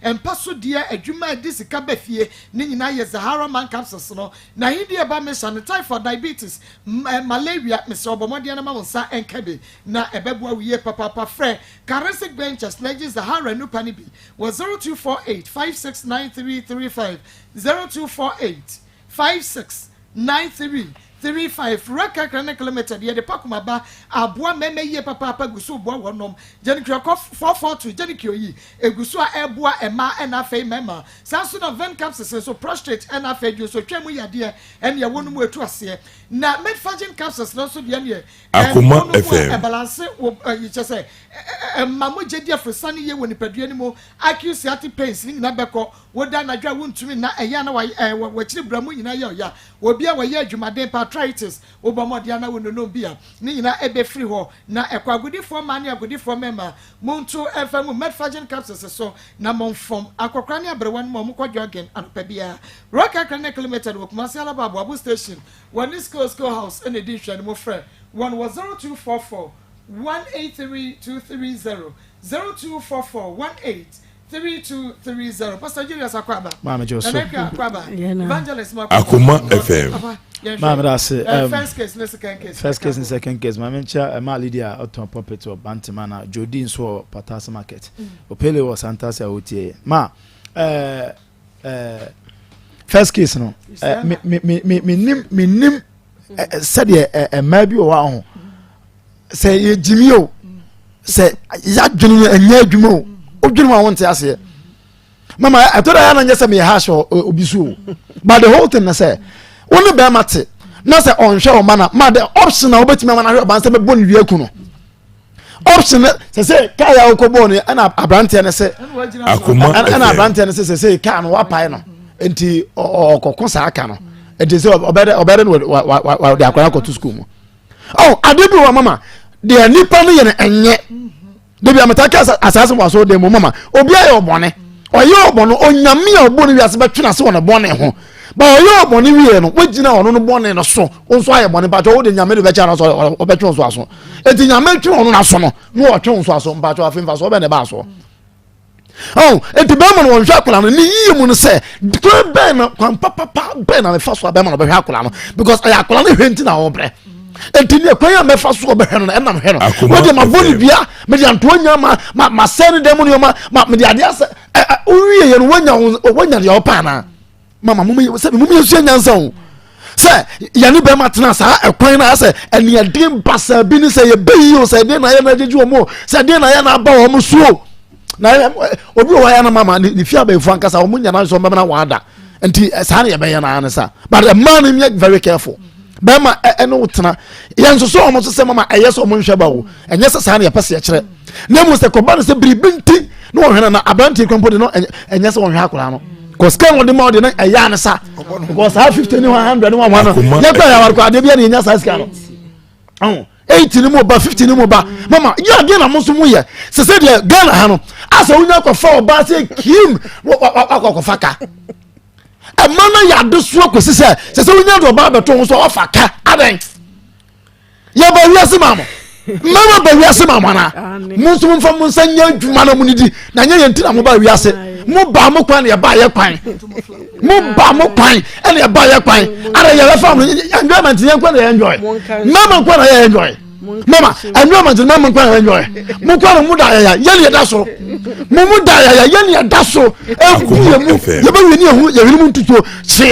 empaso dia adwuma disika bafie ni nyina ye Sahara man capsules no na hindi e ba me sanitize for diabetes malaria me so obomodia na ma wonsa enkabe na ebeboa wo ye papa frɛ charismatic benches legi Sahara no pani bi was 0248 569335 0248 569335 Raka Chronic Limited ye de pakuma ba aboa meme ye papa gusu boa wonom jenikyo 442 jenikyo yi egusu a eboa ema na fei mema sanso na ven capsules so prostate na fei ju so twemu yade en ye wonu mu etu ase na medfagin capsules no so de ne Akoma FM balance yi chese mamo jedi afrosane ye woni padua ni mo accusate pains ni na beko woda na dwa wontumi na eya na wa chiri bramu nyina ye oya obi a wa ye adwumaden arthritis obomodia na wono bia ni nyina ebe free ho na ekwagudifo ma ne agudifo mema monto FM medfagin capsules so na monfom akokra ne abrewan mo mo kwadwogen anopa bia Rock Clinic Limited wo Kumasi Alaba Abu station one is school house in edition mo frɛ one was 0244 183230 0244 183230 Pastor Julius Akwaba Mama Joseph Evangelist Akoma FM Mama that's first case and second case Mama Cha ma Lydia Oton Puppet or Bantamana Jodin so Patas Market Opele was Santasa Otie ma first case no me nim said a maybe o wa ho say Jimmy o say ya dwunu anya adwuma o dwunu ma wonte ase mama I thought I na just me hash obisu but the whole thing na say only be mate na say on hwe o mana ma the option na obetimi ma na hwe ban say be bonu wiaku no option say kaya okobo no na abrante ne say Akoma na abrante ne say ka no wa pai no enti okoko sa aka no enti say obere no de akwara ko to school mo oh adebi wa mama de nipa no ye na enye de bia metaka asase mo so de mo mama obi aye obone oye obono onyame a obo no wiase betwena se wona bone ho ba oyo boni wie no wagina ono no boni no so onso aye boni ba jo wo de nyame de be cha no so obetwe onso aso enti nyame twe ono na so no no otwe onso aso mba jo afemfa so be ne ba so oh enti be mo no hwa akula no ni yi mu no se be na kwan papa be na me fa so be mo no be hwa akula no because aye akula no hwenti na wo bre enti ne kwan ya me fa so be hwe no enam hwe no wo de ma boni bia me de anto nya ma sene dem no ma me de ade ase owie ye no wanya de opa na mama mummy se mummy esu nyansa o se ya ni be matena sa ekwan na se eni ade basa bi ni se ye be yi o se de na ye na jeju o mo se de na ye na ba o mo suo na obi o ya na mama ni fia be fu ankasa o mo nya na so be na wada enti sa na ye be ye na ansa but the man is very careful be ma eno tena ye nso so o mo se mama eye so mo nhwe ba wo enye se sa na ye pese ye kire na mo se ko ba no se biribinti no hwena na abranti kwampo de no enye se won hwa akora no cause kan won de ma de na eya ne sa because 50 ni 100 ni 1 ya kwa ya war kwa de bia ni nya sa sika no 80 ni mo ba 50 ni mo ba mama ya de na mo so mo ye se se de Ghana ha no asa unya kwa fa oba se kim akwa faka e mana ya de so ko se se unya do ba beto so ofaka adan ya ba wiase mama mama ba wiase mama na munso mfa munsanya adwuma na munidi na nya yentina mo ba wiase mo ba mo kwan ya ba ye kwan mo ba mo kwan ene ya ba ye kwan ara ya fa mo enjoyment yen kwan ya enjoy mama kwan ya enjoy mama enjoyment mama kwan ya enjoy mo kwan mo da ya yen ya da so mo da ya yen ya da so e ku ye mu ye ba wi ni hu ye wi mu ntutuo she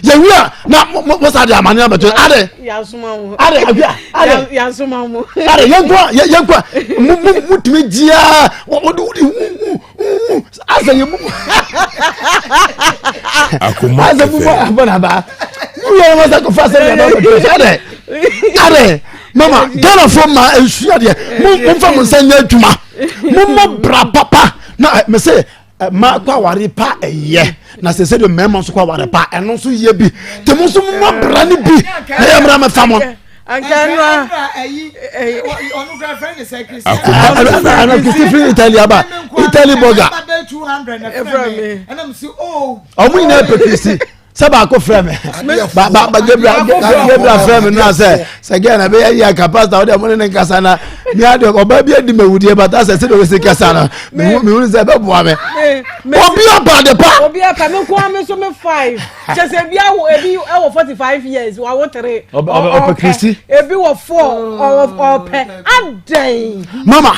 ye wi na mo sa da amane abeto are ya suma mo are abia ya suma mo are yen kwa mu timi dia asa ye mu Akoma asa mu abana ba mu ye ma sa ko fa se na ba are mama Ghana from ma ensua de mu fa mu nsanya adwuma mu bra papa na me say ma kwa ware pa eye na se se de mema so kwa ware pa eno so ye bi te mu so mu bra ni bi na ye mra me fa mo Anganwa onu girlfriend is like ana Christopher Italia ba Italy burger 200 na friend and I'm say oh omu ina pe Christi saba ko frame ba Gabriel frame na se gana be ya capacity o de mo ne nkasa na mi ade oba bi adi mawudie but asa se do we se kasa na mi hu se be boa me obi aba de pa me ko am so me 5 je se bia wo ebi e wo 45 years wa wo 3 oba Christi ebi wo 4 or pe adan mama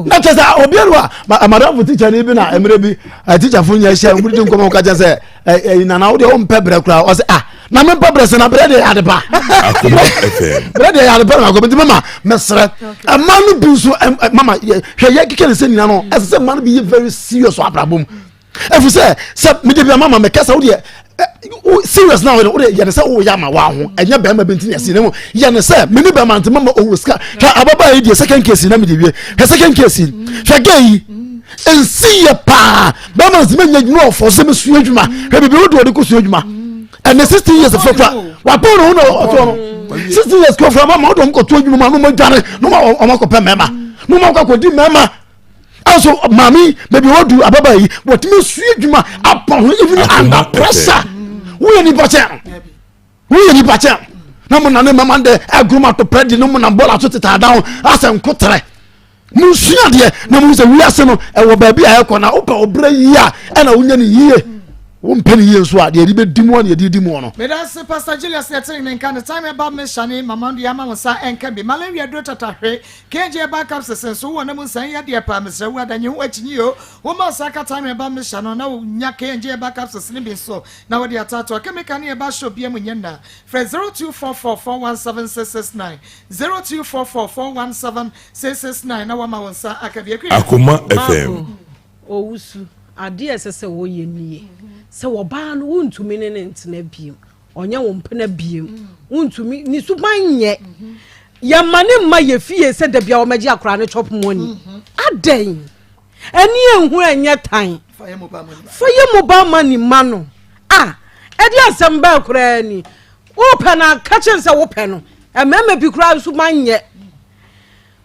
na je se obi ruwa madam teacher ni bi na emre bi teacher fu nya hia ngudi nkomo ka je se na na wo de o mpe bre kura o se na me mpe bre se na bre de ade ba bre de ade ba na ko bi mama mesre amanu bi so mama hwe ye kike ne se nina no ese man bi very serious abrabom efu se me de bi mama me kasa wo de serious now wo de ye ne se wo ya ma wa ho enya be ma benti ne se ne mo ye ne se me ni be ma ntema o ska hwa ababa yi de second case na me de wie he second case hwa gay ensi ye pa ba ma se me nya no for se me su adwuma he bi wo de ko su adwuma and 16 years of fra wa po no oto no 16 years ko fra mama odom ko to adwuma no mo dware no ma ko pe mema no ma ko di mema also mami maybe what do ababa yi what me su adwuma upon even under pressure we ni pacha na mo na ne mama de agroma to predi no mo na bola to teta down asem kotre mu su ade na mo se wi ase no e wo ba bia e ko na opa obra yi a e na wonya ni yie wo mpeni yie so ade ri be dimu na ye dimu no me dan se pastor Julius letting me kan time about me shane mama ndu ya ma sa enka bi malaria do tatahwe kenje backup sesen so wona mu san ya de pa me sra wa danye ho achinyi yo wo ma sa ka time about me shane na nya kenje backup sesen bi so na wo de atato kemika na e ba show bia mu nyenda fre 0244417669 0244417669 na wa ma won sa akabia kwi Akoma FM owusu ade esese wo ye nie se wo ba no wontumi ne ntena biem onye wo mpena biem wontumi ni subanye ya mane ma ye fie se da bia wo magi akora ne chop money adan eni enhu enye tan faye mobile money mano edi asem ba akora ni wo pe na ka chen se wo pe no emema bi kura subanye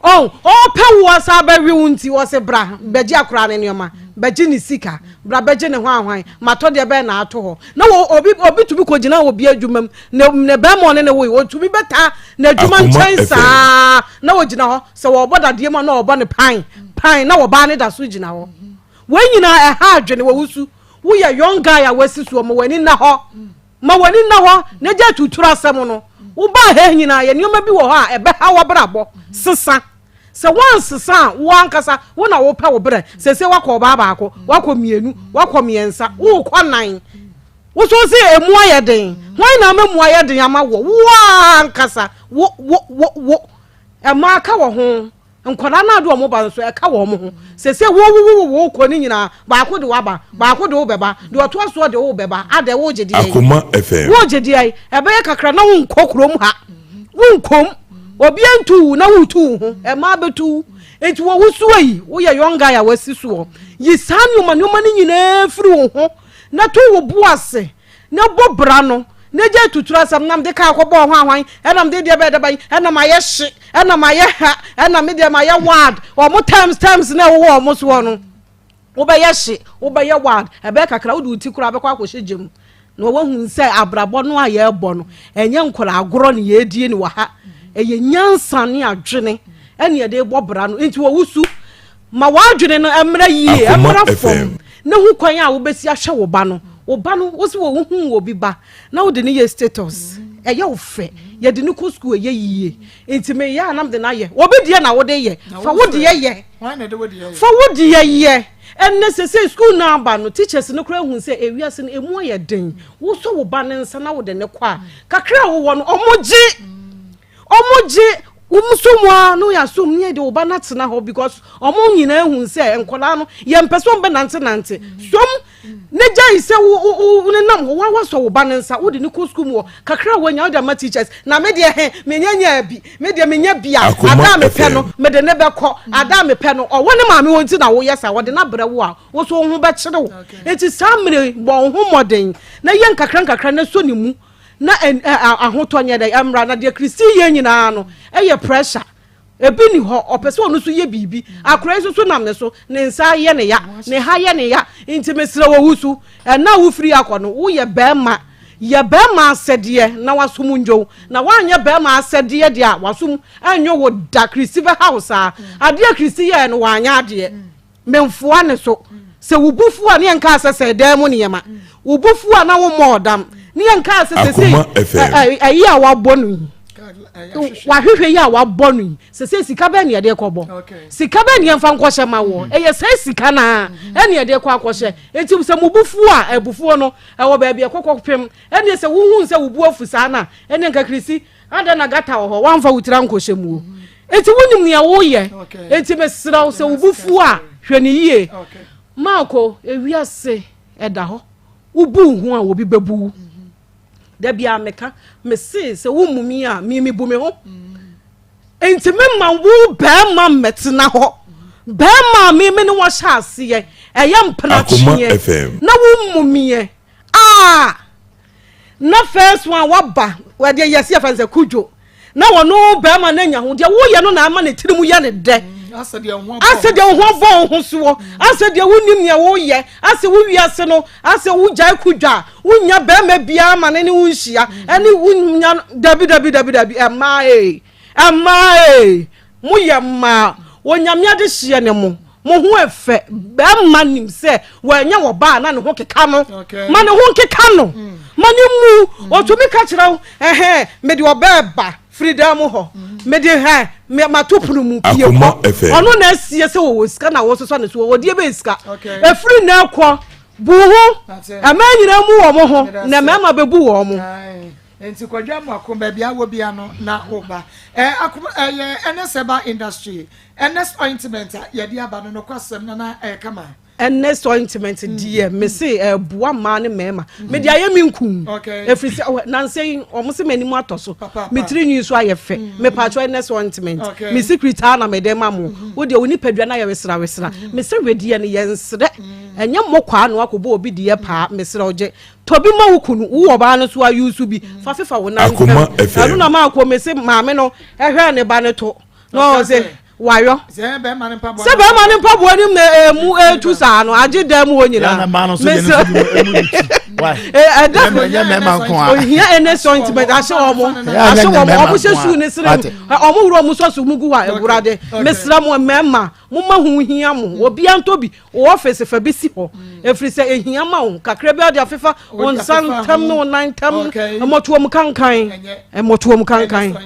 pe wo sa ba wi wunti wo se bra bagi akora ne nyoma bagi ni sika brabeje ne ho ahwan mato de be na ato ho na obi to bi ko gina obi adwumam ne be mo ne wo to bi beta na adwuma nchansa na wo gina ho se wo boda de ma na wo bo ne pan na wo ba ne da so gina ho we nyina e ha adwene wo wusu wo ye young guy a wasisu mo wani na ho ne je tutura asem no wo ba ha nyina ye nioma bi wo ho a ebe ha wo brabo sesa se once sa wo ankasa wo na wo pa wo bre se wakọ ba baako wakọ mienu wakọ miensa wo kọ nan wo so se emu ayeden hwan na memu ayeden ama wo ankasa wo ema ka wo ho nkwara na do mo ba nso e ka wo mo ho se wo kọ ni nyina baako de waba baako de wo beba de oto aso de wo beba ade wo gedi ai Akoma FM wo gedi ai ebe ye kakra na wo nkokrom ha wo nkom obi antu na wutu ho e ma betu enti wo wusu yi wo ye young guy a wasisu yi sanu ma ni nyina firi wo ho na to wo buase na bobra no na je tutura sam nam de ka akọbọ ho ahwan enam de be de ban enam aye hye enam aye ha enam de ma ye ward o mo times na wo mo so no wo be ye hye wo be ye ward e be kakra wo de uti kura be kwa akọhye gem na wo hu nse abrabọ no aye ebo no enye nkola agoro ne ye die ni wa ha eye nyansa ne adwene ene ye de bobra no enti wo wusu ma wa adwene no emra yie emra fom na hu kwan a wo besi ahwe wo ba no wo si wo hu wo bi ba na wo de ne ye status eye wo fe ye de ne ko school ye yie enti me ya nam de na ye wo bi de na wo de ye fa wo de ye fa wo de ye enne se school na ba no teachers no kra hu se ewiase no emu ye den wo so wo ba ne nsa na wo de ne kwa kakra wo no omoji umsumwa no ya sum nye de oba na tena ho because omo nyina hu se enkola no ye mpeso mbe nante som ne jai se wo ne nam ho wa so wo ba nsa wo de ne ko school mo kakra wanya wo de ma teachers na me de menyanya bi me de menya bia ada me pe no me de ne be ko ada me pe no o woni ma me wonti na wo yesa wo de na bra wo a wo so ho be kire wo enti samre bo ho moden na ye kakra na so ni mu na ahotonye da amra na de kristi ye nyina no eye pressure ebi ni ho opese onu so ye bibi akora so nam ne so ne nsa ye ne ya ne ha ye ne ya intimesire wo wusu na wo firi akono wo ye bema asede na wasum njo na wanye bema asede de a wasum anyo wo da kristi house a ade kristi ye no wanya ade memfoa ne so se wubufu a ne nka asese dan mu ne yema wubufu a na wo modam ni nka asese ayi a wabonu wa hwehwe ya wabonu sese sika be ne de kobo sika be ne mfa nkohye ma wo eye se sika na ene de kwa akohye enti se mubufu a ebufu no wo ba bia kokopem ene se wuhu se wubu afusa na ene nka krisi ada na gata ho wamfa wutira nkohye mu enti wonim ne wo ye enti mesira se wubufu a hwe ne yie mako ewiase eda ho ubu hu a wo bi bebu da bia meka me se wo mumi a mi bu me ho enti me ma wo ba ma metena ho ba ma mi ne wo sha ase ye eye mpna chie na wo mumi ye na first one waba we de yesi afanse kujo na wono ba ma na nya ho de wo ye no na ama ne tirimu ye ne de ase de ho bo ho so ase de wonim ne wo ye ase wo wiase no ase wo jai kudwa wonya ba ma bia ma ne wo nhia ene wonya dabi ema mo ye ma wonya me ade hie ne mo ho efe ba ma nim se wanya wo ba na ne ho keka no ma ne ho keka no ma ne mu o to mi ka kira wo me de obeba freedom ho me de me matopunu mu pie ko ono na asie se wo sika na wo so ne so wo de be sika e free na akọ bu ho amanyina mu wo mo ho na mama bebu wo mo enti kwadwa mu akomba bia wo bia no na oba NSeba industry NS ointment ye dia aba no kwasem na kama NS ointment die me se bua ma ne mema me dia ye minkum efri se nanse omo se manimu atoso me tiri nyi so ayefe me patcho NS ointment me secret na me dem amu wo de oni padua na ye wesra me se wedie ne ye nsre enye mokwa no akobo obi die pa me sre oje tobi ma wukunu wo ba no so ayusu bi fa fefa wo na anu na ma akọ me se maame no ehwe ne ba ne to no se wayo se be man pa bo nim na mu etu sa no age dem wo nyina na ma no so je no why that ohia ene sentiment ashe omo se su ne sire omo wuro mu so mugu wa eburade mesra mo mema mo ma hu hia mo obi antobi o office fa bi si ho efri se ehia ma wo kakra bi ade afefa on san tam no nine tam motuom kankan en motuom kankan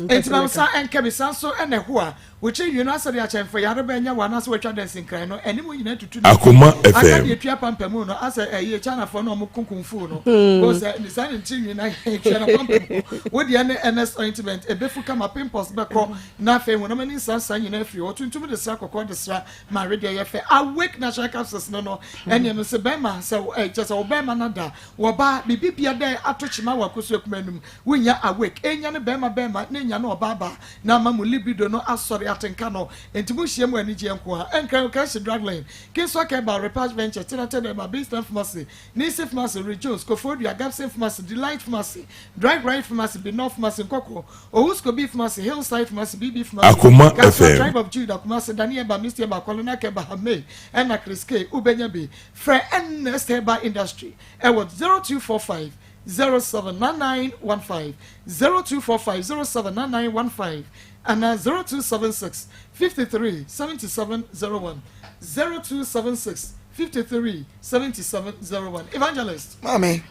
entima sa enka bi san so ene ho a which you know say ya for ya be nya wana so watwa dancing cry no eni mo nyina tutu Akoma FM aka de tua pampamu no asa ye chana for no mo kunkunfu no go say ni san nti nyina chana pampamu wo de ene ointment ebefu kama pimples be ko na fe wo no mani san nyina fi o tuntum de sa kokko de sra ma ready ye fe awake natural capsules no eni no se be ma se just o be ma na da wo ba bibia de atochima wa koso ekumanum wo nya awake enya ne be ma ne nya no ba na ma mu libido no asori atenka no entimu hiem ani je nko a enka cash drug line kinso ke ba repatch venture tinate de ma business pharmacy nisi pharmacy rejoice kofodia gapsen pharmacy delight pharmacy drug right pharmacy benof pharmacy kokko ohusko beef pharmacy hillside pharmacy bb pharmacy Akoma FM tribe of Judah pharmacy daniel ba mr ba kolona ke ba hame ena kriske ubenya bi fra ns heba industry e what 0245 079915 0245 079915 and 0276 53 7701 0276 53 7701 evangelist mami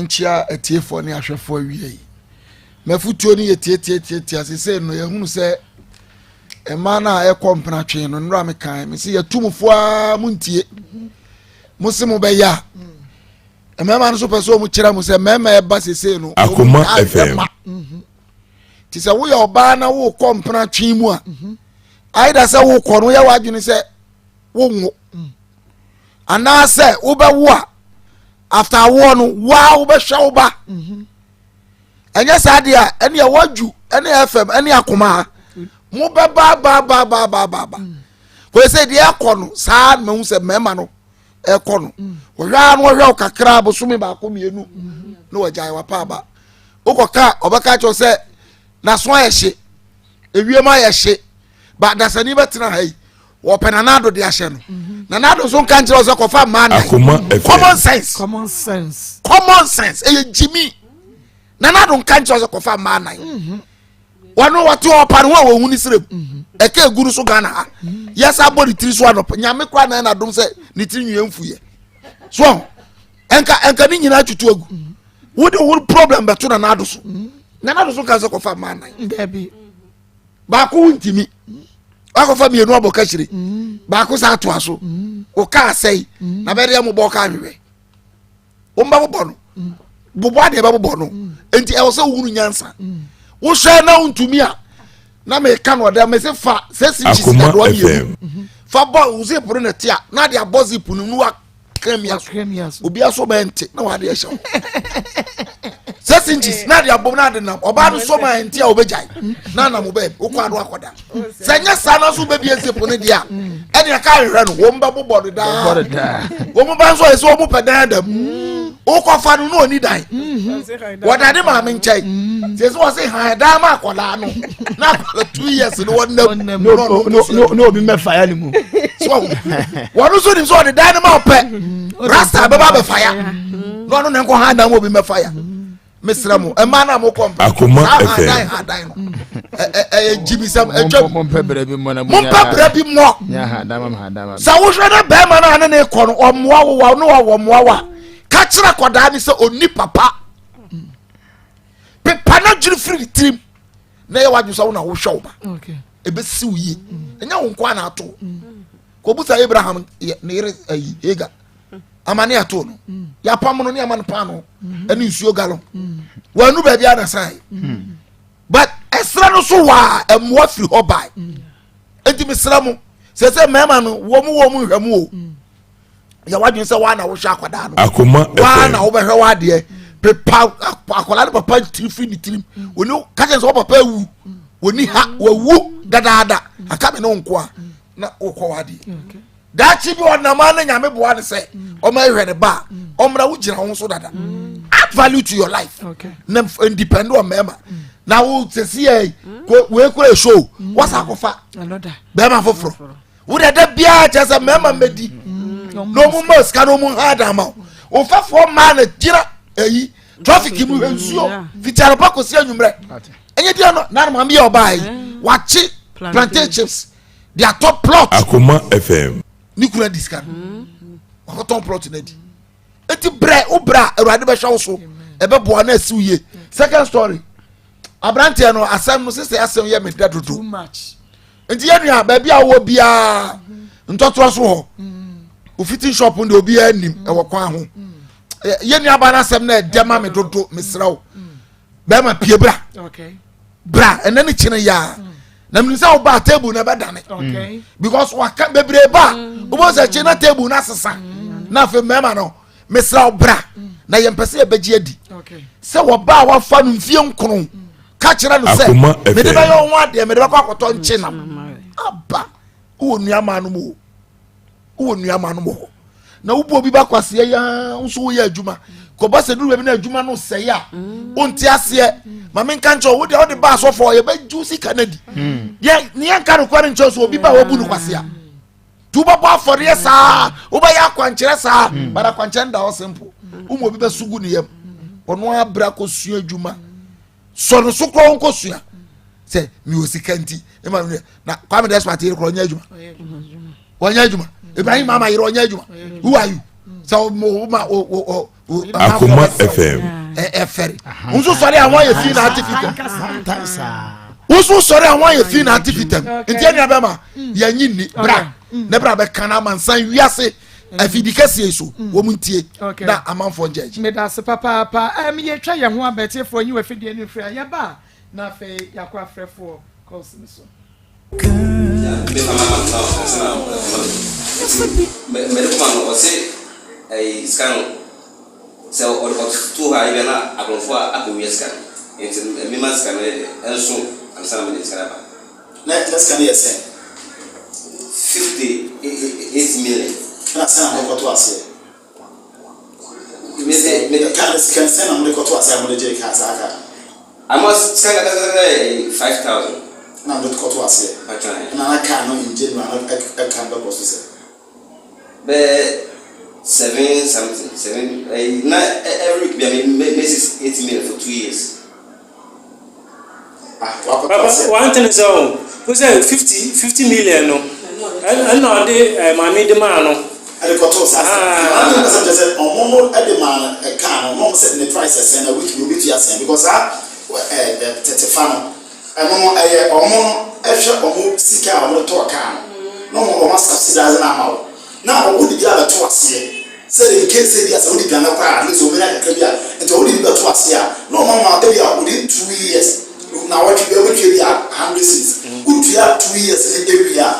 chia etiefo ne ahwefo awie mafutuo ni etie asese no yehunu se ema na ekompena twen no nra me kan me se yatumfo a muntie musimu be ya emema no so peso mu kira mu se mema e ba sese no Akoma FM tisa wo ya oba na wo kompena twen mu a aida se wo kɔ no ya wadwene se wo ngo ana se wo be wo a after wo no wo be hwa wo ba enya sade a ene ya waju ene FM ene Akoma mo be ba ko se de akɔ no saa me hu se mema no ekɔ no wo hwa no hwa kakra bo so me ba akɔ mienu no wajai wa pa ba ukoka obaka cho se na so ayehye ewiem ayehye ba dasani betina hai wo penanado de ahye no nanado so kan kire so kofa man common sense e jimi nanado kan kire so kofa man wano watu opa no wo huni sirem e ka eguru so gana yes abodi tiri so anop nyame kwa na dom se ni tiri nwemfuye so enka ni nyina tutu agu wo the problem beto na nado so kan so kofa man debi ba ko ntimi akofa mienu aboka hire ba ko sa to aso o ka sei na be de mo bo ka hwe o mba bo no bo ade ba bo no enti e wo se wuru nyansa wo hwe na ntumi a na me ka no da me se fa se si chi na do mienu fa bo wo se poro na tia na de abozi punu nu a kremias obi aso mente na wa de ehye sesinjis na de abom na de na oba no so ma ente a obejai na mo be ukwa do akoda senya sana so be bi esepo ne dia ene ka hwere no wo mba bobod da wo mo ban so ese wo mo pedan dam ukofa no no ni dan woda de ma me nchai se so say ha da ma akola no na 2 years no won no bi me fire ni mu so wo so ni so de dan ma ope rasta be ba be fire no ne ko ha da mo bi me fire Mesramu emana mo kompa Akoma FM jibisam mo pebere bi mo nya ha dama sa wo hwe na be ma na ne ko no omoa wo no wo moa wa ka kira koda ni se oni papa pepa na jiri free trim na ye waju so na wo hwe ba okay ebe si uyi enya wo kwa na ato ko busa Abraham ne ire ega amane ato no ya pamono ni amane pa no ani nsuo galo wanu ba bia na sai but esra no so wa emwa firi ho bai enti mesra mu se mema no wo mu hwamu o ya wadwen se wa na wo hwa akwada no Akoma wa na wo behwe wa de pepa akwala no papa tiri ni tirim oni ka je so papa wu oni ha wa wu dadaada aka me no nko a na okwa wa de dachi bi on na ma na nyame bo ane se o ma hwe ne ba o mra wo gira ho so dada add value to your life okay na depend on mema na wo sesi e we kura show what's akofa another be ma foforo wo de bia chese mema medi no mu mas ka no mu hada ma o fa fo ma na gira eyi traffic mu hensuo fitiaro pa ko si anwumre enye dia no na ma bia obai wachi plantain chips their top plot Akoma FM ni kura discard o top plot na di eti bre obra awurade be hwa wo so ebe bo na asi uye second story abrante no asem no sese asem ye me dodo too much nti ye nua ba bia wo bia ntoto so ho o fitting shop ndo obi anim e wo kwan ho ye nua ba na asem na edema me dodo mesrawo ba ma pie bra okay bra ene ne chine ya na me say wo ba table na be dane okay because waka bebre ba wo bo say chine table na sesa na fe mema no mesrawo bra na ye mpese e beji adi okay se wo ba wa fa no mfie nkron ka kira no se me de ba yo ho ade me de ba kwakoto nche na aba wo nuama no mo wo nuama no mo na wo bo bi ba kwase ya nso wo ya adwuma ko ba se duru be na adwuma no se ya onti ase ma me nka ncho wo de ba so for ye ba juicy kanadi ye ni an ka no kware ncho so obi ba wo bu no kwase ya tu ba ba for ye sa wo ba ya kwankire sa bara kwankire da o simple wo mo bi ba sugu ne yam ono abra ko sua adwuma so no so kro nko sua se mi osika nti e ma na kwa me despite e kro nya adwuma wanya adwuma Ibrahim mama yiro nya adwuma who are you so ma Akoma FM efere unso sori awon ye fi na artificial unso sori awon ye fi na artificial nti enia be ma ya nyinni bra ne bra be kana man san wiase afidikasi eso wo muntie na amanfo njeje me da se papa ye twa ye ho abete fo yi we fidie ni frɛ ya ba na fe yakwa frɛfo cause me so me come on say ai scan se o got tu ha ibe na aglofo akwe scan enti me man scan enso ansa me scan ba let's scan yes 58 million na sana ko to ase me ka scan sana mo ko to ase mo de je ka sa ka amos scan 5000 na ndo ko to ase na ka no inje no na ka ba ko so se be 7 something 7 na every week be me 8 million for 2 years one thing is who say 50 million no and no dey mami de man no I got to say I just omo at the man can no set the prices and a week you be to because tetefano omo ehwe sika omo to kan no omo subsidize na ma na omo di ala to ase say in case dey ase omo di na kwa at least omo na ka bia and omo di to ase no omo dey within 2 years na what you be able to 100 cents good to 2 years every year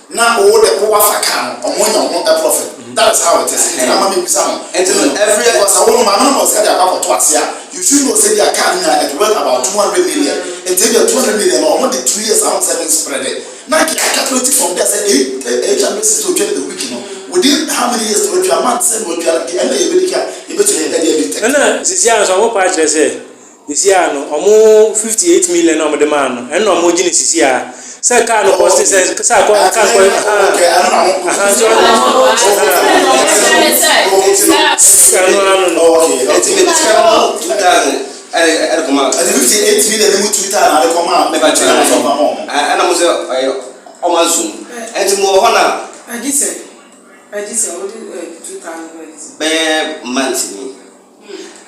na o de ko wafa kan omo a profit that's how it is na mama me bisa and every year because I want mama no say dey akwa to ase you should know say their car na at worth about 200 million and take your 200 million or the 2 years I'm selling spread it now I calculate from there say 800 to 20 the week no within how many years to your month send what you are the end you be to the na sisi an so wo pa kire say sisi an omo 58 million omo de man no en no omo gini sisi a say car no cost say ka ko okay I don't I come out. 58 million they move Twitter and I come out. Never try from my home. And I was Omansu. And more honor. I just already 2000 Bear monthly.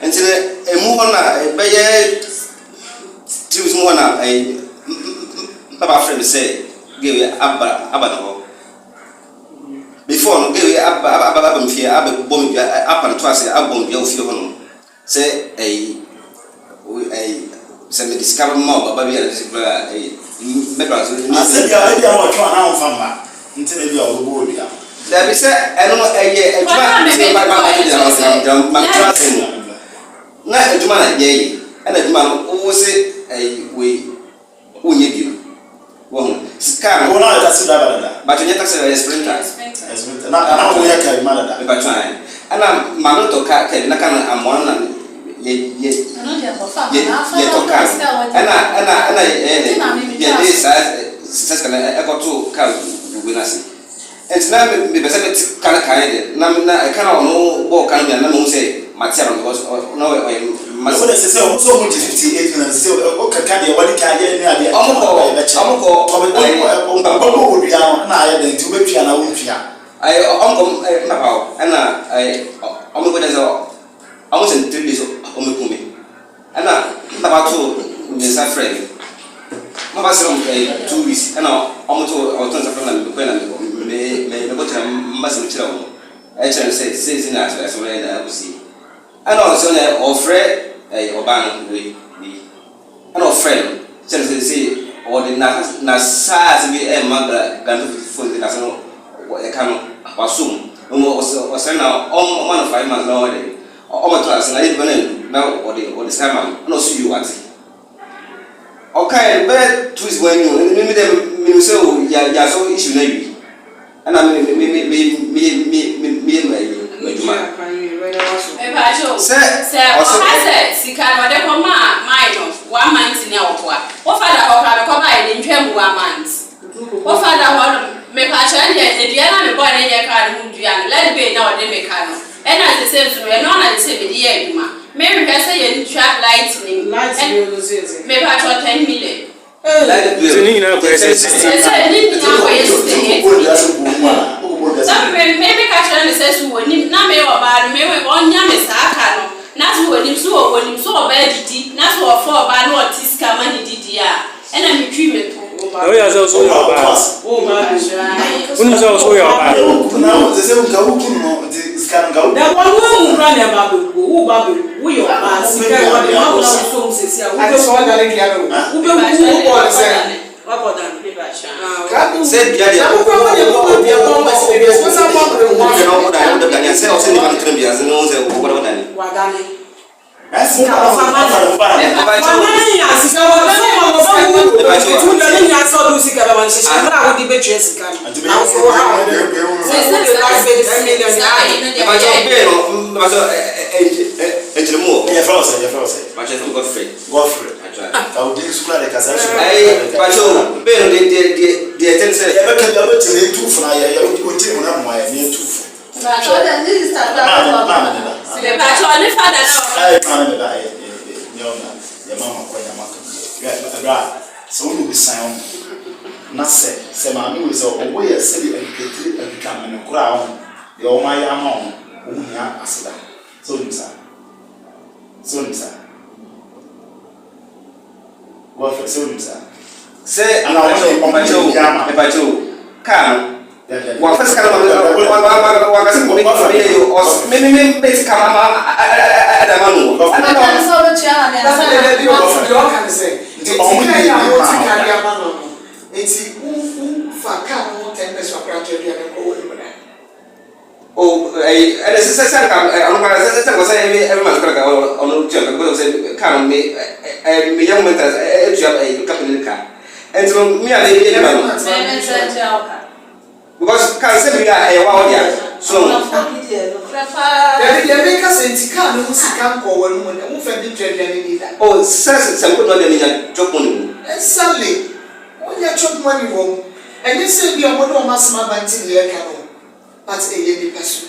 And a move on a bear choose more a Papa friend say, give you Abba. Before no give you Abba here, Abba bomb up and twice, Abba your few say a send me discover more, but I said, the idea of trying from that until you are bored. There is I don't know a year, not a man, yea, and a man who say a way who need you. One scan, but you get a sprinter. Not we are carrying mother, but trying. And I'm Maroto cat, and I can am one. It's not me be say kind na kind of no work kan na mo say material because no must say so much 58 and say o kan dey wali ka ye ni ade amko o bia na ya den ti betua na wo tua ai amko na ba ana ai amko dey so amko sen 3 days o me kumi ana na ba to me sa friend ma ba se 2 weeks ana amko o ton sa friend na me ko na me go tell massive chira wo e chere say na so na go see and also na offer oban we and offer chere say o de na sa be e maga ganto phone na so e kan wasum o say na o man 5 months na o de o ma trans na e benen na o de sama no so you what okay but twist when you me say ya so issue na you and I me Sika wade ko ma no 1 month ni awwa wo father ko ka ko ba ni ntwem 1 month wo father ho me pa cha ndi e dia na me boy na ye ka ni dua let be na wade me ka no e na the same so e no na the same di ye aduma me re say ye trap lightning me pa cha 10 million Sini na ko SS. Ni na ko SS. Maybe catch on the says woni na me oba me we onya me saka no na so woni so oba didi na so ofo oba no otiska mani didi a ena me twi me to o ya so oba o ma unu so ya oba na o ze nka wuku no ska nka wuku da wonu mu kra ne ba be wo yo ba sika wo de ma so so sesi a wo so da le kia wo be wo ko se wa dan pe ba sha say bia dia ko ko ne ko bia ko ma se be so sa ko no mo da no da nya say o se ni ban kram bia se no se ko da dani wa dani asi ka fa ma ni asika wa so ma wo ba wo tu da ni nya so do sika ba wan se mara wo di be twa sika na wo so ha se se de life be 10 million ya ba jo be no ba so mo ya frose ba che go free ka o din sukula de kasa so ai ba jo be no de ten se ya ba ka ya ba tele tu funa ya o ti mo na mo ya ni tu fu ba jo da ni start ba se ba jo ni father na ai ma na da ya mama kwa ya maka ya bra so no bi san na se ma mi we so o we ya se di eketri ekam na kura ho ya o ma ya ma o mu ya asida so ni sa wa fa so ni sa se ana wa ba jo kan wa fa ska wa ka se ko yo os me be ska mama ada manu ana so do chia na sa le bi o kan se o mu ni o ti ka dia manu enti u fa ka no 10 pesos akra to dia ko wo ni bana o ai se ka anu para se ko se every man ka onu tia ko se ka me young men tra tia ka pele ka enti me ale ni ba no because can say we are wa dia so ya be ka senti ka no sika ko wa no mo fa di trade ni da o se ko do ni nya job money exactly o nya job money wo and you say bi o mo do ma sma banti le ka no but e ye bi pasu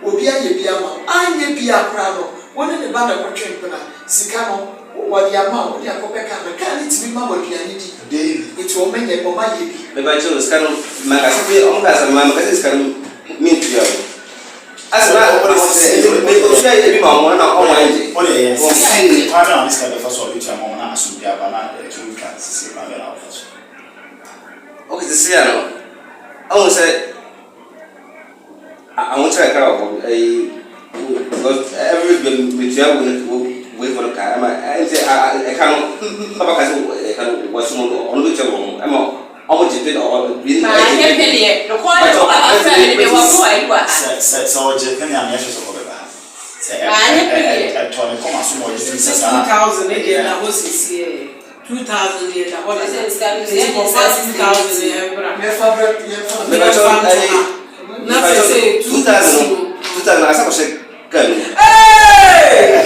obi aye bi ama anye bi akra no woni ne ba na ko twin pena sika no wo dia ma wo dia ko pe ka na ka ni ti ma wo dia ni di daily it will make e ma ye bi me ba cho sika no ma ka se o ka sa ma ka se sika no mi tu ya asra o se me o se ye bi ma mo na o mo anje o le yes si pa na sika be fa so bi cha mo na asu bi aba na tu ka si ma be na o fa so o ke se ya no o se I want to try because every with you wait for the car. I say I can't. Papa can was someone on the table. I'm almost did or really. I can't pay it. The quality of our family was quite. So Japan am yasho so beba. Say I told me come as more just 6,000 again. I was here. 2,000 years. What is it? 6,000 years. My favorite. Nothing say 2,000. 2,000. I said, hey!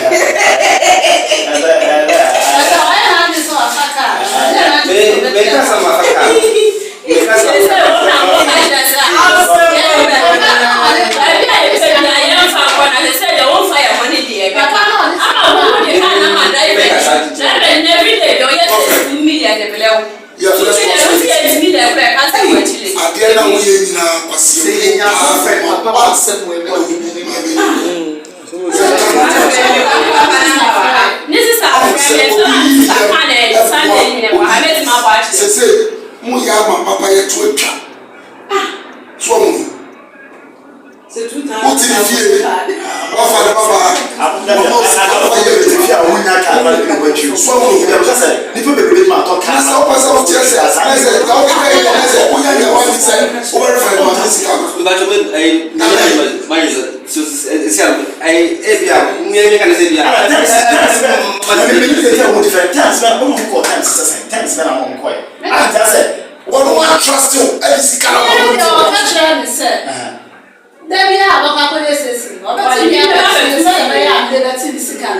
yɛ tu atwa so ɔmo c'est tout un o ti ni fie wafa ne baba ɔmo afa yɛ ti fie a wɔn nya ka ba ne ko atwi so ɔmo yɛ bɛ sɛ nipa bebree ma atɔ ka sa ɔpɛ sɛ ɔte sɛ asɛ ka o ka yɛ sɛ o nya nya wɔn sɛ o bɛ refa ma ta sika ba to me ai na ma yɛ so se ai ebia me ka na se bia ma me me se tell what different times na o mo ko times sɛ times na mo ko ah ta sɛ wɔn wa trust you ɛdi sika na wɔn o ka kyerɛ ne sɛ Debi a baka ko dey sesi. O ba ti bi a ba se se be ya de that ti sika.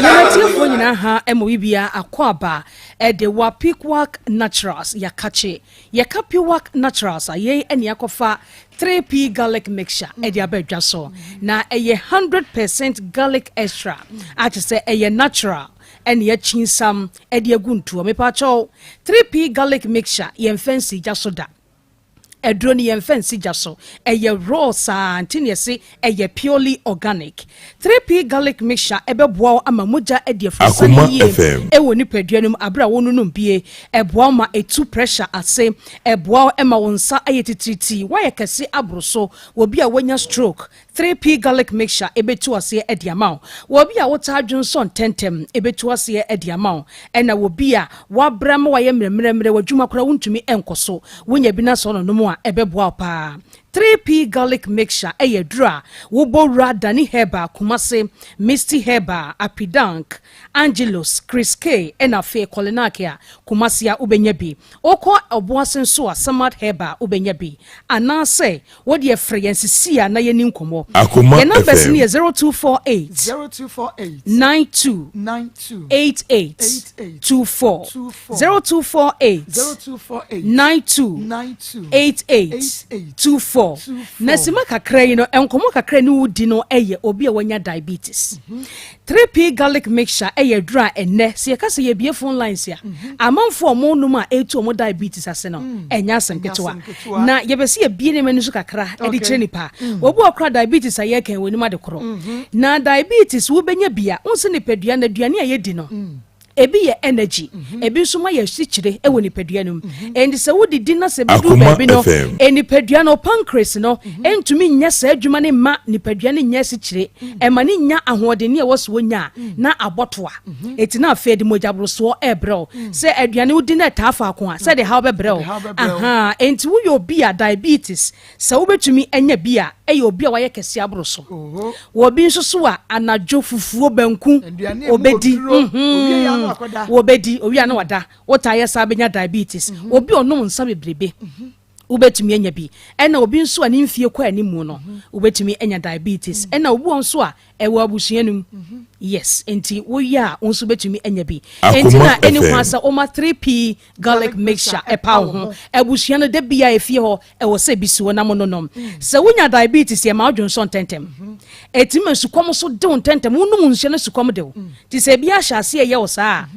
Yɛmɛtiefo nyinaa ha ɛmɔwibia akɔaba ɛde wa Peakwalk Naturals yakache yɛka Peakwalk Naturals a yɛn ɛne akɔfa 3p garlic mixture ɛde abɛdwa so na ɛyɛ 100% garlic extra ate sɛ ɛyɛ natural ɛne yɛkyinsam ɛde agu ntuo mepakyɛw 3p garlic mixture yɛn fancy gya so da ɛduro ni yɛn fancy gya so ɛyɛ raw saa ntini yɛse ɛyɛ purely organic 3p garlic mixture ɛbɛboa ama mogya ɛde afusa yie ɛwɔ nipadua no mu abra wo no bie ɛboa ma etu pressure ase ɛboa ɛma wo nsa ayɛ titiriti wayɛ kɛse aboro so obi a wanya stroke 3p garlic mixture ɛbɛtu ase ɛde ama wo obi a wota adwonso ntentem ɛbɛtu ase ɛde ama wo ɛna obi a wabra ma wayɛ mmerɛmmerɛ wadwuma kora wontumi ɛnkɔ wonya bi na so no no mu a ɛbɛboa pa 3p garlic mixture ɛyɛ dura wobɔwura Dani Herba Kumase Misty Herba Apidank Angelos Chris K ɛna fe Kolenakia Kumase a ubenya bi okɔ ɔboasen so a Samad Herba ubenya bi anase wodi efre yensisia na yeni nkomo ye numbers ni 0248 92 88 24 0248 92 88 24 na sima kakra yi no enkomo kakra ni wudi no eye obi a wanya diabetes 3p garlic mixture eye dura enne se yeka se ye bie phone lines ya amanfo omo no ma etu omo diabetes ase no enya asemketewa na ye be se ye bie ne mani so kakra e di kire nipa obi okra diabetes aye kan woni ma de koro na diabetes wo benya bia unse ne padua na aduane aye di no ebi ye energy ebi nso ma ye sikyire e woni padua no and se wo didi na se bidu baby no eni padua no pancreas no entumi nya sa adwuma ne ma ni padua ne nya sikyire e ma ne nya ahode ne wo so nya na abotoa eti na afa de mojabro so e brɛ se aduane wo di na tafa ko a se de how be brɛ aha enti wo yo bi a diabetes se wo betumi anya bi a e yo bi a waye kese abro so wo bi nso so a anadwo fufuo banku obedi wobedi owi ana wada wota yesa benya diabetes obi onom nsa bebrebe ubetumi anya bi ena obi nso ani mfie kwa animu no ubetumi anya diabetes ena obi nso a ewo abusuanum yes enti wo ya nso betumi anya bi enti na eni kwasa oma 3p garlic mixture epa ho abusuano de bia efie ho ewo se bisuo na mononom se wonya diabetes ye ma odwonso ntentem etimi nsukom so de ntentem wonum nsuo no sukom de ti se bia hyase ye wo saa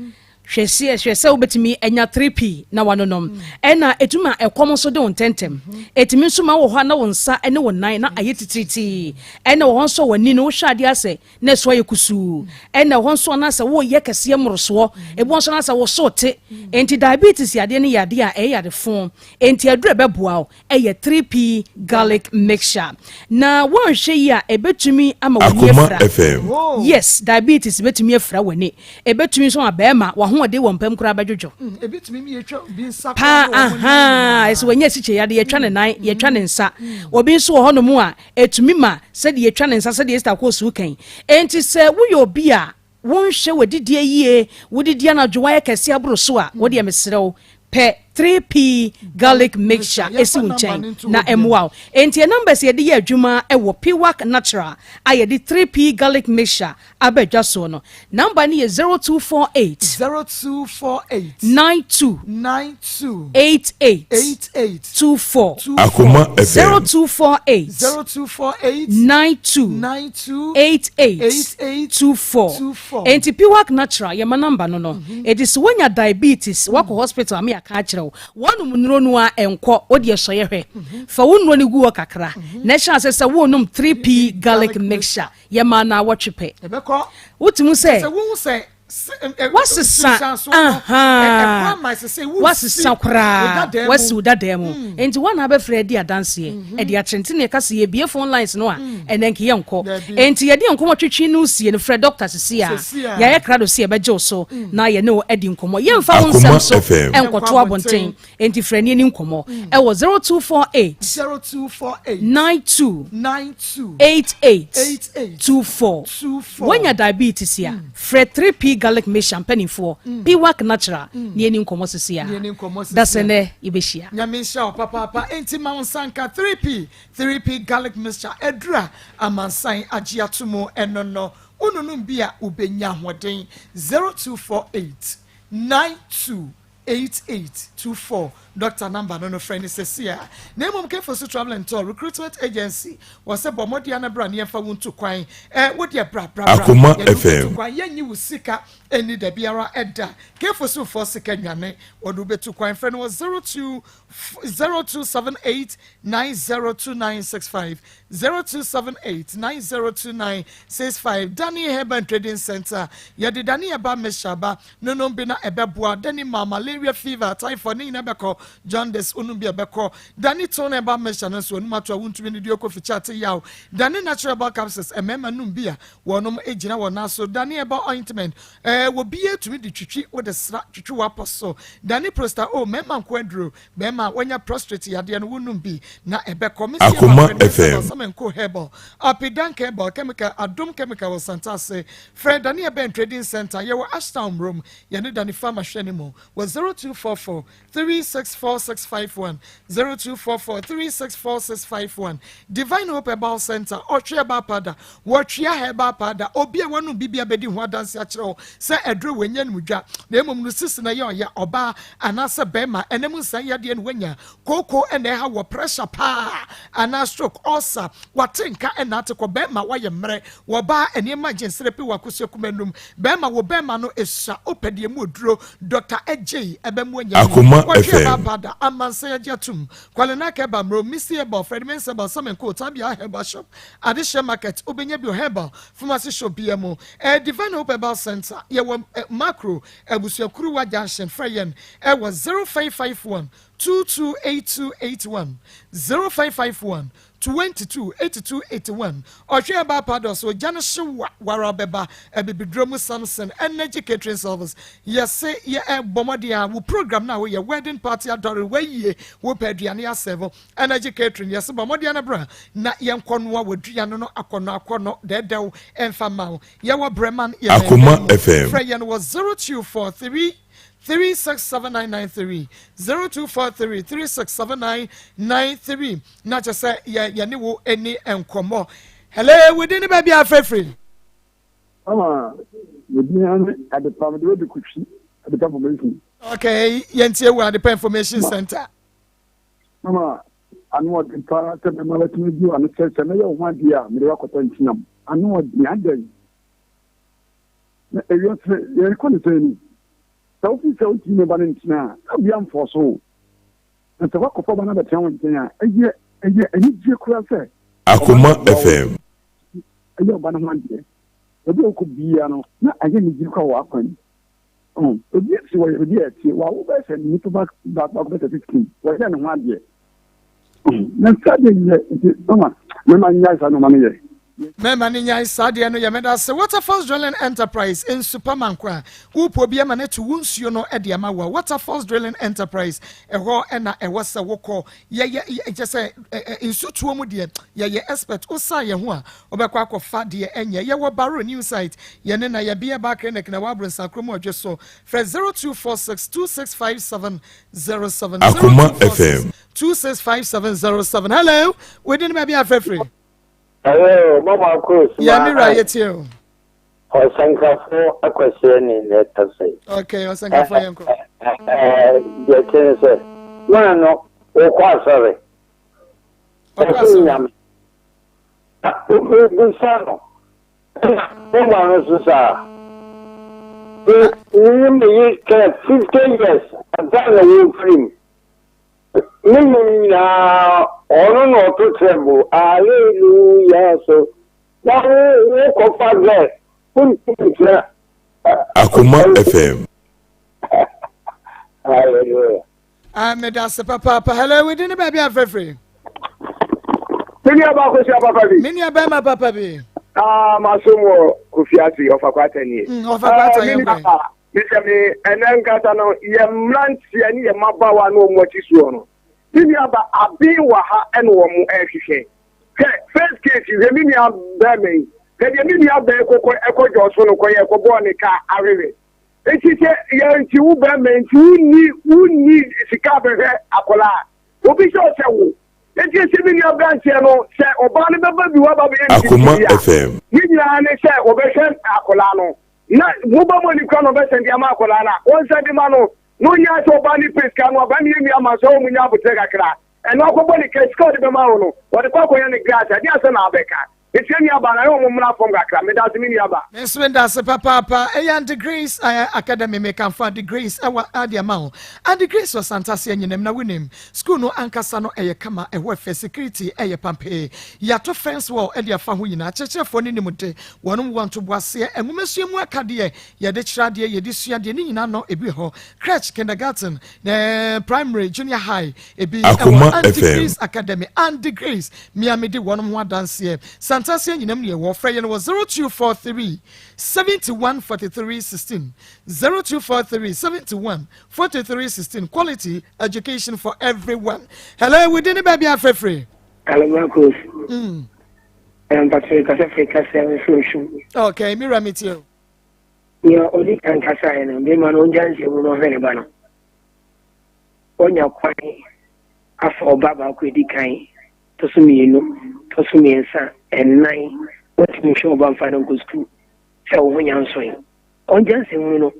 hwese obetimi enya 3p na wanonom ena etuma ekom so de ntentem etimi nso ma wo ho na wonsa ene wonan na ayetitriti ena wo nso wani no hwade ase na so yekusu ena wo nso na se wo ye kese moroso ebo nso na se wo so te enti diabetes yade ne yade a yade fon enti adure beboa eye 3p garlic mixture na won hwe yi a ebetumi ama woni efra yes diabetes betumi efra wani ebetumi so abema ode wompam kura badwodwo ebitumi mi yetwa bi nsa pa aha ese wanya siche yade yetwa ne nan yetwa ne nsa obi nso ho no mu a etumi ma se de yetwa ne nsa se de Esther Kosu kan enti se wo yo bi a won hwe wadidie yie wodidie na dwowa yakase abro so a wode mesrew pe 3p garlic mixture esi unchen na emwa enti e numbers ye de ye adwuma e wo Piwak natural aye de 3p garlic mixture abedwa so no number ni ye 0248 92 88 24 Akoma FM 0248 92 88 24 enti Piwak natural ye ma number no it is when you diabetes wako hospital me aka kire wo num no a enko wo de so ye hwe fa wo no ni gu kakra na chance se wo num 3p garlic mixture ye ma na wo twepe ebeko wotimu se what's sakra what's udademu enti one have fredi adanse e de atrenti ne kase ye bie phone lines no a enen ke yenko enti ye de nkomo twetwe no sie ne frɛ doctor sisi a ya ye krado sie be gye so na ye ne o edi nkomo ye mfa won nsɛm so enkoto abonten enti frɛ ne ni nkomo e wo 0248 92 88 24 when your diabetes ya frɛ 3p garlic mix champagne for Piwak natural ni eni nkomo sisia dasene ibeshia nyamisha papa enti mansanka 3p garlic mixture edra amansan agiatumo enono ununum bia ubenya hoden 0248 92 8824 Dr. Number no friend is here. Name of Kefosu Travel and Tour Recruitment Agency was a Bomodiana brand near Fawuntu Quine. What your Akoma FM. Yen you sika any the Biara Edda. Kefosu for second yane or do be to Quine friend was 0278 902965 0278 902965 Danny Heban Trading Center. Yadi Danny Aba Meshaba no bina ebebua Danny malaria fever typhoid ni nabeko jaundice unubia beko Danny tone eba mesha so numa to wuntu ni dioko fichate yaw Danny natural capsules emema numbia wonom ejina wona so Danny eba ointment wo bie tumi di twitwi wo de sra twitwi waposo Danny prosta mema nkwadro mema wanya prostrate yade no wunum bi na ebeko mesi Akoma FM samenko herbal apidank herbal chemical adom chemical was santase Fred Danny eba trading center ye wo Ashtown room ye ne Danny farmer hwenimo was 0244 364 651 Divine Hope Herbal Center Otria Bapada Watria Herbal Pada Obia wanu bibia bedi ho adanse akiro se edro wenya nudwa na emom no sisi na ya oba anase bema enemu san ya de wenya koko ene ha wo pressure pa ana stroke ulcer watenka ena atekọ bema waye mre wo ba ene emergency repi wakoso kumanum bema wo bema no esha opede mu oduro Dr. AJ ebemwenya Akoma FM bada amanse yatum kwalena keba mro misi eba Fredman Seba Samenko Tabia Herbal Shop Adisha Market Obenya Bio Herbal Pharmacy Shop BMO Divine Hope Herbal Center ye macro ebusuakuru wa junction Freyen was 0551 228281 0551 228281 Ochia ba pados o janashe warabeba ebibidromu Samson energy catering service yes ye bomodia wo program na wo ye wedding party adore we wo paduane asevo energy catering yes bomodia na bra na ye nkono wo duane no akono dedew emfa mawo ye wo breman ye Akoma FM Freyan was 0243 367993 0243 367993 na just say ya ni wo eni enkomo hello we didn't be afrefree we didn't at the farm the kuchi at the information okay yentie we at the information center mama anu what the para te me mala timi bi anu se se me yo wan dia me de wakoto ntinam anu what the adan na eyo se ye ko ne tani so fi so ti me ba ntina abi am for so na te wakoto ba na be tan won tanya eye ani je kura se Akoma FM ayo ba na wan dia obi o ko bia no na aye ni ji ko wa kwani obi si wo ye dia ti wa wo be se ni to ba be se 15 wo ye na wan dia na sade ye mama me ma nya sa no ma me ye Mema ni nyai sadia no yameda se Waterfalls Drilling Enterprise in Superman kwa upo bia mane to wunsuo no e de ma wa Waterfalls Drilling Enterprise ho na e wasa woko ye just insutuo mu de ye expert osa ye ho a obekwa akọfa de enye ye wo baro new site ye ne na ye bia ba clinic na wabro sakromo odweso for 0246265707 Akoma FM 265707. Hello, we didn't maybe have free. Hello, Maa Akos. Yeah, me right here. Osankafo akwasiani leta say. Okay, osankafo yanko. The thing say, no, o kwasare. Okwasare. Busano. Mama no susa. Me 15 years. I'm done free. Na ọ̀run náà tó tremble hallelujah so wọ́n kọ́ fagbẹ́ fún ìpínlẹ̀. Akoma FM. Hallelujah. Medase papa hello we didn't baby have free. Mini abako si papa bi. Mini abema papa bi. Masomo Kofiati of Akwata ni. Of Akwata ni. Me enankata no ye mlantia ni ye mabawa no mo ti so no. Mini aba abi wa ha ene wo mu ehwehwe. First case is mini aba me. Ke mini aba ekojo so no koye ekobo ne ka awewe. Eti se ye nti wo ba me nti uni sika bebe akola. Obi so se wo. Eti se mini aba ntia no se oba ne baba bi wa ba be nti. Akoma FM. Mini ane se obehwe akola no. Na muba mo ni kwa no be sendi ama akola na. Won sendi ma no. No nya to bani peska no bani mi amaso mu nya butega kra eno akobo ni kesko de be ma wono wo de kwa koye ni grass ade ase na abeka etiani aba na yo mu na fom gakra me da mi ni aba Meswenda se papa and degrees academy make am for degrees ade amount and degrees was fantasy nyinem na winim school no ankasa no eye kama ehwe for security eye pampe ya to fence wall ade afa ho yina chechefo ni nimude wonum want to boase enwumesu mu akade ye de chirade ye de suade ni nyina no ebi ho crèche kindergarten primary junior high ebi and degrees academy and degrees miamidi wonum ho dance Fantasia nyinam ne wo frɛ no 0243 714316 0243 714316 quality education for everyone. Hello, we didn't baby afrefree. Hello, Maa Akos. Patrick Africa 7 solution. Okay, me meet you. Ya odi kan kasa ene be man onja nse mu no hwene ba no. Onya kwani afọ baba ko edi kan to so mienu to so miensa enai what me show ban fa don go school se wo nya nso yi onja nse mu no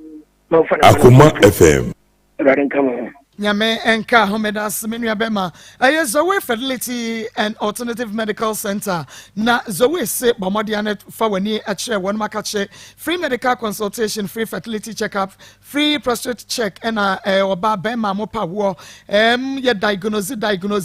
ma fa na Akoma FM. Raden kama Nyame enka homedas menu abema aye Zoe Fertility and Alternative Medical Center na Zoe se bomodianet fa wani a chair one makache free medical consultation, free fertility checkup, free prostate check and oba bema mopa wo ye diagnose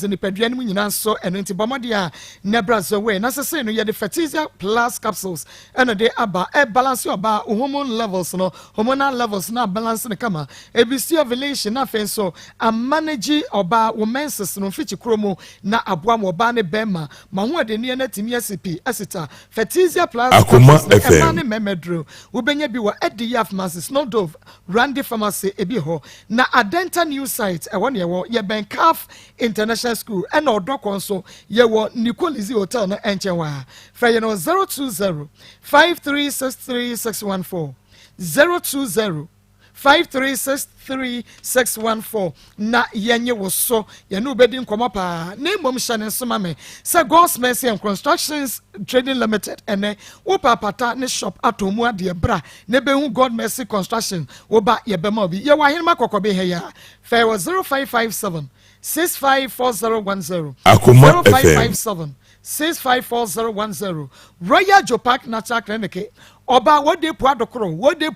ni pedua ni nyina so eno nti bomodia nebra Zoe na se no ye the Fertizia Plus capsules and de aba e balance oba hormone levels no hormonal levels na balance ne kama ebisi ovulation na fenso a manage oba womenses no fichi kromo na aboa oba ne bema ma ho de ne na timi SCP asita Fertizia Plus Akoma FM ne memedro ubenya bi wa Ediyaf Pharmacy Snowdove Randy Pharmacy ebi ho na Adenta new site e won ye wo ye Ben Calf International School and odokon so ye wo Nicolizi Hotel no enchewa fra ye no 020 5363614 020 5363614 na yenye wo so ye no bedi nkomo pa na mom hyane so mame say God's Mercy and Constructions Trading Limited ene wo pata ne shop atomu ade bra ne be hu God Mercy Construction wo ba ye be ma bi ye wa hen makokobe he ya fa 0557 654010 Akoma 0557 654010 Royal Joe Park Natural Clinic Oba what de poa dokoro, what de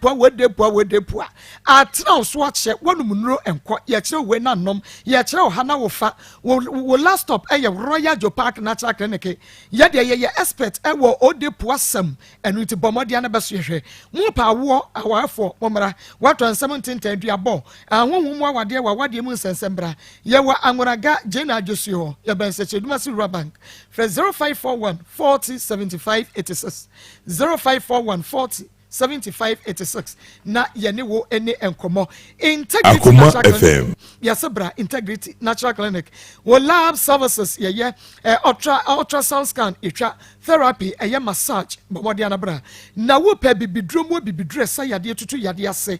poa. Atna so ache wonum nuro enko ye kire we na nom ye kire ohana wo fa wo last stop Royal Joe Park Natural Clinic ye de ye expert wo ode poa sam enu ti bomodia na beso hwe mu pa wo awafo momra what 17 duabo ahonhum awade wawade mu nsensembra ye wa angoraga Jena Josio ye ben se cheduma si Bank for 0541 40 75 86 0541 40 7586 na yene wo ene enkomo Integrity Akoma Natural FM. Clinic yasebra Integrity Natural Clinic wo lab services ye ultrasound scan etwa therapy massage body anabra na wo pe bibidro mo bibidre sa yade tutu yade ase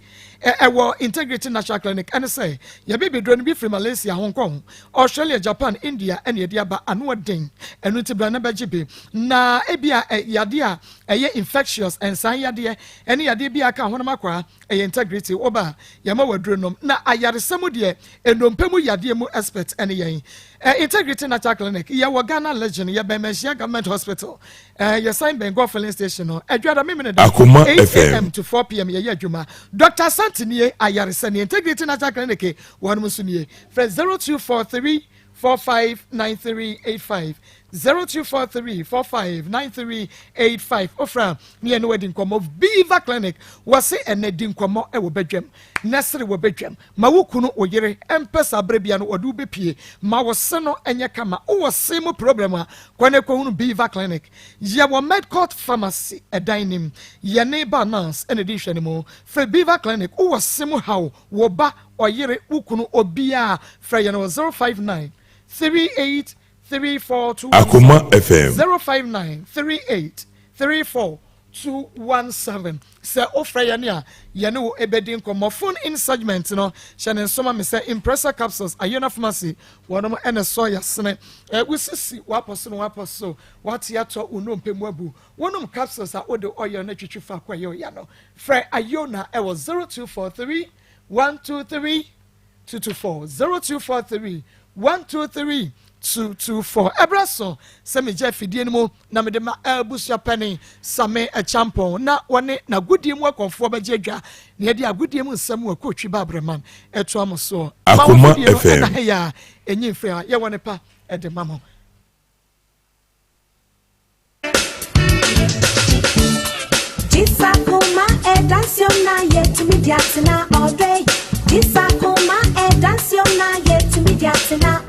wo Integrity Natural Clinic and say ye bibidro no bi from Malaysia, Hong Kong, Australia, Japan, India and ye dia ba anu den enu ti bra na bejibe na ebia yade a infectious and san yade ene yade bia ka hono makwa Integrity oba yama wadronom na ayaresemu de enompemu yade mu expert ene yen Integrity Natural Clinic ye wo Ghana Legend ye Bemeshia Government Hospital ye sign Bengal filling station no adwada memene da 8 a.m. to 4 p.m. ye adwuma Dr. Santini ayaresani Integrity Natural Clinic won musunie for 0243 459385 0243 459385 ofra me no wedding komo Viva Clinic wase enedin komo e wo bedwam nesre wo bedwam ma wo kunu oyere empesa brebia no odu bepie ma wo se no enye kama wo se mo problem a kwane ko hunu Viva Clinic ye wo Medcourt Pharmacy edanim ye neighbor nurse enedi hwene mo for Viva Clinic wo se mo hawo wo ba oyere wo kunu obia fra ye no 059 38 342 Akoma FM 05938342217 say ofrayania yene wo ebedin komo phone in segment no shane soma me say impressor capsules ayona pharmacy wonom ene so yasene wusisi waposo what yato unompemu abu wonom capsules a ode oil na twitwifa kwaye ya no fra ayona e was 0243 123 224 0243 123 224 Ebraso semi Jeffy mo na me de ma elbusia penny same a champon na one na goodie mu akonfo ba jedwa na de agodie mu nsam wa kotwi babreman eto am so Akoma FM ya enyi mfre ye wone pa e de mamo Akoma edansio na yet media na all day Akoma edansio na yet media na